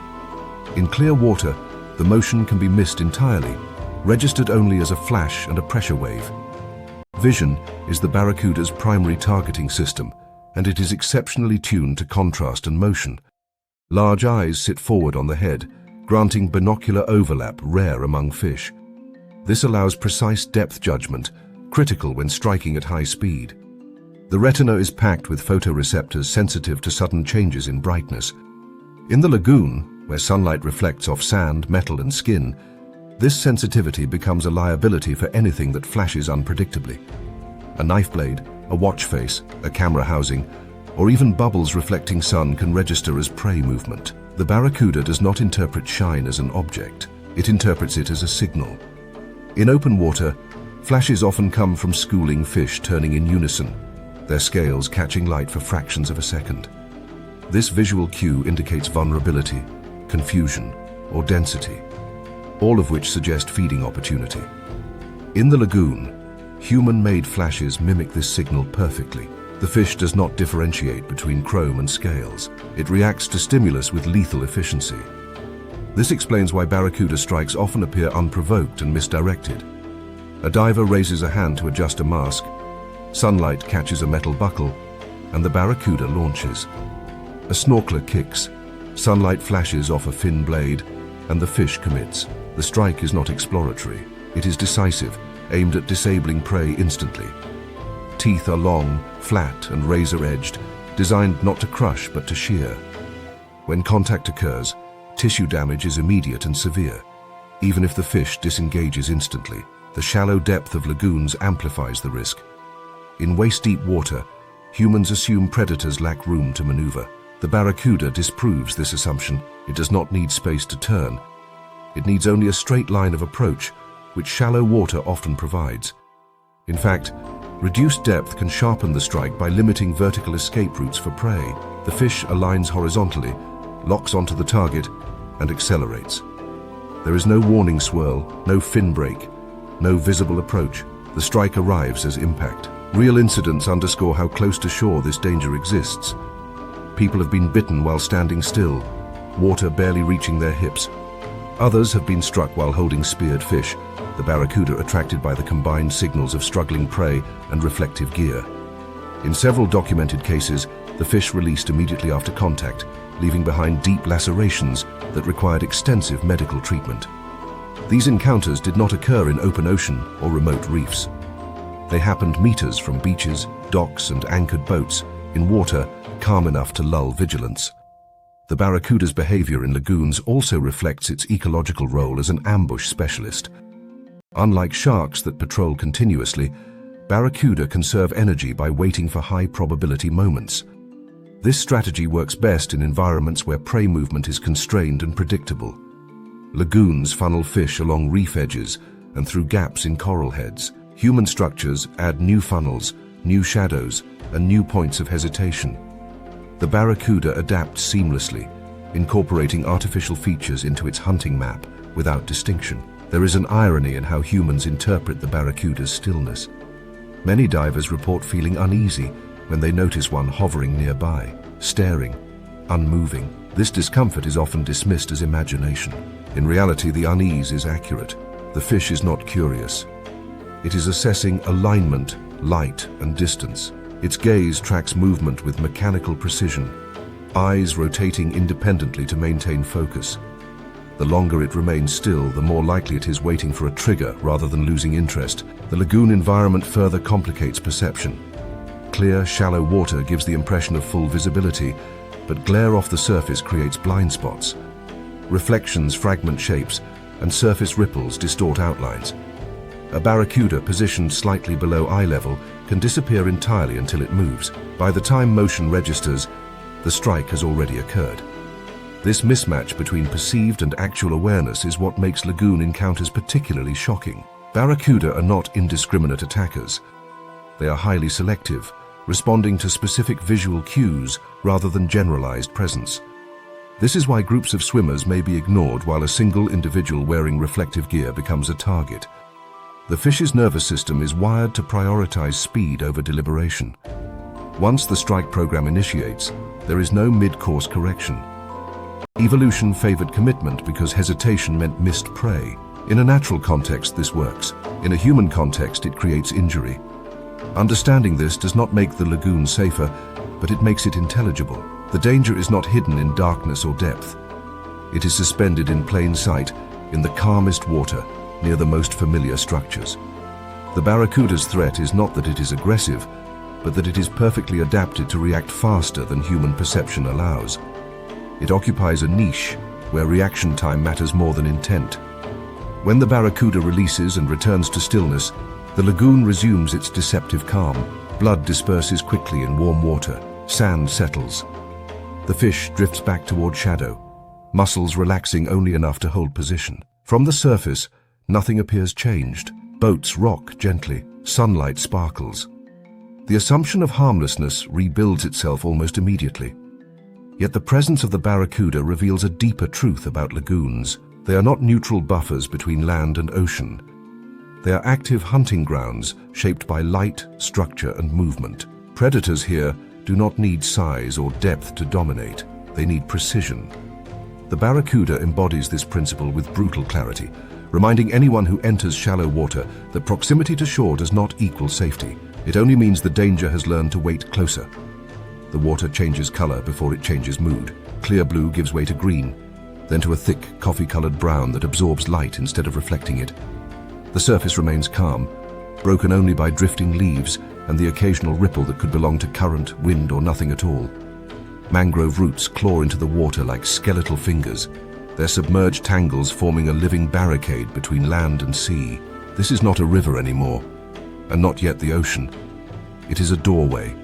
In clear water, the motion can be missed entirely, registered only as a flash and a pressure wave. Vision is the barracuda's primary targeting system, and it is exceptionally tuned to contrast and motion. Large eyes sit forward on the head, granting binocular overlap rare among fish. This allows precise depth judgment, critical when striking at high speed. The retina is packed with photoreceptors sensitive to sudden changes in brightness. In the lagoon, where sunlight reflects off sand, metal, and skin, this sensitivity becomes a liability for anything that flashes unpredictably. A knife blade, a watch face, a camera housing, or even bubbles reflecting sun can register as prey movement. The barracuda does not interpret shine as an object. It interprets it as a signal. In open water, flashes often come from schooling fish turning in unison, their scales catching light for fractions of a second. This visual cue indicates vulnerability, confusion, or density, all of which suggest feeding opportunity. In the lagoon, human-made flashes mimic this signal perfectly. The fish does not differentiate between chrome and scales. It reacts to stimulus with lethal efficiency. This explains why barracuda strikes often appear unprovoked and misdirected. A diver raises a hand to adjust a mask, sunlight catches a metal buckle, and the barracuda launches. A snorkeler kicks, Sunlight flashes off a fin blade, and the fish commits. The strike is not exploratory. It is decisive, aimed at disabling prey instantly. Teeth are long, flat, and razor-edged, designed not to crush but to shear. When contact occurs, tissue damage is immediate and severe. Even if the fish disengages instantly, the shallow depth of lagoons amplifies the risk. In waist-deep water, humans assume predators lack room to maneuver. The barracuda disproves this assumption. It does not need space to turn. It needs only a straight line of approach, which shallow water often provides. In fact, reduced depth can sharpen the strike by limiting vertical escape routes for prey. The fish aligns horizontally, locks onto the target, and accelerates. There is no warning swirl, no fin break, no visible approach. The strike arrives as impact. Real incidents underscore how close to shore this danger exists. People have been bitten while standing still, water barely reaching their hips. Others have been struck while holding speared fish, the barracuda attracted by the combined signals of struggling prey and reflective gear. In several documented cases, the fish released immediately after contact, leaving behind deep lacerations that required extensive medical treatment. These encounters did not occur in open ocean or remote reefs. They happened meters from beaches, docks, and anchored boats, in water calm enough to lull vigilance. The barracuda's behavior in lagoons also reflects its ecological role as an ambush specialist. Unlike sharks that patrol continuously, barracuda conserve energy by waiting for high-probability moments. This strategy works best in environments where prey movement is constrained and predictable. Lagoons funnel fish along reef edges and through gaps in coral heads. Human structures add new funnels, new shadows, and new points of hesitation. The barracuda adapts seamlessly, incorporating artificial features into its hunting map without distinction. There is an irony in how humans interpret the barracuda's stillness. Many divers report feeling uneasy when they notice one hovering nearby, staring, unmoving. This discomfort is often dismissed as imagination. In reality, the unease is accurate. The fish is not curious. It is assessing alignment, light, and distance. Its gaze tracks movement with mechanical precision, eyes rotating independently to maintain focus. The longer it remains still, the more likely it is waiting for a trigger rather than losing interest. The lagoon environment further complicates perception. Clear, shallow water gives the impression of full visibility, but glare off the surface creates blind spots. Reflections fragment shapes, and surface ripples distort outlines. A barracuda positioned slightly below eye level can disappear entirely until it moves. By the time motion registers, the strike has already occurred. This mismatch between perceived and actual awareness is what makes lagoon encounters particularly shocking. Barracuda are not indiscriminate attackers. They are highly selective, responding to specific visual cues rather than generalized presence. This is why groups of swimmers may be ignored while a single individual wearing reflective gear becomes a target. The fish's nervous system is wired to prioritize speed over deliberation. Once the strike program initiates, there is no mid-course correction. Evolution favored commitment because hesitation meant missed prey. In a natural context, this works. In a human context, it creates injury. Understanding this does not make the lagoon safer, but it makes it intelligible. The danger is not hidden in darkness or depth. It is suspended in plain sight, in the calmest water, near the most familiar structures. The barracuda's threat is not that it is aggressive, but that it is perfectly adapted to react faster than human perception allows. It occupies a niche where reaction time matters more than intent. When the barracuda releases and returns to stillness, the lagoon resumes its deceptive calm. Blood disperses quickly in warm water. Sand settles. The fish drifts back toward shadow, muscles relaxing only enough to hold position. From the surface, nothing appears changed. Boats rock gently. Sunlight sparkles. The assumption of harmlessness rebuilds itself almost immediately. Yet the presence of the barracuda reveals a deeper truth about lagoons. They are not neutral buffers between land and ocean. They are active hunting grounds shaped by light, structure, and movement. Predators here do not need size or depth to dominate. They need precision. The barracuda embodies this principle with brutal clarity, reminding anyone who enters shallow water that proximity to shore does not equal safety. It only means the danger has learned to wait closer. The water changes color before it changes mood. Clear blue gives way to green, then to a thick, coffee-colored brown that absorbs light instead of reflecting it. The surface remains calm, broken only by drifting leaves and the occasional ripple that could belong to current, wind, or nothing at all. Mangrove roots claw into the water like skeletal fingers, their submerged tangles forming a living barricade between land and sea. This is not a river anymore, and not yet the ocean. It is a doorway,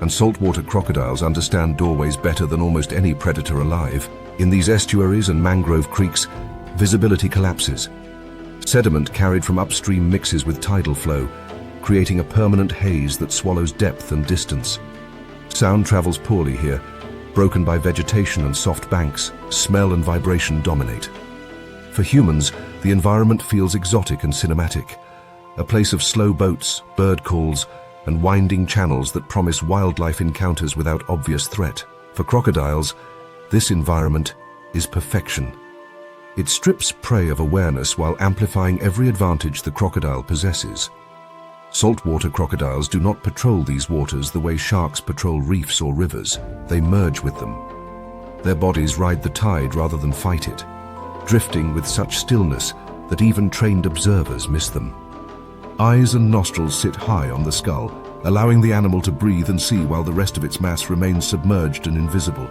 and saltwater crocodiles understand doorways better than almost any predator alive. In these estuaries and mangrove creeks, visibility collapses. Sediment carried from upstream mixes with tidal flow, creating a permanent haze that swallows depth and distance. Sound travels poorly here, broken by vegetation and soft banks. Smell and vibration dominate. For humans, the environment feels exotic and cinematic, a place of slow boats, bird calls, and winding channels that promise wildlife encounters without obvious threat. For crocodiles, this environment is perfection. It strips prey of awareness while amplifying every advantage the crocodile possesses. Saltwater crocodiles do not patrol these waters the way sharks patrol reefs or rivers. They merge with them. Their bodies ride the tide rather than fight it, drifting with such stillness that even trained observers miss them. Eyes and nostrils sit high on the skull, allowing the animal to breathe and see while the rest of its mass remains submerged and invisible.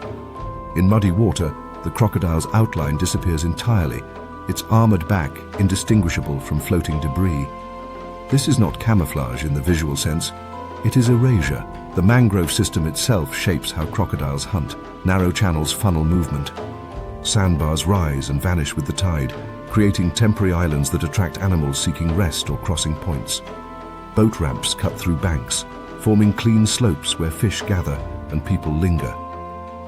In muddy water, the crocodile's outline disappears entirely, its armored back indistinguishable from floating debris. This is not camouflage in the visual sense, it is erasure. The mangrove system itself shapes how crocodiles hunt. Narrow channels funnel movement. Sandbars rise and vanish with the tide, creating temporary islands that attract animals seeking rest or crossing points. Boat ramps cut through banks, forming clean slopes where fish gather and people linger.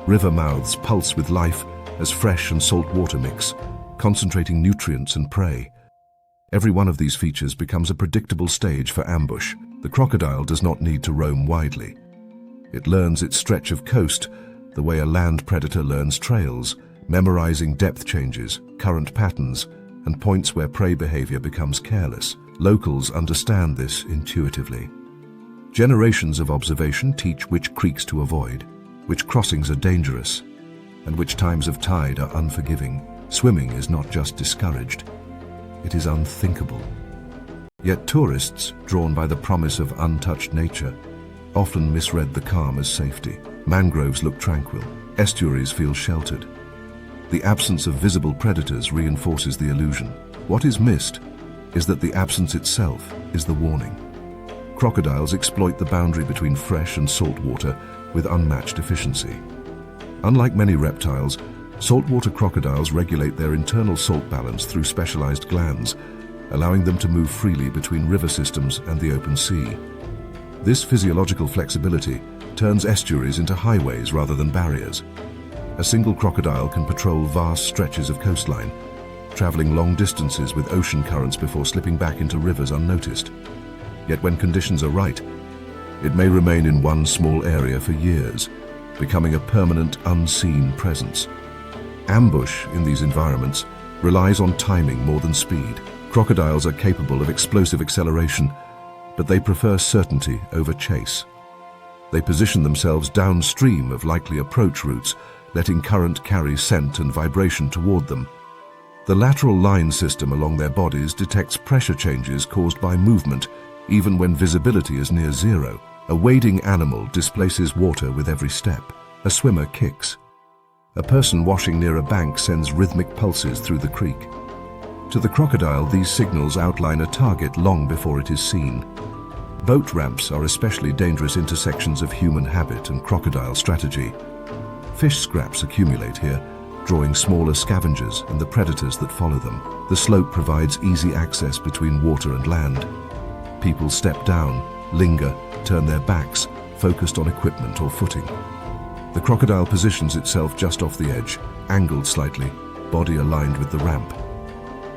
River mouths pulse with life as fresh and salt water mix, concentrating nutrients and prey. Every one of these features becomes a predictable stage for ambush. The crocodile does not need to roam widely. It learns its stretch of coast the way a land predator learns trails, memorizing depth changes, current patterns, and points where prey behavior becomes careless. Locals understand this intuitively. Generations of observation teach which creeks to avoid, which crossings are dangerous, and which times of tide are unforgiving. Swimming is not just discouraged, it is unthinkable. Yet tourists, drawn by the promise of untouched nature, often misread the calm as safety. Mangroves look tranquil, estuaries feel sheltered. The absence of visible predators reinforces the illusion. What is missed is that the absence itself is the warning. Crocodiles exploit the boundary between fresh and salt water with unmatched efficiency. Unlike many reptiles, saltwater crocodiles regulate their internal salt balance through specialized glands, allowing them to move freely between river systems and the open sea. This physiological flexibility turns estuaries into highways rather than barriers. A single crocodile can patrol vast stretches of coastline, traveling long distances with ocean currents before slipping back into rivers unnoticed. Yet when conditions are right, it may remain in one small area for years, becoming a permanent, unseen presence. Ambush in these environments relies on timing more than speed. Crocodiles are capable of explosive acceleration, but they prefer certainty over chase. They position themselves downstream of likely approach routes, letting current carry scent and vibration toward them. The lateral line system along their bodies detects pressure changes caused by movement, even when visibility is near zero. A wading animal displaces water with every step. A swimmer kicks. A person washing near a bank sends rhythmic pulses through the creek. To the crocodile, these signals outline a target long before it is seen. Boat ramps are especially dangerous intersections of human habit and crocodile strategy. Fish scraps accumulate here, drawing smaller scavengers and the predators that follow them. The slope provides easy access between water and land. People step down, linger, turn their backs, focused on equipment or footing. The crocodile positions itself just off the edge, angled slightly, body aligned with the ramp.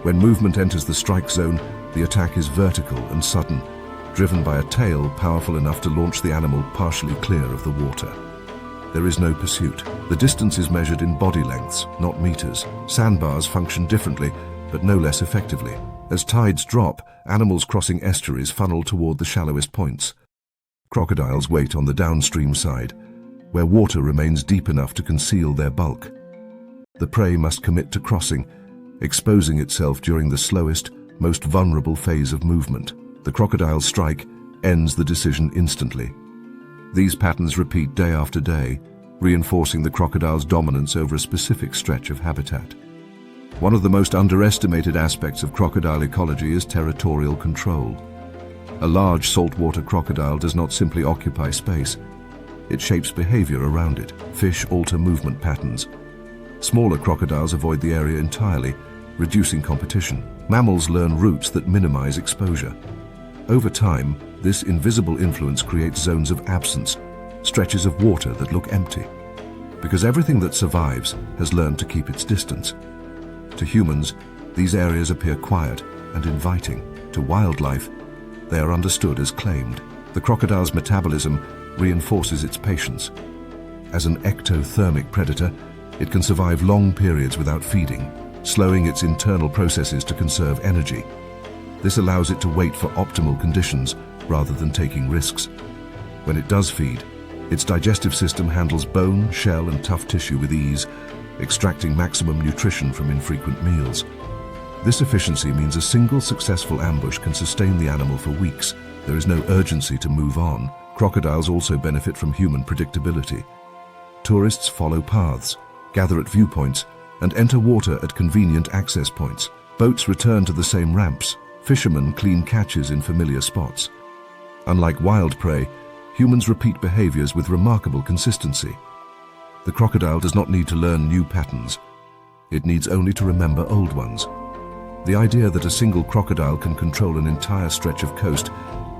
When movement enters the strike zone, the attack is vertical and sudden, driven by a tail powerful enough to launch the animal partially clear of the water. There is no pursuit. The distance is measured in body lengths, not meters. Sandbars function differently, but no less effectively. As tides drop, animals crossing estuaries funnel toward the shallowest points. Crocodiles wait on the downstream side, where water remains deep enough to conceal their bulk. The prey must commit to crossing, exposing itself during the slowest, most vulnerable phase of movement. The crocodile's strike ends the decision instantly. These patterns repeat day after day, reinforcing the crocodile's dominance over a specific stretch of habitat. One of the most underestimated aspects of crocodile ecology is territorial control. A large saltwater crocodile does not simply occupy space. It shapes behavior around it. Fish alter movement patterns. Smaller crocodiles avoid the area entirely, reducing competition. Mammals learn routes that minimize exposure. Over time, this invisible influence creates zones of absence, stretches of water that look empty, because everything that survives has learned to keep its distance. To humans, these areas appear quiet and inviting. To wildlife, they are understood as claimed. The crocodile's metabolism reinforces its patience. As an ectothermic predator, it can survive long periods without feeding, slowing its internal processes to conserve energy. This allows it to wait for optimal conditions rather than taking risks. When it does feed, its digestive system handles bone, shell, and tough tissue with ease, extracting maximum nutrition from infrequent meals. This efficiency means a single successful ambush can sustain the animal for weeks. There is no urgency to move on. Crocodiles also benefit from human predictability. Tourists follow paths, gather at viewpoints, and enter water at convenient access points. Boats return to the same ramps. Fishermen clean catches in familiar spots. Unlike wild prey, humans repeat behaviors with remarkable consistency. The crocodile does not need to learn new patterns. It needs only to remember old ones. The idea that a single crocodile can control an entire stretch of coast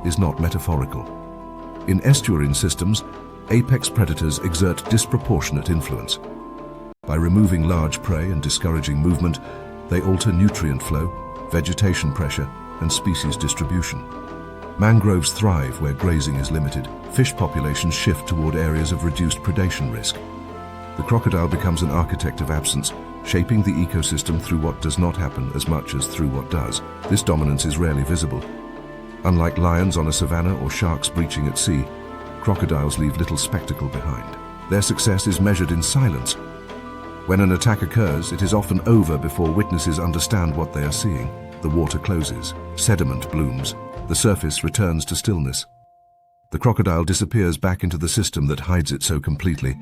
is not metaphorical. In estuarine systems, apex predators exert disproportionate influence. By removing large prey and discouraging movement, they alter nutrient flow, vegetation pressure, and species distribution. Mangroves thrive where grazing is limited. Fish populations shift toward areas of reduced predation risk. The crocodile becomes an architect of absence, shaping the ecosystem through what does not happen as much as through what does. This dominance is rarely visible. Unlike lions on a savanna or sharks breaching at sea, crocodiles leave little spectacle behind. Their success is measured in silence. When an attack occurs, it is often over before witnesses understand what they are seeing. The water closes, sediment blooms, the surface returns to stillness. The crocodile disappears back into the system that hides it so completely.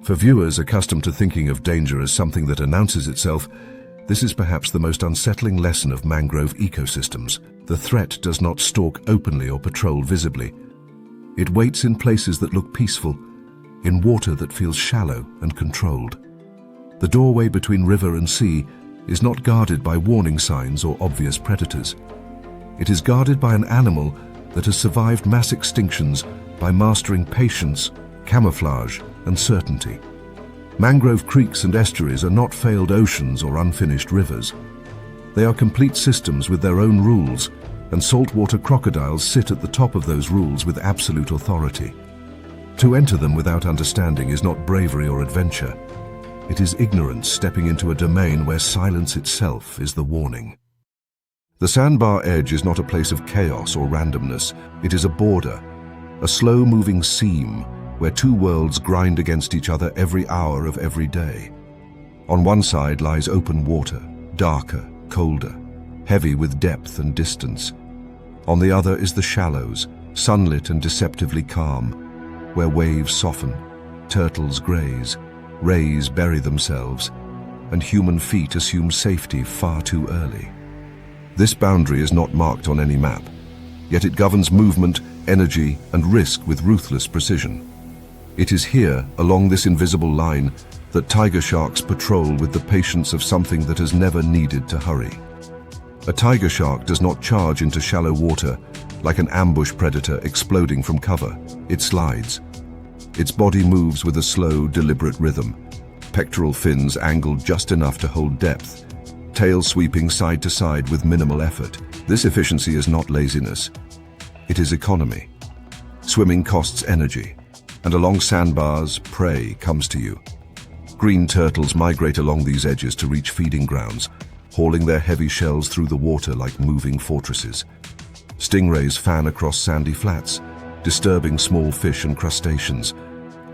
For viewers accustomed to thinking of danger as something that announces itself, this is perhaps the most unsettling lesson of mangrove ecosystems. The threat does not stalk openly or patrol visibly. It waits in places that look peaceful, in water that feels shallow and controlled. The doorway between river and sea is not guarded by warning signs or obvious predators. It is guarded by an animal that has survived mass extinctions by mastering patience, camouflage, and certainty. Mangrove creeks and estuaries are not failed oceans or unfinished rivers. They are complete systems with their own rules, and saltwater crocodiles sit at the top of those rules with absolute authority. To enter them without understanding is not bravery or adventure. It is ignorance stepping into a domain where silence itself is the warning. The sandbar edge is not a place of chaos or randomness. It is a border, a slow-moving seam where two worlds grind against each other every hour of every day. On one side lies open water, darker, colder, heavy with depth and distance. On the other is the shallows, sunlit and deceptively calm, where waves soften, turtles graze, rays bury themselves, and human feet assume safety far too early. This boundary is not marked on any map, yet it governs movement, energy, and risk with ruthless precision. It is here, along this invisible line, that tiger sharks patrol with the patience of something that has never needed to hurry. A tiger shark does not charge into shallow water like an ambush predator exploding from cover. It slides. Its body moves with a slow, deliberate rhythm, pectoral fins angled just enough to hold depth, tail sweeping side to side with minimal effort. This efficiency is not laziness. It is economy. Swimming costs energy, and along sandbars, prey comes to you. Green turtles migrate along these edges to reach feeding grounds, hauling their heavy shells through the water like moving fortresses. Stingrays fan across sandy flats, disturbing small fish and crustaceans.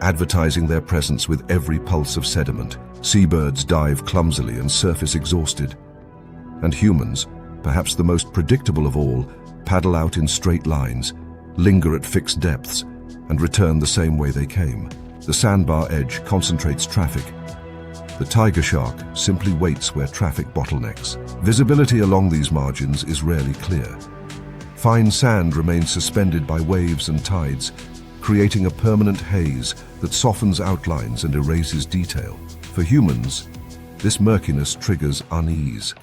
advertising their presence with every pulse of sediment. Seabirds dive clumsily and surface exhausted. And humans, perhaps the most predictable of all, paddle out in straight lines, linger at fixed depths, and return the same way they came. The sandbar edge concentrates traffic. The tiger shark simply waits where traffic bottlenecks. Visibility along these margins is rarely clear. Fine sand remains suspended by waves and tides, creating a permanent haze that softens outlines and erases detail. For humans, this murkiness triggers unease.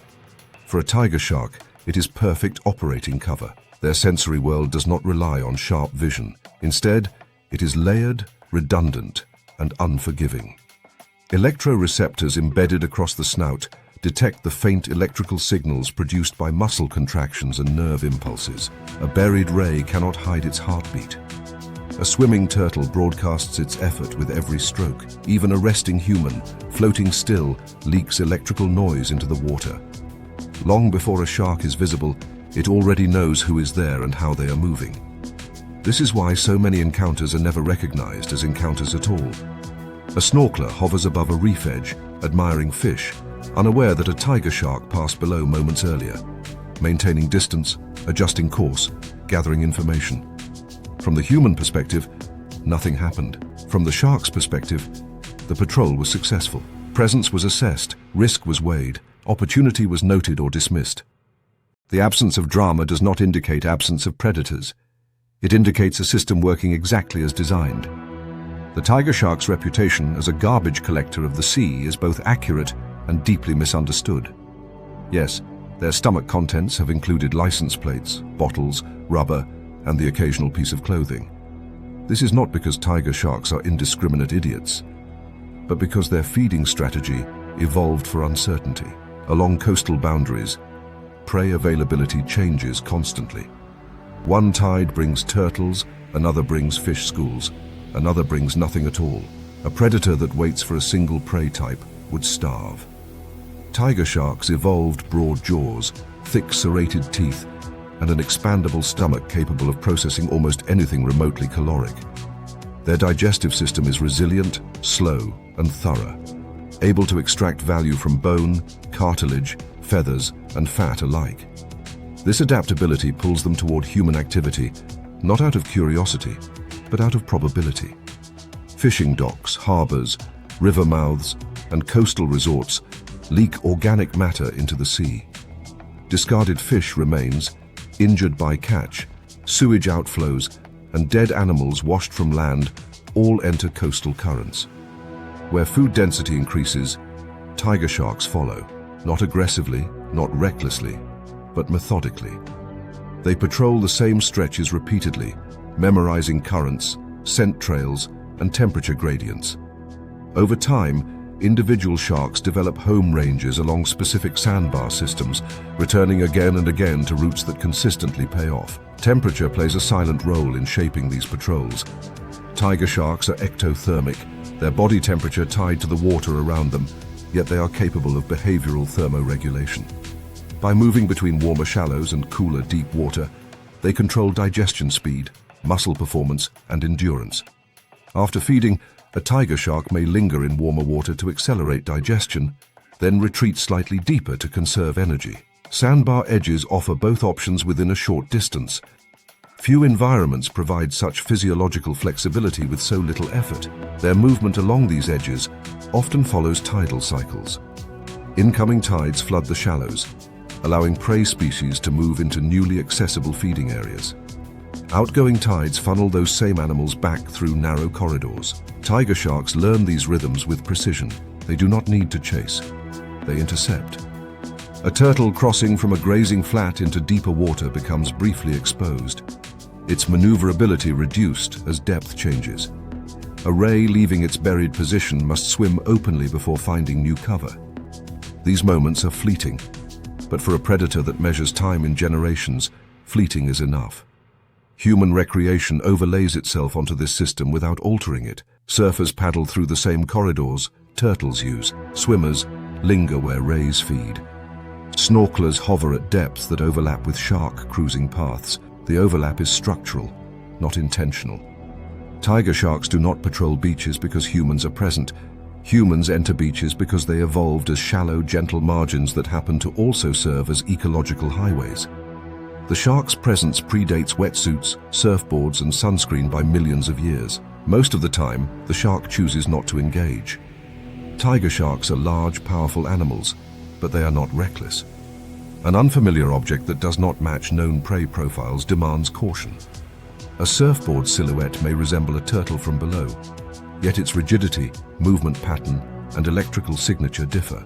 For a tiger shark, it is perfect operating cover. Their sensory world does not rely on sharp vision. Instead, it is layered, redundant, and unforgiving. Electroreceptors embedded across the snout detect the faint electrical signals produced by muscle contractions and nerve impulses. A buried ray cannot hide its heartbeat. A swimming turtle broadcasts its effort with every stroke. Even a resting human, floating still, leaks electrical noise into the water. Long before a shark is visible, it already knows who is there and how they are moving. This is why so many encounters are never recognized as encounters at all. A snorkeler hovers above a reef edge, admiring fish, unaware that a tiger shark passed below moments earlier, maintaining distance, adjusting course, gathering information. From the human perspective, nothing happened. From the shark's perspective, the patrol was successful. Presence was assessed, risk was weighed, opportunity was noted or dismissed. The absence of drama does not indicate absence of predators. It indicates a system working exactly as designed. The tiger shark's reputation as a garbage collector of the sea is both accurate and deeply misunderstood. Yes, their stomach contents have included license plates, bottles, rubber, and the occasional piece of clothing. This is not because tiger sharks are indiscriminate idiots, but because their feeding strategy evolved for uncertainty. Along coastal boundaries, prey availability changes constantly. One tide brings turtles, another brings fish schools, another brings nothing at all. A predator that waits for a single prey type would starve. Tiger sharks evolved broad jaws, thick serrated teeth, and an expandable stomach capable of processing almost anything remotely caloric. Their digestive system is resilient, slow, and thorough, able to extract value from bone, cartilage, feathers, and fat alike. This adaptability pulls them toward human activity, not out of curiosity, but out of probability. Fishing docks, harbors, river mouths, and coastal resorts leak organic matter into the sea. Discarded fish remains, injured by catch, sewage outflows, and dead animals washed from land all enter coastal currents. Where food density increases, tiger sharks follow, not aggressively, not recklessly, but methodically. They patrol the same stretches repeatedly, memorizing currents, scent trails, and temperature gradients. Over time, individual sharks develop home ranges along specific sandbar systems, returning again and again to routes that consistently pay off. Temperature plays a silent role in shaping these patrols. Tiger sharks are ectothermic, their body temperature tied to the water around them, yet they are capable of behavioral thermoregulation. By moving between warmer shallows and cooler deep water, they control digestion speed, muscle performance, and endurance. After feeding, a tiger shark may linger in warmer water to accelerate digestion, then retreat slightly deeper to conserve energy. Sandbar edges offer both options within a short distance. Few environments provide such physiological flexibility with so little effort. Their movement along these edges often follows tidal cycles. Incoming tides flood the shallows, allowing prey species to move into newly accessible feeding areas. Outgoing tides funnel those same animals back through narrow corridors. Tiger sharks learn these rhythms with precision. They do not need to chase. They intercept. A turtle crossing from a grazing flat into deeper water becomes briefly exposed, its maneuverability reduced as depth changes. A ray leaving its buried position must swim openly before finding new cover. These moments are fleeting, but for a predator that measures time in generations, fleeting is enough. Human recreation overlays itself onto this system without altering it. Surfers paddle through the same corridors turtles use. Swimmers linger where rays feed. Snorkelers hover at depths that overlap with shark cruising paths. The overlap is structural, not intentional. Tiger sharks do not patrol beaches because humans are present. Humans enter beaches because they evolved as shallow, gentle margins that happen to also serve as ecological highways. The shark's presence predates wetsuits, surfboards, and sunscreen by millions of years. Most of the time, the shark chooses not to engage. Tiger sharks are large, powerful animals, but they are not reckless. An unfamiliar object that does not match known prey profiles demands caution. A surfboard silhouette may resemble a turtle from below, yet its rigidity, movement pattern, and electrical signature differ.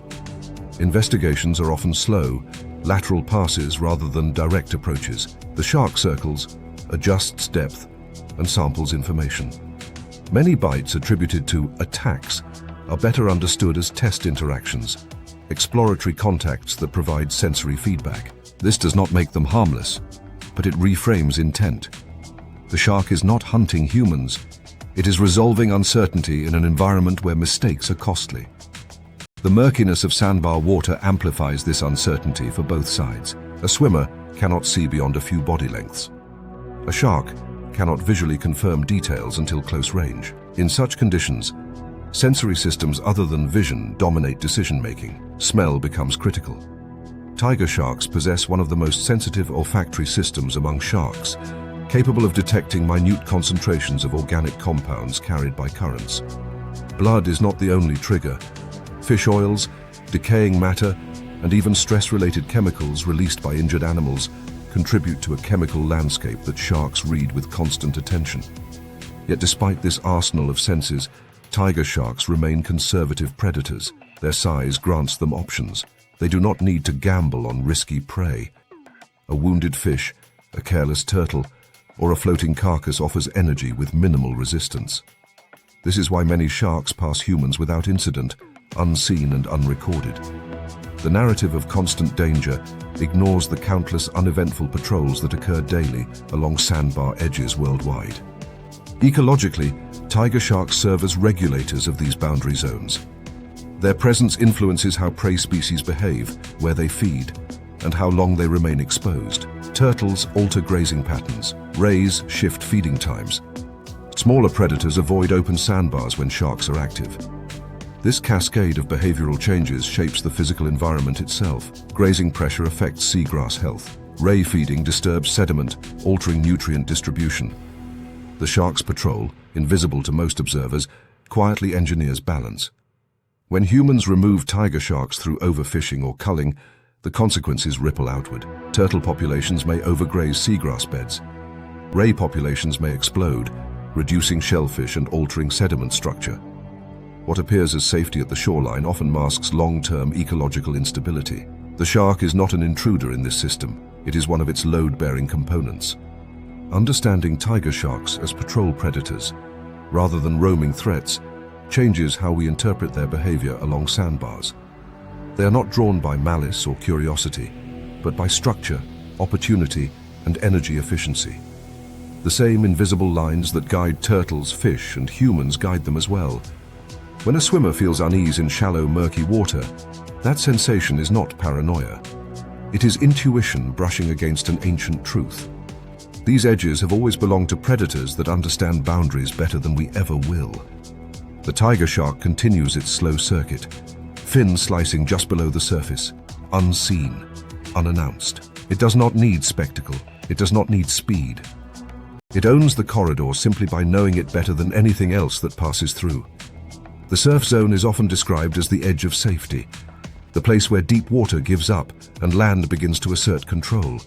Investigations are often slow, lateral passes rather than direct approaches. The shark circles, adjusts depth, and samples information. Many bites attributed to attacks are better understood as test interactions, exploratory contacts that provide sensory feedback. This does not make them harmless, but it reframes intent. The shark is not hunting humans. It is resolving uncertainty in an environment where mistakes are costly. The murkiness of sandbar water amplifies this uncertainty for both sides. A swimmer cannot see beyond a few body lengths. A shark cannot visually confirm details until close range. In such conditions, sensory systems other than vision dominate decision-making. Smell becomes critical. Tiger sharks possess one of the most sensitive olfactory systems among sharks, capable of detecting minute concentrations of organic compounds carried by currents. Blood is not the only trigger. Fish oils, decaying matter, and even stress-related chemicals released by injured animals contribute to a chemical landscape that sharks read with constant attention. Yet despite this arsenal of senses, tiger sharks remain conservative predators. Their size grants them options. They do not need to gamble on risky prey. A wounded fish, a careless turtle, or a floating carcass offers energy with minimal resistance. This is why many sharks pass humans without incident, unseen and unrecorded. The narrative of constant danger ignores the countless uneventful patrols that occur daily along sandbar edges worldwide. Ecologically, tiger sharks serve as regulators of these boundary zones. Their presence influences how prey species behave, where they feed, and how long they remain exposed. Turtles alter grazing patterns. Rays shift feeding times. Smaller predators avoid open sandbars when sharks are active. This cascade of behavioral changes shapes the physical environment itself. Grazing pressure affects seagrass health. Ray feeding disturbs sediment, altering nutrient distribution. The shark's patrol, invisible to most observers, quietly engineers balance. When humans remove tiger sharks through overfishing or culling, the consequences ripple outward. Turtle populations may overgraze seagrass beds. Ray populations may explode, reducing shellfish and altering sediment structure. What appears as safety at the shoreline often masks long-term ecological instability. The shark is not an intruder in this system. It is one of its load-bearing components. Understanding tiger sharks as patrol predators, rather than roaming threats, changes how we interpret their behavior along sandbars. They are not drawn by malice or curiosity, but by structure, opportunity, and energy efficiency. The same invisible lines that guide turtles, fish, and humans guide them as well. When a swimmer feels unease in shallow, murky water, that sensation is not paranoia. It is intuition brushing against an ancient truth. These edges have always belonged to predators that understand boundaries better than we ever will. The tiger shark continues its slow circuit, fins slicing just below the surface, unseen, unannounced. It does not need spectacle. It does not need speed. It owns the corridor simply by knowing it better than anything else that passes through. The surf zone is often described as the edge of safety, the place where deep water gives up and land begins to assert control.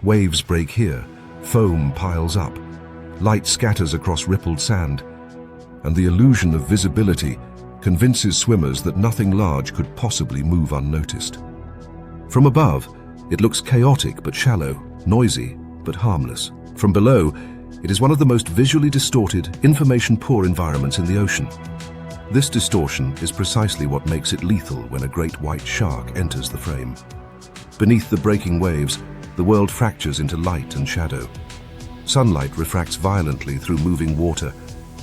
Waves break here, foam piles up, light scatters across rippled sand, and the illusion of visibility convinces swimmers that nothing large could possibly move unnoticed. From above, it looks chaotic but shallow, noisy but harmless. From below, it is one of the most visually distorted, information-poor environments in the ocean. This distortion is precisely what makes it lethal when a great white shark enters the frame. Beneath the breaking waves, the world fractures into light and shadow. Sunlight refracts violently through moving water,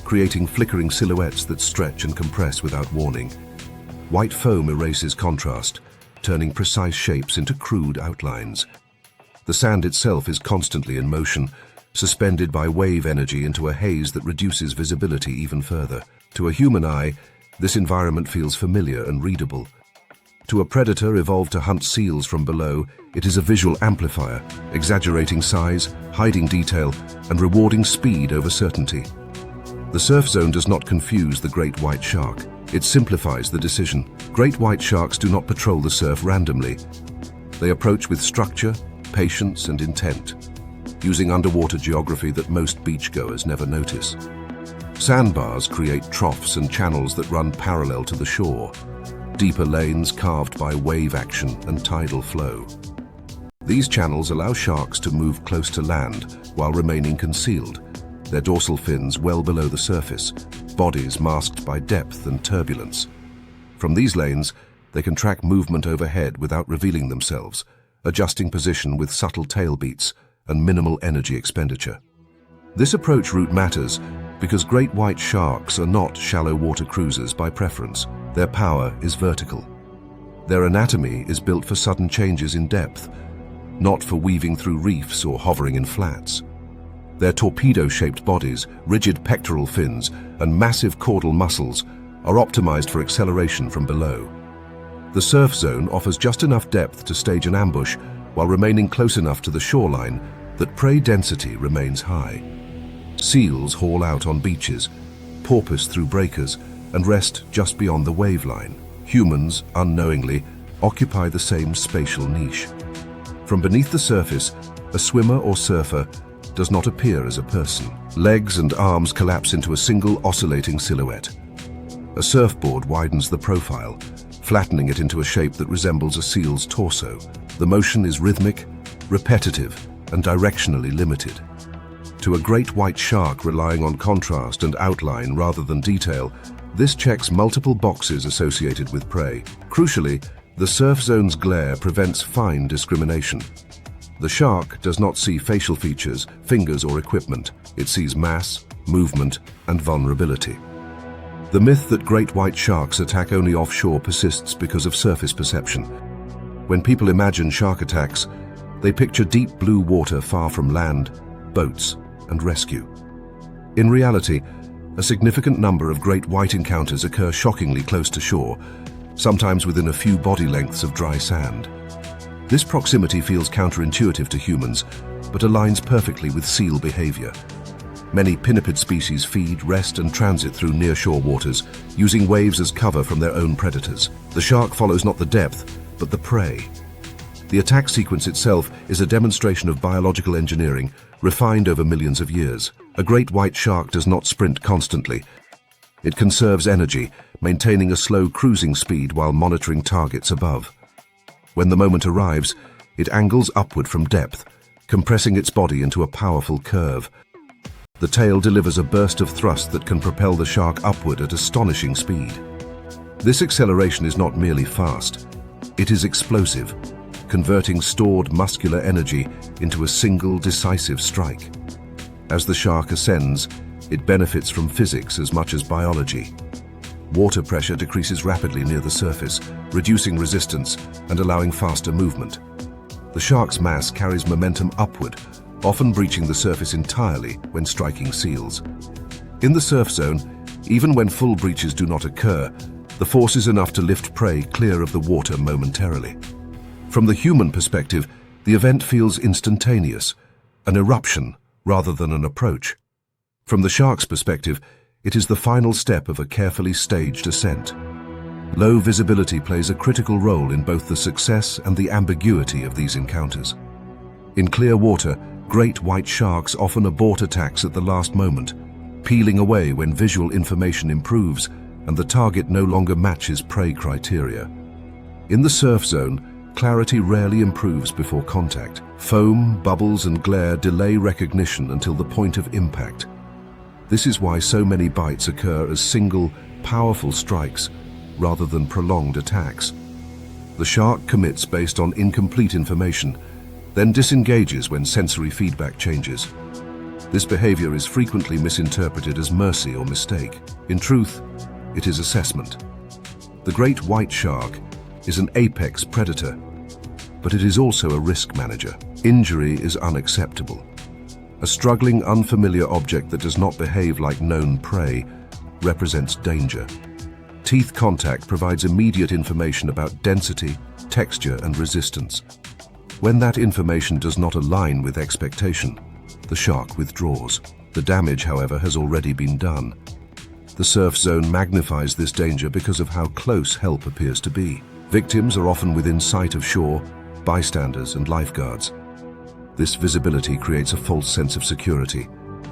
creating flickering silhouettes that stretch and compress without warning. White foam erases contrast, turning precise shapes into crude outlines. The sand itself is constantly in motion, suspended by wave energy into a haze that reduces visibility even further. To a human eye, this environment feels familiar and readable. To a predator evolved to hunt seals from below, it is a visual amplifier, exaggerating size, hiding detail, and rewarding speed over certainty. The surf zone does not confuse the great white shark. It simplifies the decision. Great white sharks do not patrol the surf randomly. They approach with structure, patience, and intent, using underwater geography that most beachgoers never notice. Sandbars create troughs and channels that run parallel to the shore, deeper lanes carved by wave action and tidal flow. These channels allow sharks to move close to land while remaining concealed, their dorsal fins well below the surface, bodies masked by depth and turbulence. From these lanes, they can track movement overhead without revealing themselves, adjusting position with subtle tail beats and minimal energy expenditure. This approach route matters because great white sharks are not shallow water cruisers by preference. Their power is vertical. Their anatomy is built for sudden changes in depth, not for weaving through reefs or hovering in flats. Their torpedo-shaped bodies, rigid pectoral fins, and massive caudal muscles are optimized for acceleration from below. The surf zone offers just enough depth to stage an ambush while remaining close enough to the shoreline that prey density remains high. Seals haul out on beaches, porpoise through breakers, and rest just beyond the waveline. Humans, unknowingly, occupy the same spatial niche. From beneath the surface, a swimmer or surfer does not appear as a person. Legs and arms collapse into a single oscillating silhouette. A surfboard widens the profile, flattening it into a shape that resembles a seal's torso. The motion is rhythmic, repetitive, and directionally limited. To a great white shark relying on contrast and outline rather than detail, this checks multiple boxes associated with prey. Crucially, the surf zone's glare prevents fine discrimination. The shark does not see facial features, fingers, or equipment. It sees mass, movement, and vulnerability. The myth that great white sharks attack only offshore persists because of surface perception. When people imagine shark attacks, they picture deep blue water far from land, boats, and rescue. In reality, a significant number of great white encounters occur shockingly close to shore, sometimes within a few body lengths of dry sand. This proximity feels counterintuitive to humans, but aligns perfectly with seal behavior. Many pinniped species feed, rest, and transit through nearshore waters, using waves as cover from their own predators. The shark follows not the depth, but the prey. The attack sequence itself is a demonstration of biological engineering, refined over millions of years. A great white shark does not sprint constantly. It conserves energy, maintaining a slow cruising speed while monitoring targets above. When the moment arrives, it angles upward from depth, compressing its body into a powerful curve. The tail delivers a burst of thrust that can propel the shark upward at astonishing speed. This acceleration is not merely fast, it is explosive, converting stored muscular energy into a single decisive strike. As the shark ascends, it benefits from physics as much as biology. Water pressure decreases rapidly near the surface, reducing resistance and allowing faster movement. The shark's mass carries momentum upward, often breaching the surface entirely when striking seals. In the surf zone, even when full breaches do not occur, the force is enough to lift prey clear of the water momentarily. From the human perspective, the event feels instantaneous, an eruption rather than an approach. From the shark's perspective, it is the final step of a carefully staged ascent. Low visibility plays a critical role in both the success and the ambiguity of these encounters. In clear water, great white sharks often abort attacks at the last moment, peeling away when visual information improves and the target no longer matches prey criteria. In the surf zone, clarity rarely improves before contact. Foam, bubbles, and glare delay recognition until the point of impact. This is why so many bites occur as single, powerful strikes rather than prolonged attacks. The shark commits based on incomplete information, then disengages when sensory feedback changes. This behavior is frequently misinterpreted as mercy or mistake. In truth, it is assessment. The great white shark is an apex predator, but it is also a risk manager. Injury is unacceptable. A struggling, unfamiliar object that does not behave like known prey represents danger. Teeth contact provides immediate information about density, texture, and resistance. When that information does not align with expectation, the shark withdraws. The damage, however, has already been done. The surf zone magnifies this danger because of how close help appears to be. Victims are often within sight of shore, bystanders, and lifeguards. This visibility creates a false sense of security,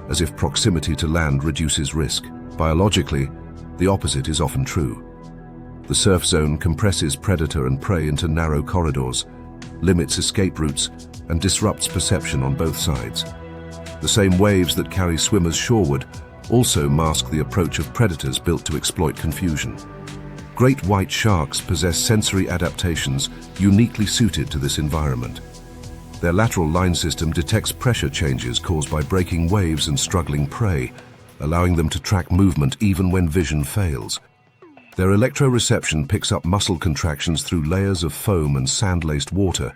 as if proximity to land reduces risk. Biologically, the opposite is often true. The surf zone compresses predator and prey into narrow corridors, limits escape routes, and disrupts perception on both sides. The same waves that carry swimmers shoreward also mask the approach of predators built to exploit confusion. Great white sharks possess sensory adaptations uniquely suited to this environment. Their lateral line system detects pressure changes caused by breaking waves and struggling prey, allowing them to track movement even when vision fails. Their electroreception picks up muscle contractions through layers of foam and sand-laced water.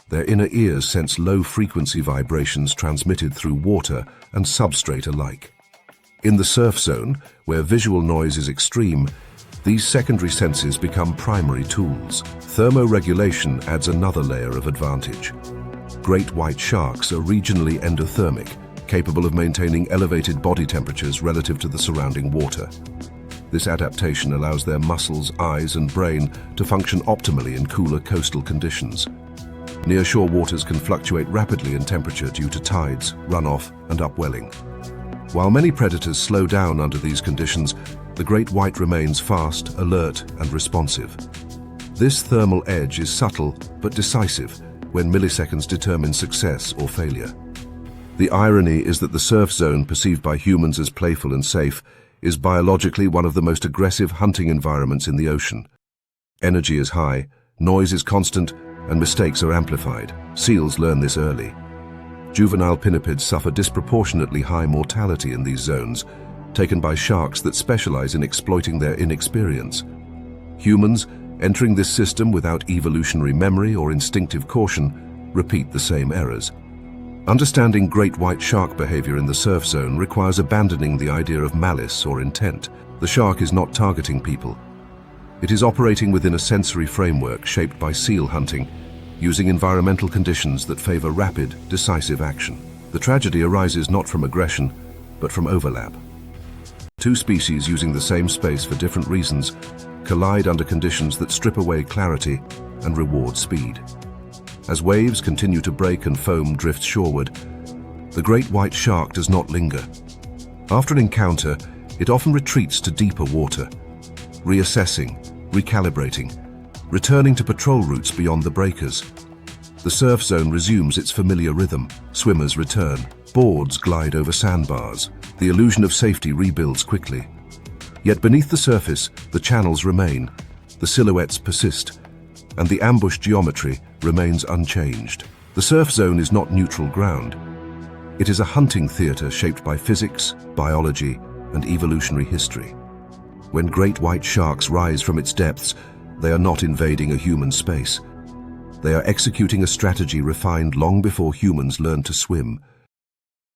Their inner ears sense low-frequency vibrations transmitted through water and substrate alike. In the surf zone, where visual noise is extreme, these secondary senses become primary tools. Thermoregulation adds another layer of advantage. Great white sharks are regionally endothermic, capable of maintaining elevated body temperatures relative to the surrounding water. This adaptation allows their muscles, eyes, and brain to function optimally in cooler coastal conditions. Nearshore waters can fluctuate rapidly in temperature due to tides, runoff, and upwelling. While many predators slow down under these conditions, the great white remains fast, alert, and responsive. This thermal edge is subtle but decisive when milliseconds determine success or failure. The irony is that the surf zone, perceived by humans as playful and safe, is biologically one of the most aggressive hunting environments in the ocean. Energy is high, noise is constant, and mistakes are amplified. Seals learn this early. Juvenile pinnipeds suffer disproportionately high mortality in these zones, taken by sharks that specialize in exploiting their inexperience. Humans, entering this system without evolutionary memory or instinctive caution, repeat the same errors. Understanding great white shark behavior in the surf zone requires abandoning the idea of malice or intent. The shark is not targeting people. It is operating within a sensory framework shaped by seal hunting, using environmental conditions that favor rapid, decisive action. The tragedy arises not from aggression, but from overlap. Two species using the same space for different reasons collide under conditions that strip away clarity and reward speed. As waves continue to break and foam drifts shoreward, the great white shark does not linger. After an encounter, it often retreats to deeper water, reassessing, recalibrating, returning to patrol routes beyond the breakers. The surf zone resumes its familiar rhythm. Swimmers return. Boards glide over sandbars. The illusion of safety rebuilds quickly. Yet beneath the surface, the channels remain, the silhouettes persist, and the ambush geometry remains unchanged. The surf zone is not neutral ground. It is a hunting theater shaped by physics, biology, and evolutionary history. When great white sharks rise from its depths, they are not invading a human space. They are executing a strategy refined long before humans learned to swim.